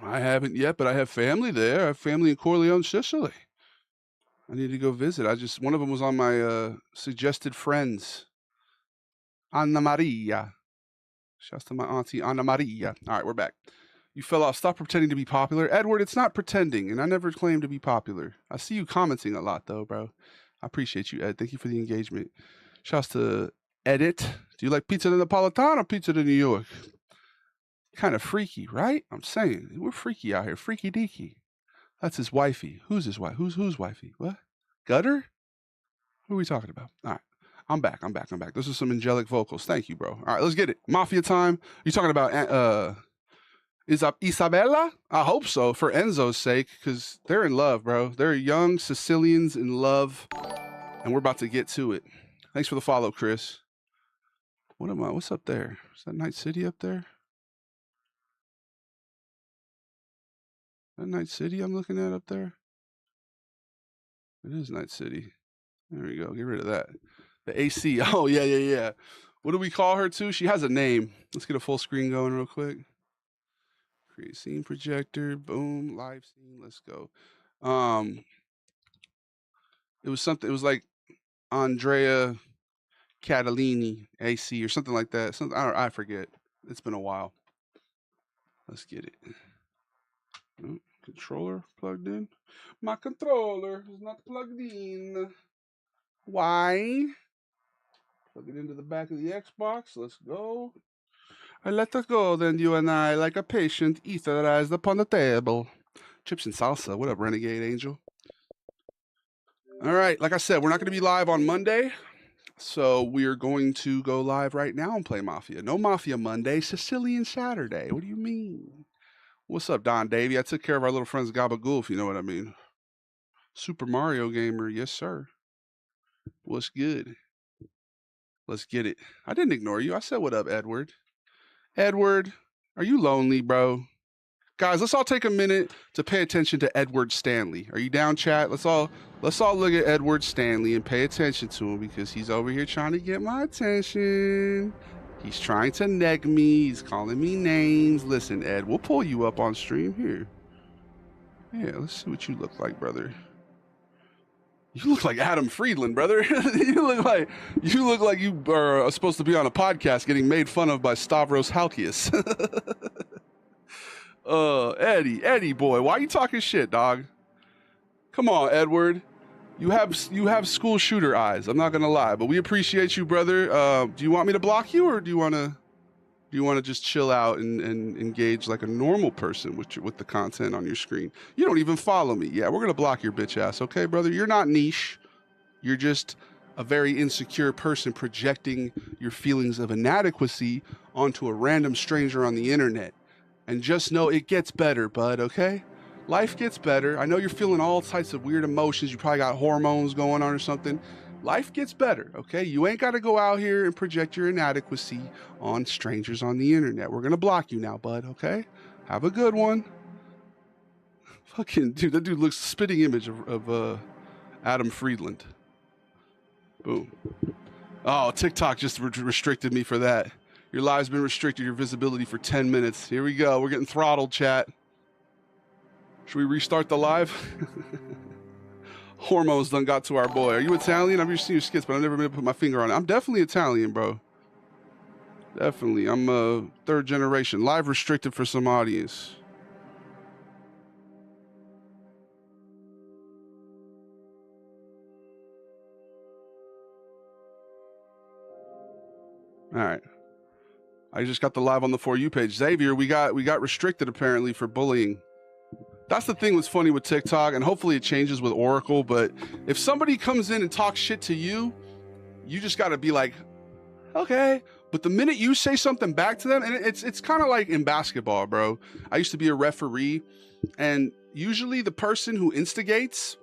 I haven't yet, but I have family there. I have family in Corleone, Sicily. I need to go visit. One of them was on my suggested friends. Anna Maria. Shouts to my auntie Anna Maria. All right, we're back. You fell off. Stop pretending to be popular. Edward, it's not pretending, and I never claimed to be popular. I see you commenting a lot, though, bro. I appreciate you, Ed. Thank you for the engagement. Shouts to Edit. Do you like pizza de Napolitano or pizza de New York? Kind of freaky, right? I'm saying. We're freaky out here. Freaky deaky. That's his wifey. Who's his wife? Who's wifey? What? Gutter? Who are we talking about? All right. I'm back. This is some angelic vocals. Thank you, bro. All right, let's get it. Mafia time. You talking about Isabella? I hope so, for Enzo's sake, because they're in love, bro. They're young Sicilians in love, and we're about to get to it. Thanks for the follow, Chris. What's up there? Is that Night City up there? That Night City I'm looking at up there? It is Night City. There we go. Get rid of that. The AC. Oh, yeah. What do we call her too? She has a name. Let's get a full screen going real quick. Create scene projector. Boom. Live scene. Let's go. It was something. It was like Andrea Catalini AC or something like that. I forget. It's been a while. Let's get it. Oh, controller plugged in. My controller is not plugged in. Why? Plug it into the back of the Xbox. Let's go. I let us go, then you and I, like a patient, etherized upon the table. Chips and salsa. What up, Renegade Angel? All right, like I said, we're not going to be live on Monday, so we're going to go live right now and play Mafia. No Mafia Monday, Sicilian Saturday. What do you mean? What's up, Don Davey? I took care of our little friends Gabagool, if you know what I mean. Super Mario Gamer, yes, sir. What's good? Let's get it. I didn't ignore you. I said, what up, Edward? Edward, are you lonely, bro? Guys, let's all take a minute to pay attention to Edward Stanley. Are you down, chat? Let's all look at Edward Stanley and pay attention to him because he's over here trying to get my attention. He's trying to neg me. He's calling me names. Listen, Ed, we'll pull you up on stream here. Yeah, let's see what you look like, brother. You look like Adam Friedland, brother. you look like you are supposed to be on a podcast getting made fun of by Stavros Halkias. Eddie boy, why are you talking shit, dog? Come on, Edward. You have school shooter eyes. I'm not gonna lie, but we appreciate you, brother. Do you want me to block you, or do you wanna just chill out and engage like a normal person with the content on your screen? You don't even follow me. Yeah, we're gonna block your bitch ass, okay, brother? You're not niche. You're just a very insecure person projecting your feelings of inadequacy onto a random stranger on the internet. And just know it gets better, bud, okay? Life gets better. I know you're feeling all types of weird emotions. You probably got hormones going on or something. Life gets better, okay? You ain't got to go out here and project your inadequacy on strangers on the internet. We're going to block you now, bud, okay? Have a good one. Fucking, dude, that dude looks spitting image of Adam Friedland. Boom. Oh, TikTok just restricted me for that. Your live's been restricted, your visibility for 10 minutes. Here we go. We're getting throttled, chat. Should we restart the live? Hormones done got to our boy. Are you Italian? I've just seen your skits, but I've never been able to put my finger on it. I'm definitely Italian, bro. Definitely. I'm third generation. Live restricted for some audience. All right. I just got the live on the For You page. Xavier, we got restricted apparently for bullying. That's the thing that's funny with TikTok, and hopefully it changes with Oracle, but if somebody comes in and talks shit to you, you just got to be like, okay. But the minute you say something back to them, and it's kind of like in basketball, bro. I used to be a referee, and usually the person who instigates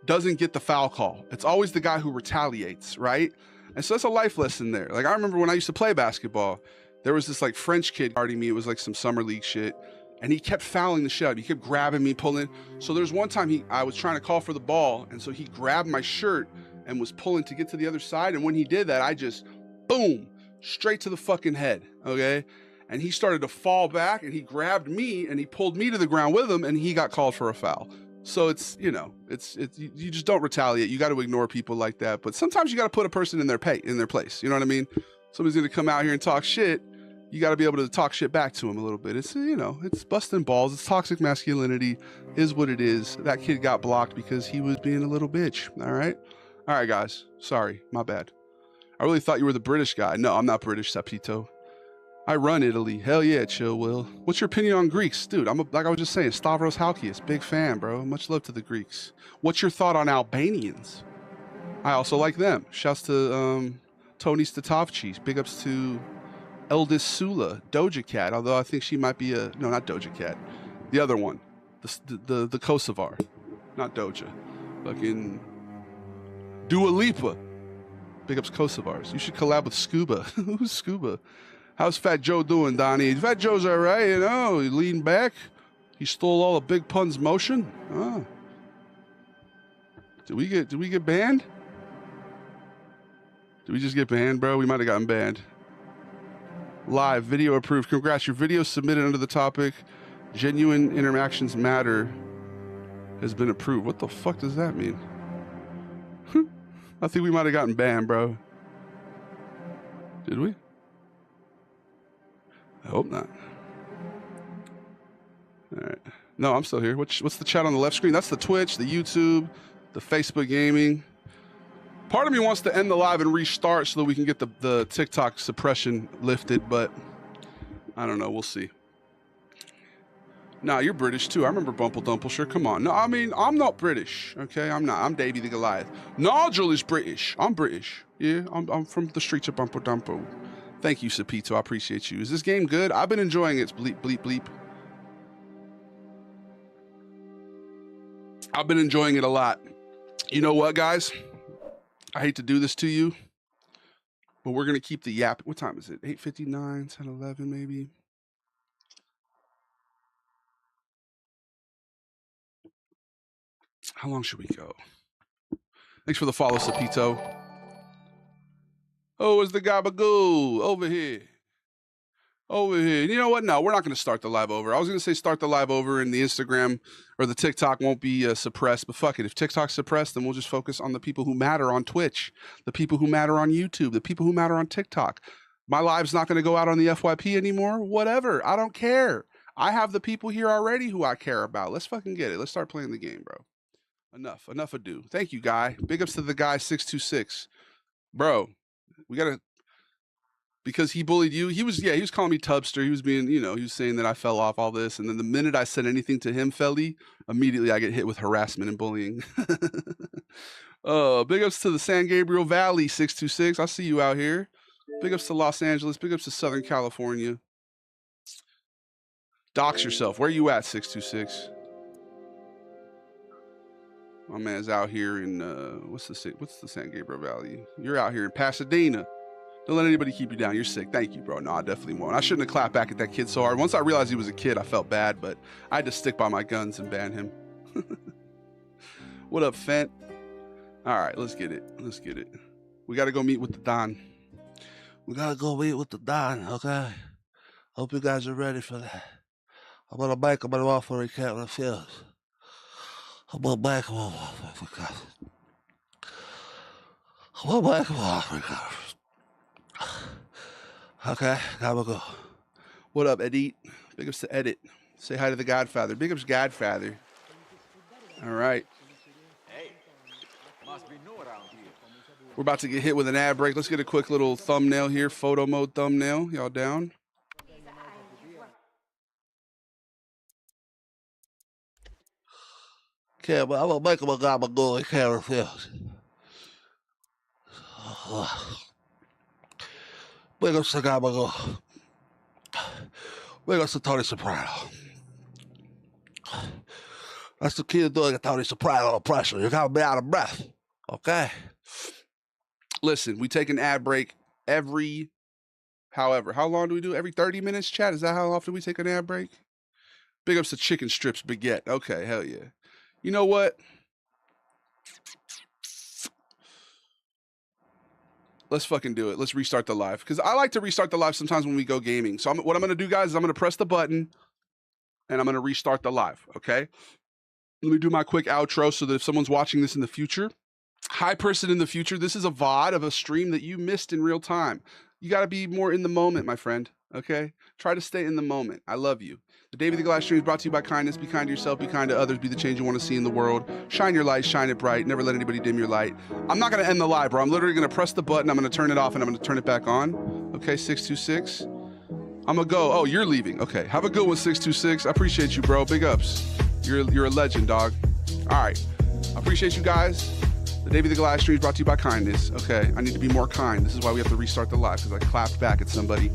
doesn't get the foul call. It's always the guy who retaliates, right? And so that's a life lesson there. Like, I remember when I used to play basketball, there was this like French kid guarding me. It was like some summer league shit. And he kept fouling the shit out. He kept grabbing me, pulling. So there's one time I was trying to call for the ball. And so he grabbed my shirt and was pulling to get to the other side. And when he did that, I just, boom, straight to the fucking head. Okay. And he started to fall back and he grabbed me and he pulled me to the ground with him and he got called for a foul. So it's, you know, you just don't retaliate. You got to ignore people like that. But sometimes you got to put a person in their place. You know what I mean? Somebody's going to come out here and talk shit. you got to be able to talk shit back to him a little bit. It's, you know, it's busting balls. It's toxic masculinity is what it is. That kid got blocked because he was being a little bitch. All right. All right, guys. Sorry. My bad. I really thought you were the British guy. No, I'm not British, Sapito. I run Italy. Hell yeah, chill, Will. What's your opinion on Greeks? Dude, like I was just saying, Stavros Halkias, big fan, bro. Much love to the Greeks. What's your thought on Albanians? I also like them. Shouts to Tony Statovci. Big ups to Eldest Sula, Doja Cat, although I think she might be no, not Doja Cat. The other one. The Kosovar. Not Doja. Fucking Dua Lipa. Big ups Kosovars. You should collab with Scuba. Who's Scuba? How's Fat Joe doing, Donnie? Fat Joe's all right, you know. He leaned back. He stole all of Big Pun's motion. Oh. Did we get banned? Did we just get banned, bro? We might have gotten banned. Live video approved. Congrats. Your video submitted under the topic "Genuine Interactions Matter" has been approved. What the fuck does that mean? I think we might have gotten banned, bro. Did we? I hope not. All right. No, I'm still here. What's the chat on the left screen? That's the Twitch, the YouTube, the Facebook gaming. Part of me wants to end the live and restart so that we can get the TikTok suppression lifted, but I don't know. We'll see. Nah, you're British too. I remember Bumple Dumple. Sure, come on. No, I mean, I'm not British. Okay, I'm not. I'm Davy the Goliath. Nigel is British. I'm British. Yeah, I'm from the streets of Bumple Dumple. Thank you, Sapito. I appreciate you. Is this game good? I've been enjoying it. Bleep, bleep, bleep. I've been enjoying it a lot. You know what, guys? I hate to do this to you, but we're going to keep the yap. What time is it? 8:59, 10, 11 maybe? How long should we go? Thanks for the follow, Sapito. Oh, it's the Gabagool over here. Over here. You know what? No, we're not going to start the live over. I was going to say start the live over and the Instagram or the TikTok won't be suppressed, but fuck it. If TikTok's suppressed, then we'll just focus on the people who matter on Twitch, the people who matter on YouTube, the people who matter on TikTok. My live's not going to go out on the FYP anymore. Whatever. I don't care. I have the people here already who I care about. Let's fucking get it. Let's start playing the game, bro. Enough ado. Thank you, Guy. Big ups to the guy 626. Bro, we got to... Because he bullied you. He was calling me Tubster. He was being, he was saying that I fell off all this. And then the minute I said anything to him, Felly, immediately I get hit with harassment and bullying. Big ups to the San Gabriel Valley, 626. I see you out here. Big ups to Los Angeles. Big ups to Southern California. Dox yourself. Where you at, 626? My man's out here in, what's the San Gabriel Valley? You're out here in Pasadena. Don't let anybody keep you down. You're sick. Thank you, bro. No, I definitely won't. I shouldn't have clapped back at that kid so hard. Once I realized he was a kid, I felt bad, but I had to stick by my guns and ban him. What up, Fent? All right, let's get it. Let's get it. We got to go meet with the Don. We got to go meet with the Don, okay? Hope you guys are ready for that. I'm going to make him an offer he can't refuse. I'm going to make him an offer if we can. I'm going to make him an offer if we can. Okay, Gabagool. What up, Edit? Big ups to Edit. Say hi to the Godfather. Big ups, Godfather. All right. Hey, must be new around here. We're about to get hit with an ad break. Let's get a quick little thumbnail here. Photo mode thumbnail. Y'all down? Okay, but I'm going to make him a Gabagool he can't refuse. Big ups to Gabagool. Big ups to Tony Soprano. That's the key to doing a Tony Soprano impression. You gotta be out of breath, okay? Listen, we take an ad break every, however, how long do we do? Every 30 minutes, chat? Is that how often we take an ad break? Big ups to Chicken Strips Baguette. Okay, hell yeah. You know what? Let's fucking do it. Let's restart the live. Because I like to restart the live sometimes when we go gaming. So what I'm going to do, guys, is I'm going to press the button and I'm going to restart the live, okay? Let me do my quick outro so that if someone's watching this in the future, hi person in the future, this is a VOD of a stream that you missed in real time. You got to be more in the moment, my friend, Okay? Try to stay in the moment. I love you. The Davey the Glass Stream is brought to you by kindness. Be kind to yourself. Be kind to others. Be the change you want to see in the world. Shine your light. Shine it bright. Never let anybody dim your light. I'm not going to end the live, bro. I'm literally going to press the button. I'm going to turn it off, and I'm going to turn it back on. Okay, 626. I'm going to go. Oh, you're leaving. Okay. Have a good one, 626. I appreciate you, bro. Big ups. You're a legend, dog. All right. I appreciate you guys. The Davey the Glass Stream is brought to you by kindness. Okay, I need to be more kind. This is why we have to restart the live, because I clapped back at somebody.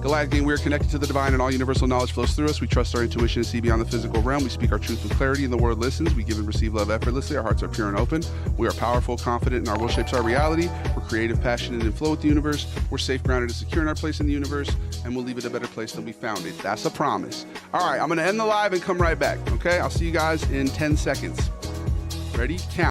Goliath Gang, we are connected to the divine and all universal knowledge flows through us. We trust our intuition and see beyond the physical realm. We speak our truth with clarity and the world listens. We give and receive love effortlessly. Our hearts are pure and open. We are powerful, confident, and our will shapes our reality. We're creative, passionate, and flow with the universe. We're safe, grounded, and secure in our place in the universe, and we'll leave it a better place than we found it. That's a promise. All right, I'm going to end the live and come right back, okay? I'll see you guys in 10 seconds. Ready? Count.